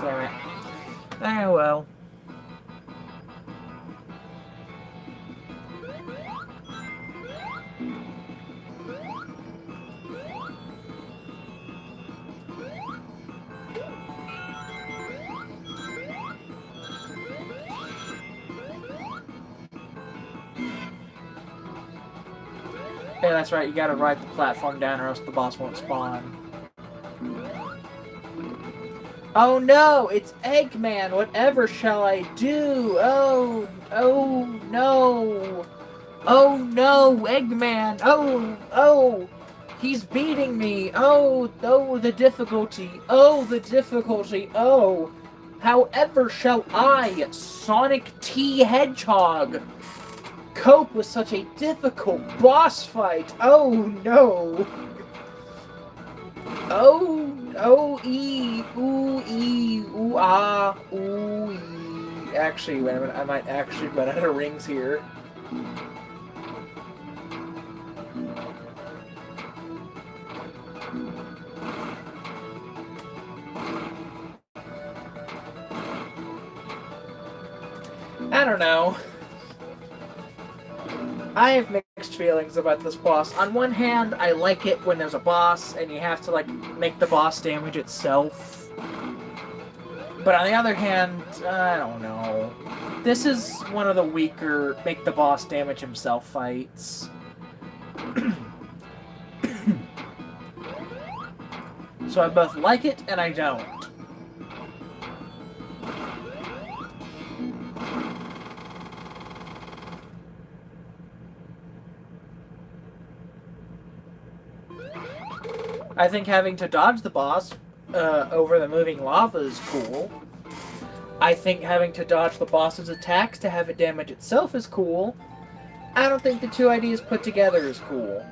Damn it. Oh well. Yeah, that's right, you gotta ride the platform down or else the boss won't spawn. Oh no, it's Eggman! Whatever shall I do? Oh no! Oh no, Eggman! Oh! He's beating me! Oh, the difficulty! Oh, the difficulty! Oh! However shall I, Sonic T. Hedgehog, cope with such a difficult boss fight? Oh no! Oh, ooh, ah, ooh, ee. Actually, wait a minute, I might actually run out of rings here. I don't know. I have mixed feelings about this boss. On one hand, I like it when there's a boss and you have to, like, make the boss damage itself. But on the other hand, I don't know. This is one of the weaker make the boss damage himself fights. So I both like it and I don't. I think having to dodge the boss over the moving lava is cool. I think having to dodge the boss's attacks to have it damage itself is cool. I don't think the two ideas put together is cool.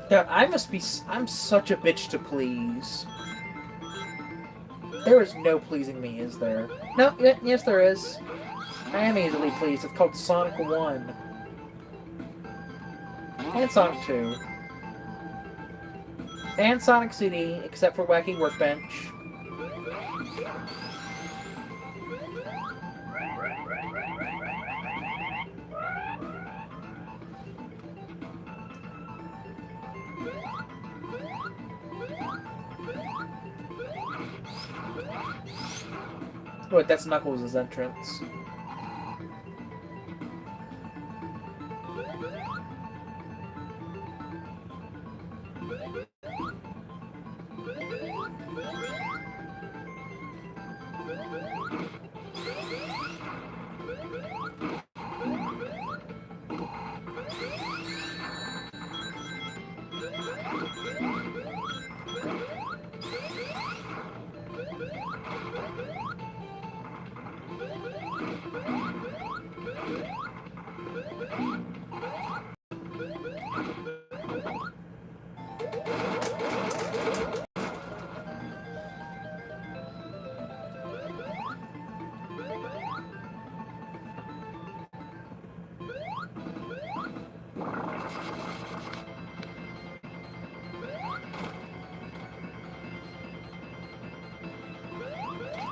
Yeah, I'm such a bitch to please. There is no pleasing me, is there? No, yes there is. I am easily pleased. It's called Sonic 1. And Sonic 2. And Sonic CD, except for Wacky Workbench. Wait, that's Knuckles' entrance.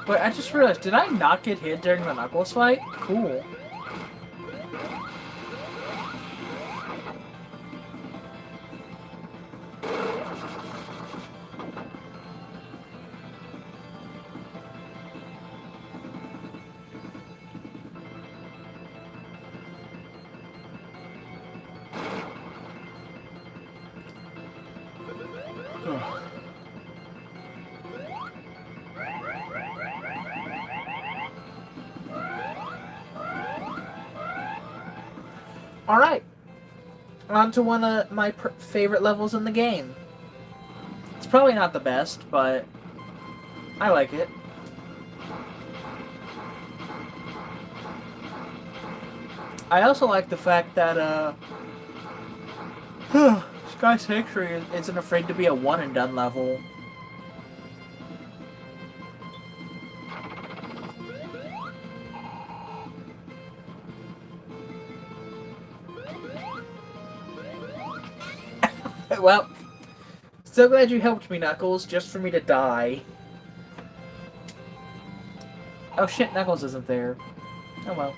Wait, I just realized, did I not get hit during the Knuckles fight? Cool. Alright, on to one of my favorite levels in the game. It's probably not the best, but I like it. I also like the fact that, Sky Sanctuary isn't afraid to be a one-and-done level. Well, so glad you helped me, Knuckles, just for me to die. Oh shit, Knuckles isn't there. Oh well.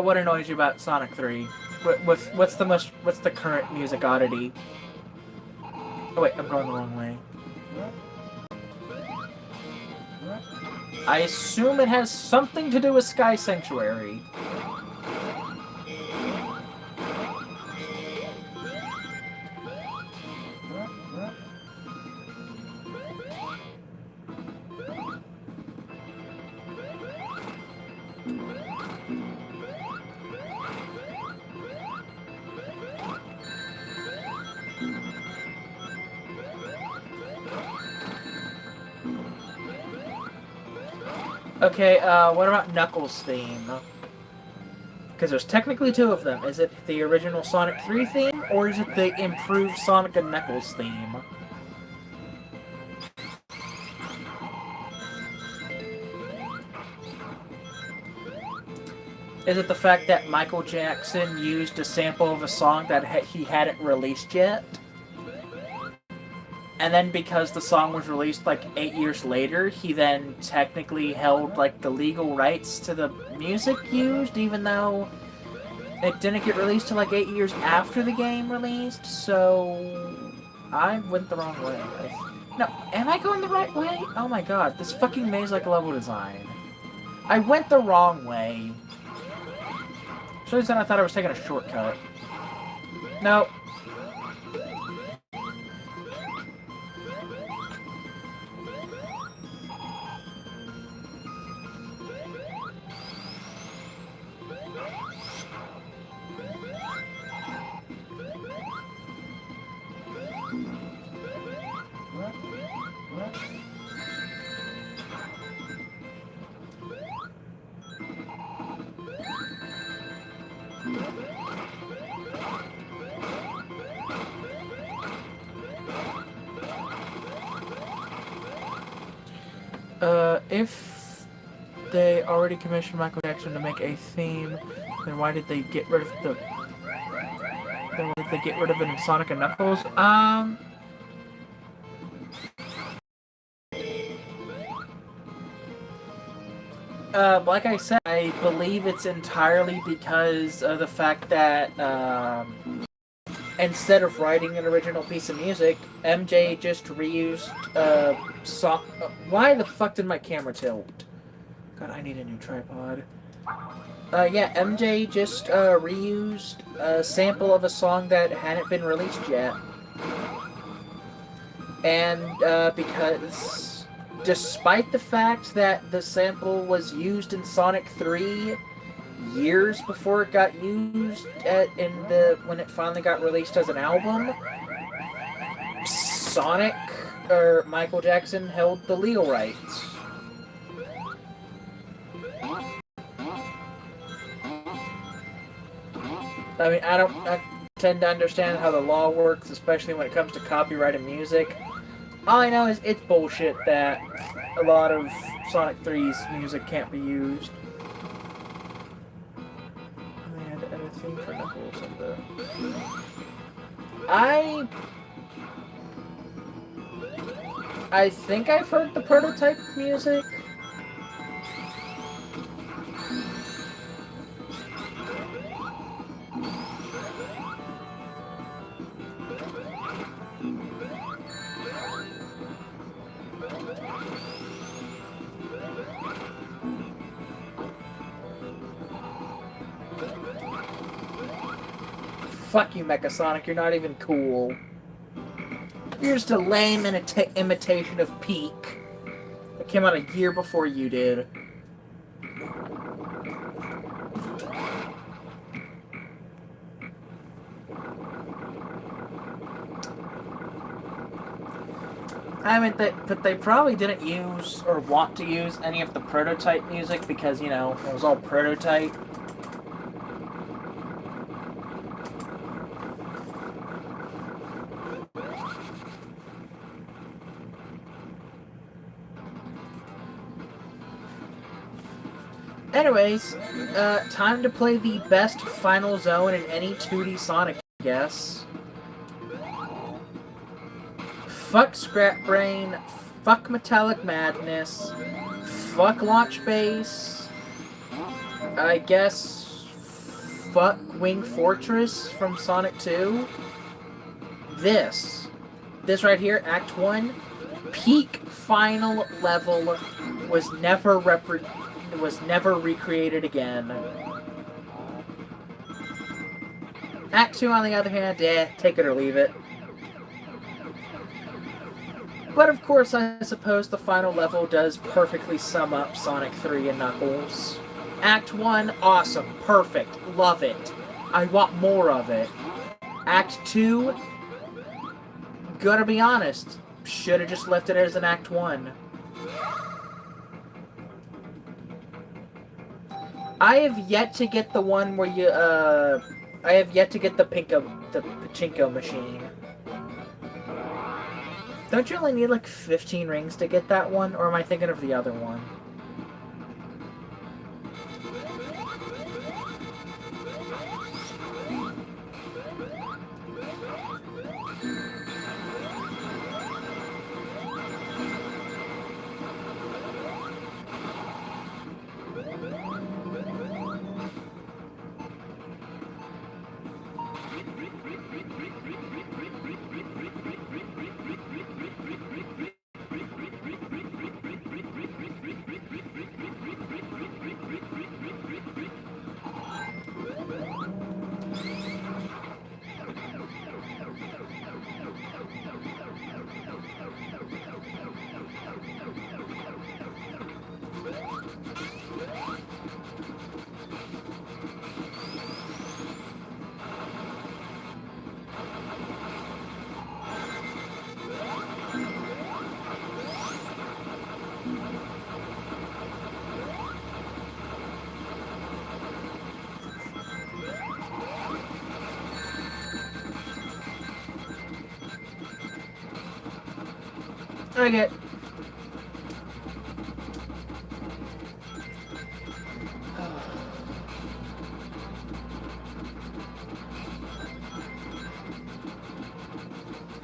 What annoys you about Sonic 3? What's the current music oddity? Oh wait, I'm going the wrong way. I assume it has something to do with Sky Sanctuary. Okay, what about Knuckles' theme? Because there's technically two of them. Is it the original Sonic 3 theme, or is it the improved Sonic and Knuckles theme? Is it the fact that Michael Jackson used a sample of a song that he hadn't released yet? And then because the song was released like 8 years later, he then technically held like the legal rights to the music used, even though it didn't get released till like 8 years after the game released. So I went the wrong way. No, am I going the right way? Oh my god, this fucking maze like level design. I went the wrong way. For some reason I thought I was taking a shortcut. No. If they already commissioned Michael Jackson to make a theme, then why did they get rid of the... Then why did they get rid of it in Sonic and Knuckles? Like I said, I believe it's entirely because of the fact that, instead of writing an original piece of music, MJ just reused song. Why the fuck did my camera tilt? God, I need a new tripod. Yeah, MJ just reused a sample of a song that hadn't been released yet. And because, despite the fact that the sample was used in Sonic 3 years before it got used when it finally got released as an album, Sonic, or Michael Jackson, held the legal rights. I mean, I tend to understand how the law works, especially when it comes to copyrighted music. All I know is it's bullshit that a lot of Sonic 3's music can't be used. They had to edit a theme for Knuckles and the... I think I've heard the prototype music. Fuck you, Mecha You're not even cool. You're just a lame imitation of Peak. It came out a year before you did. I mean, but they probably didn't use or want to use any of the prototype music because, you know, it was all prototype. Anyways, time to play the best final zone in any 2D Sonic, I guess. Fuck Scrap Brain, fuck Metallic Madness, fuck Launch Base, I guess fuck Wing Fortress from Sonic 2. This right here, Act 1, peak final level was never recreated again. Act 2, on the other hand, take it or leave it. But of course, I suppose the final level does perfectly sum up Sonic 3 and Knuckles. Act 1, awesome, perfect, love it. I want more of it. Act 2, gonna be honest, should have just left it as an Act 1. I have yet to get the one where you, I have yet to get the pachinko machine. Don't you only need like 15 rings to get that one? Or am I thinking of the other one? Okay.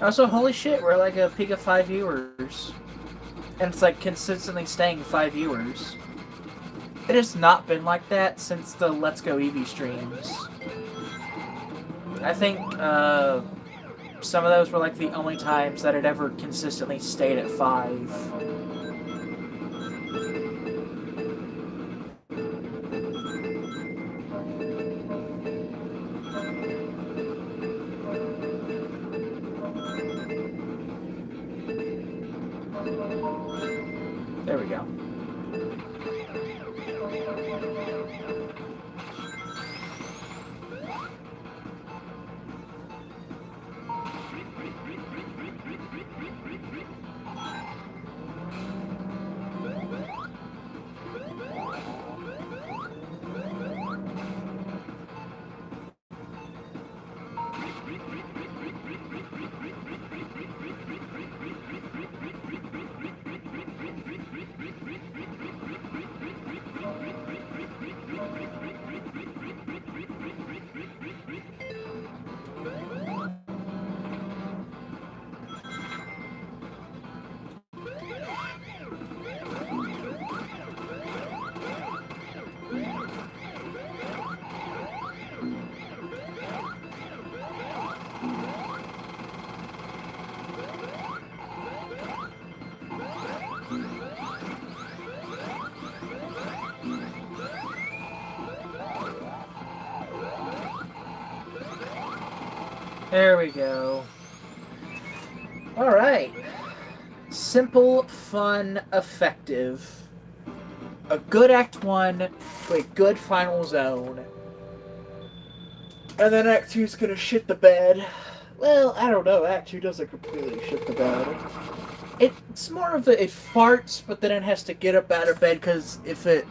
Also, holy shit, we're like a peak of 5 viewers. And it's like consistently staying 5 viewers. It has not been like that since the Let's Go Eevee streams. I think, some of those were like the only times that it ever consistently stayed at 5. There we go. There we go. Alright. Simple, fun, effective. A good Act 1 to a good final zone. And then Act 2 is gonna shit the bed. Well, I don't know. Act 2 doesn't completely shit the bed. It's more of it farts, but then it has to get up out of bed because if it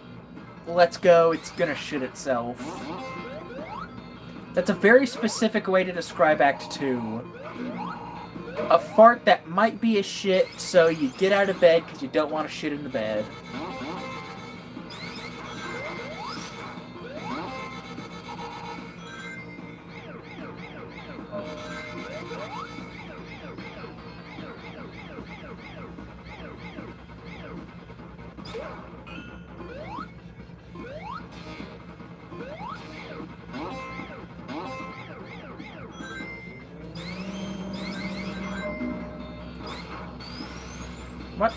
lets go, it's gonna shit itself. That's a very specific way to describe Act 2. A fart that might be a shit, so you get out of bed because you don't want to shit in the bed. What?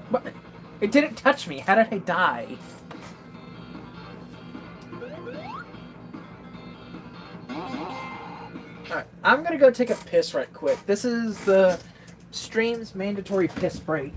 What? It didn't touch me. How did I die? Alright, I'm gonna go take a piss right quick. This is the stream's mandatory piss break.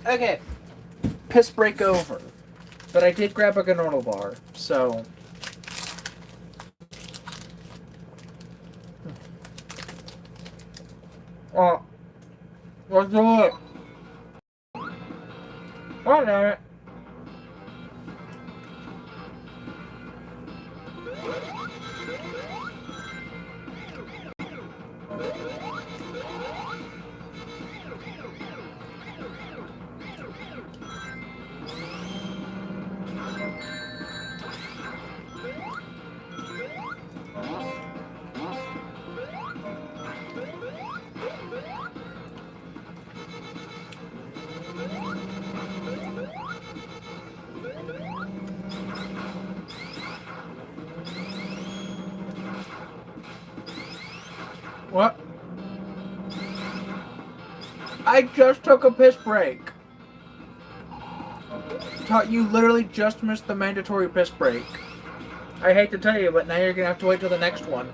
Okay. Piss break over. But I did grab a granola bar, so... Let's do it. Oh, damn it. What? I just took a piss break. You literally just missed the mandatory piss break. I hate to tell you, but now you're gonna have to wait till the next one.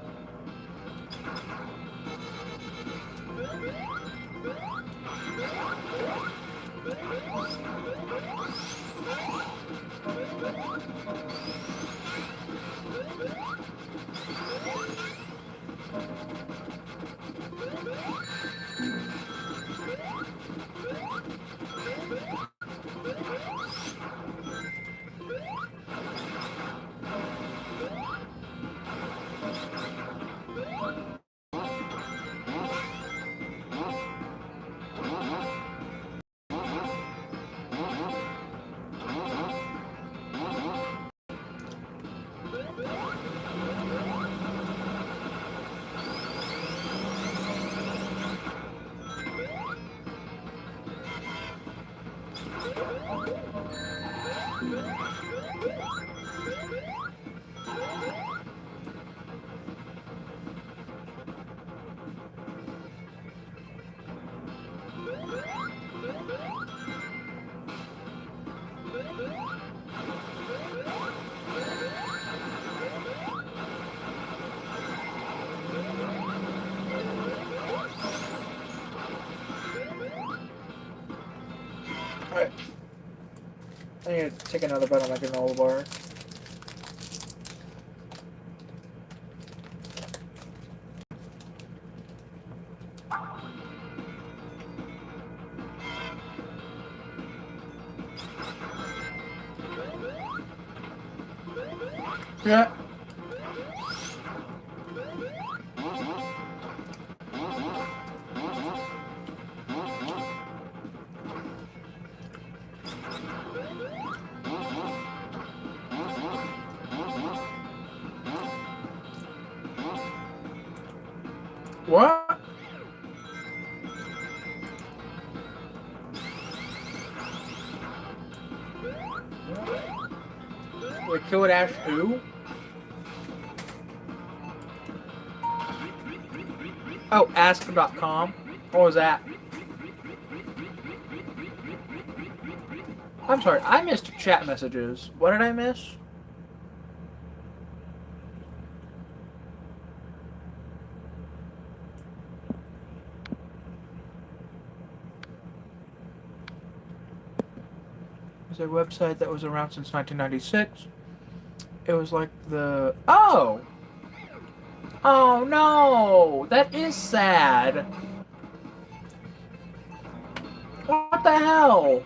Alright. I need to take another bite on my granola bar. Yeah. What? Wait, Kill Ash who? Oh, ask.com. What was that? I'm sorry, I missed chat messages. What did I miss? It's a website that was around since 1996. It was like the... Oh! Oh no! That is sad! What the hell?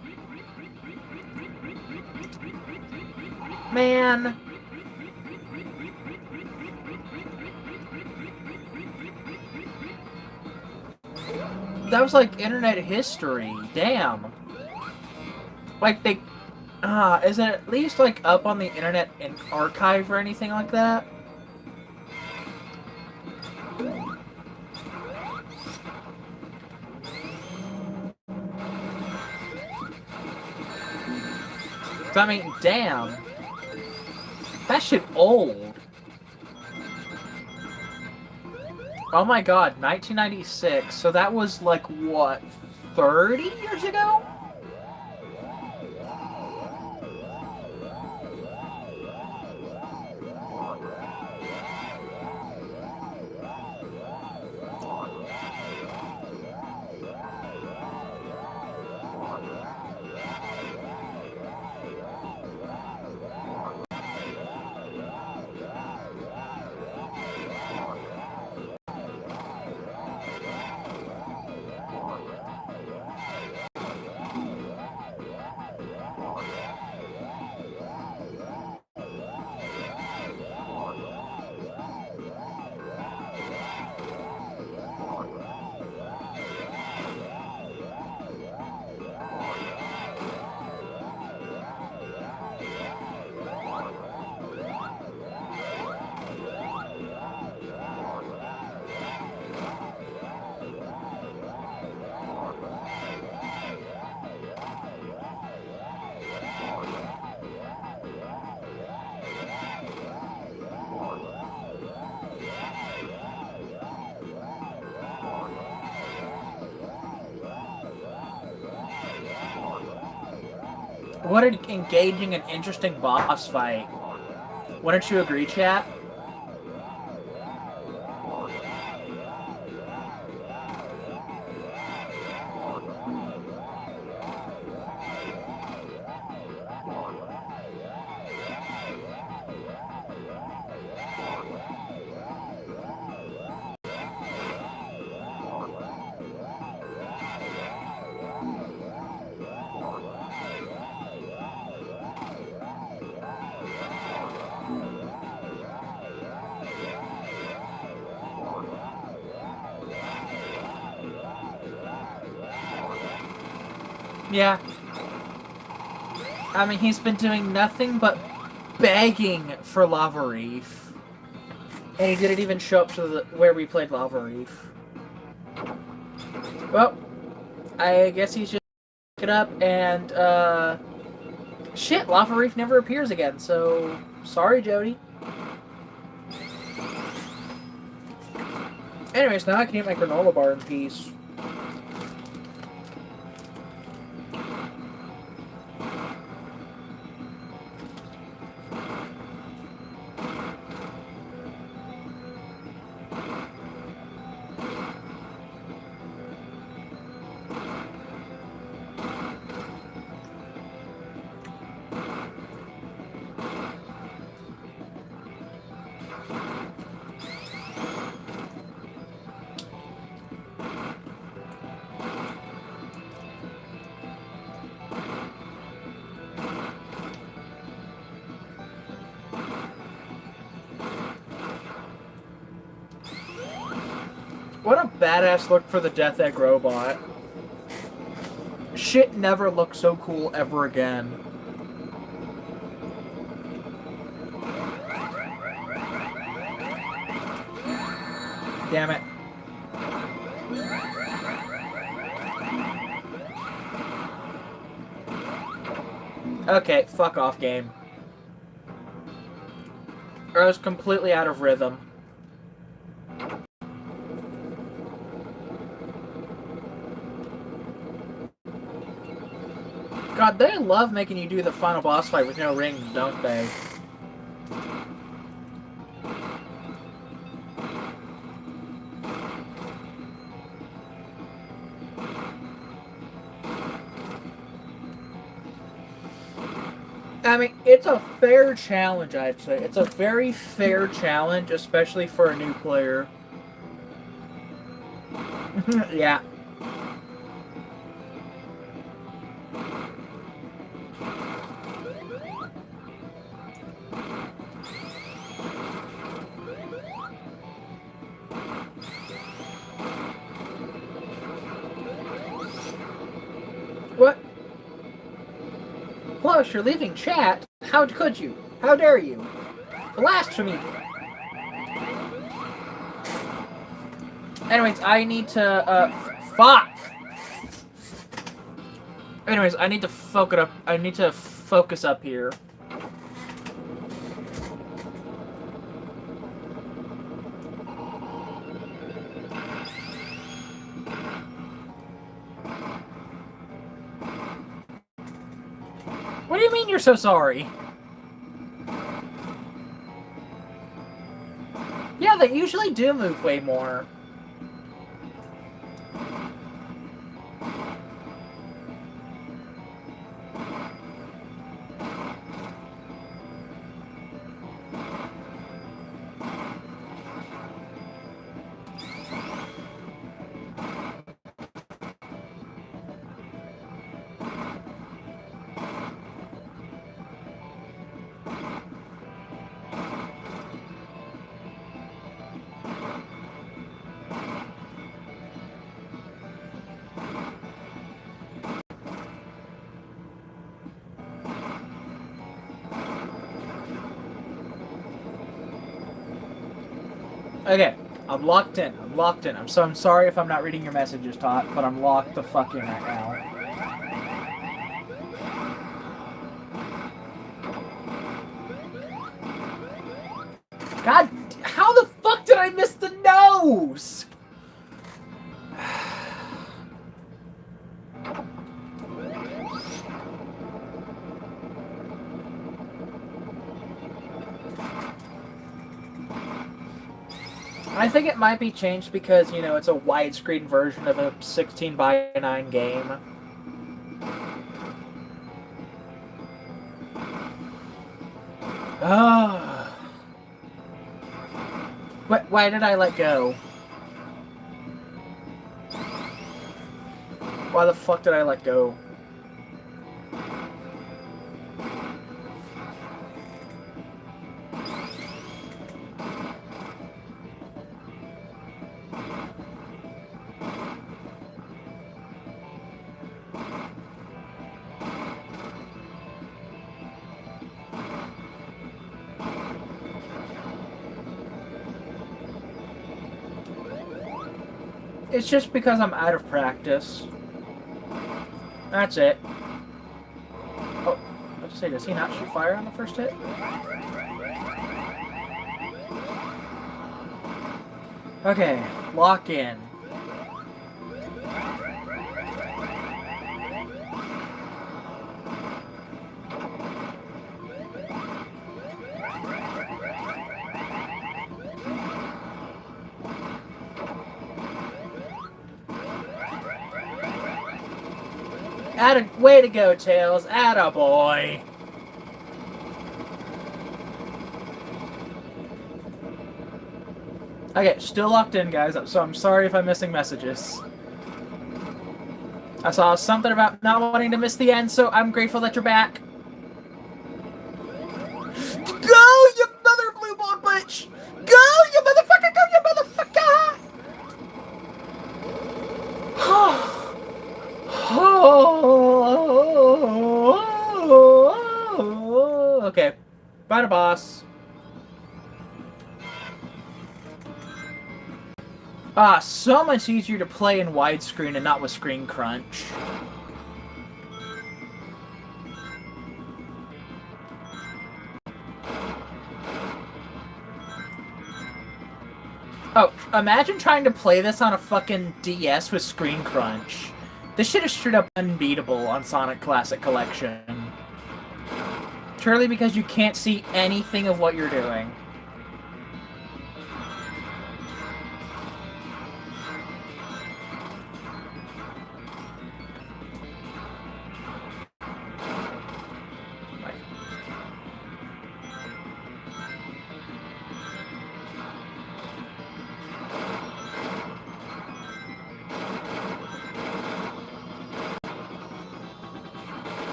Man. That was like internet history. Damn. Like they... is it at least like up on the internet in archive or anything like that? I mean, damn. That shit old. Oh my god, 1996. So that was like, what, 30 years ago? What an engaging and interesting boss fight. Wouldn't you agree, chat? Yeah. I mean, he's been doing nothing but begging for Lava Reef. And he didn't even show up to where we played Lava Reef. Well, I guess he's just pick it up and Shit, Lava Reef never appears again, so... Sorry, Jody. Anyways, now I can eat my granola bar in peace. What a badass look for the Death Egg robot. Shit never looked so cool ever again. Damn it. Okay, fuck off, game. I was completely out of rhythm. God, they love making you do the final boss fight with no rings, don't they? I mean, it's a fair challenge, I'd say. It's a very fair challenge, especially for a new player. Yeah. What? Plus, you're leaving chat? How could you? How dare you? Blasphemy! Anyways, I need to, fuck! Anyways, I need to focus up. I need to focus up here. What do you mean you're so sorry? Yeah, they usually do move way more. Okay, I'm locked in. I'm locked in. I'm sorry if I'm not reading your messages, Tot, but I'm locked the fuck in right now. God, how the fuck did I miss the nose? I think it might be changed because, you know, it's a widescreen version of a 16:9 game. Ah. Why did I let go? Why the fuck did I let go? It's just because I'm out of practice. That's it. Oh, Say, does he not shoot fire on the first hit? Okay, lock in. Way to go, Tails. Attaboy. Okay, still locked in, guys, so I'm sorry if I'm missing messages. I saw something about not wanting to miss the end, so I'm grateful that you're back. Go, you mother blue ball bitch! Go, you motherfucker! Go, you motherfucker! Okay, bye to boss. So much easier to play in widescreen and not with screen crunch. Oh, imagine trying to play this on a fucking DS with screen crunch. This shit is straight up unbeatable on Sonic Classic Collection. Purely because you can't see anything of what you're doing.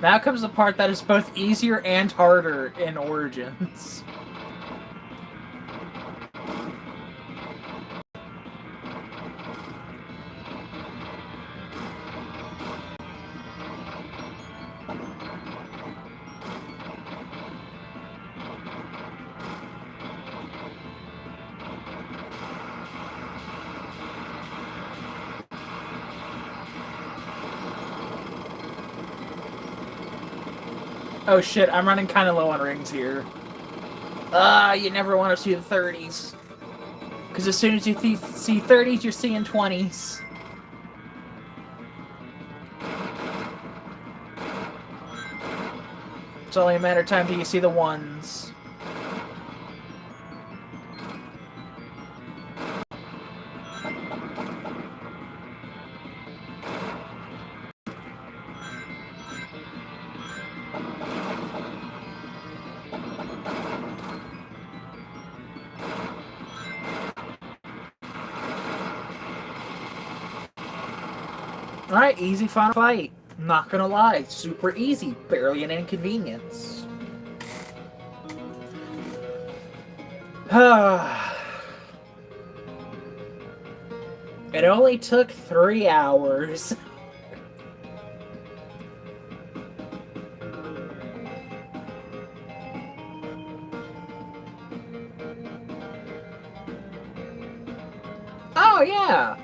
Now comes the part that is both easier and harder in Origins. Oh shit, I'm running kind of low on rings here. You never want to see the 30s. Because as soon as you see 30s, you're seeing 20s. It's only a matter of time till you see the ones. Alright, easy final fight. Not gonna lie, super easy, barely an inconvenience. It only took 3 hours. Oh, yeah!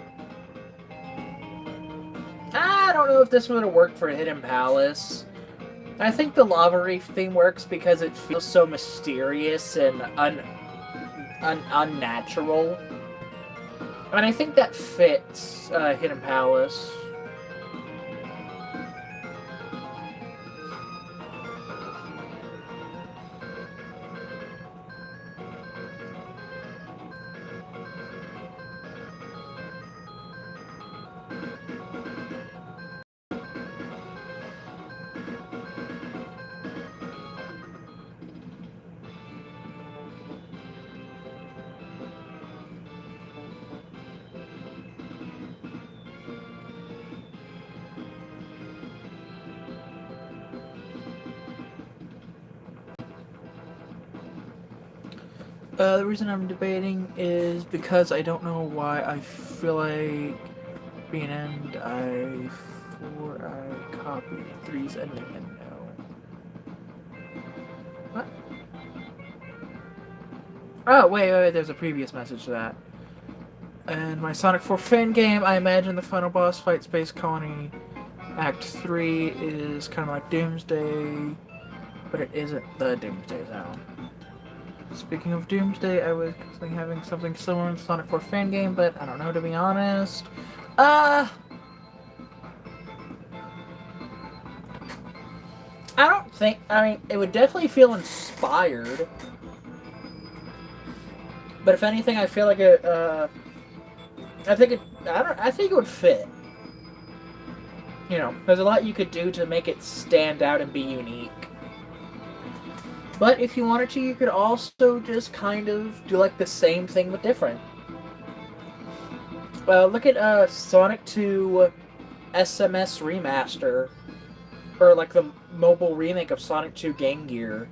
I don't know if this would have worked for Hidden Palace. I think the Lava Reef theme works because it feels so mysterious and unnatural. And I think that fits Hidden Palace. The reason I'm debating is because I don't know why I feel like being end I copied 3's ending and no. Oh, wait, there's a previous message to that. And my Sonic 4 fan game, I imagine the final boss fight Space Colony Act 3 is kind of like Doomsday, but it isn't the Doomsday Zone. Speaking of Doomsday, I was having something similar in the Sonic 4 fan game, but I don't know, to be honest. I don't think... I mean, it would definitely feel inspired. But if anything, I feel like it... I think it would fit. You know, there's a lot you could do to make it stand out and be unique. But if you wanted to, you could also just kind of do like the same thing but different. Look at Sonic 2 SMS Remaster. Or like the mobile remake of Sonic 2 Game Gear.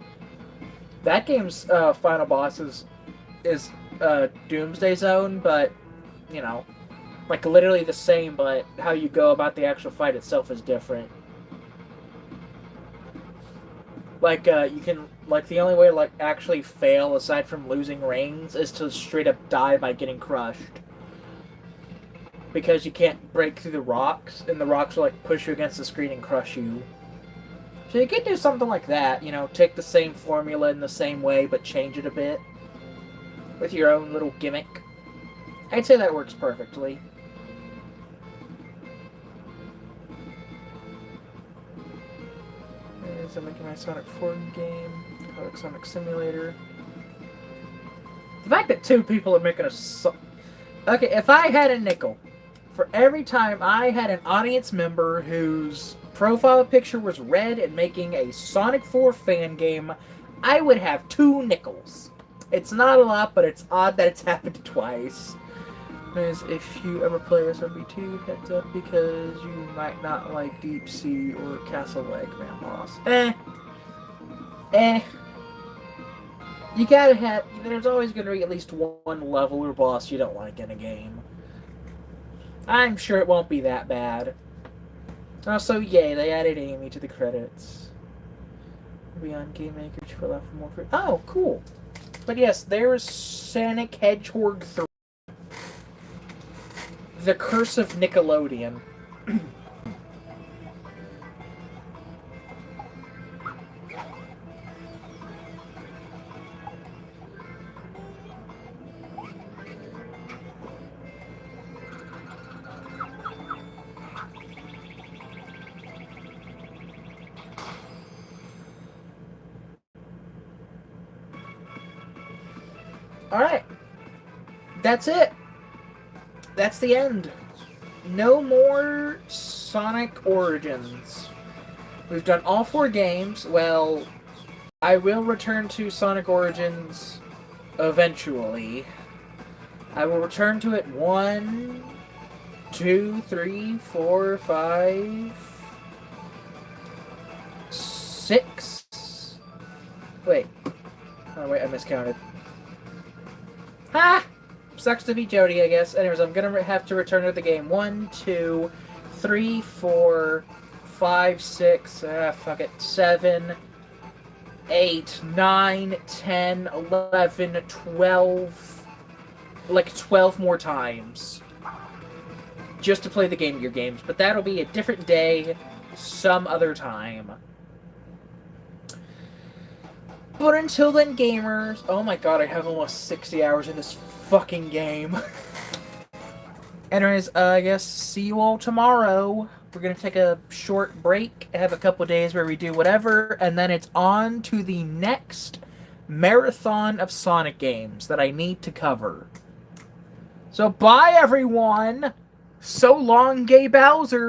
That game's final boss is Doomsday Zone, but, you know, like literally the same, but how you go about the actual fight itself is different. Like, you can, like, the only way to, like, actually fail aside from losing rings is to straight up die by getting crushed. Because you can't break through the rocks, and the rocks will, like, push you against the screen and crush you. So you could do something like that, you know, take the same formula in the same way, but change it a bit. With your own little gimmick. I'd say that works perfectly. I'm making my Sonic 4 game, called Sonic Simulator. The fact that two people are making Okay, if I had a nickel for every time I had an audience member whose profile picture was red and making a Sonic 4 fan game, I would have 2 nickels. It's not a lot, but it's odd that it's happened twice. If you ever play SRB2, heads up, because you might not like Deep Sea or Castle Eggman boss. You gotta have... There's always gonna be at least one level or boss you don't like in a game. I'm sure it won't be that bad. Also, yay, they added Amy to the credits. Beyond Game Maker to allow for more... Oh, cool. But yes, there's Sonic Hedgehog 3. The Curse of Nickelodeon. Alright. That's it. That's the end. No more Sonic Origins. We've done all 4 games. Well, I will return to Sonic Origins eventually. I will return to it 1, 2, 3, 4, 5, 6. Wait. Oh, wait, I miscounted. Ah! Sucks to be Jody, I guess. Anyways, I'm gonna have to return to the game. 1, 2, 3, 4, 5, 6, fuck it, 7, 8, 9, 10, 11, 12, like 12 more times. Just to play the Game Gear games. But that'll be a different day, some other time. But until then, gamers... Oh my god, I have almost 60 hours in this fucking game. Anyways, I guess see you all tomorrow. We're gonna take a short break, have a couple days where we do whatever, and then it's on to the next marathon of Sonic games that I need to cover. So bye, everyone! So long, Gay Bowser!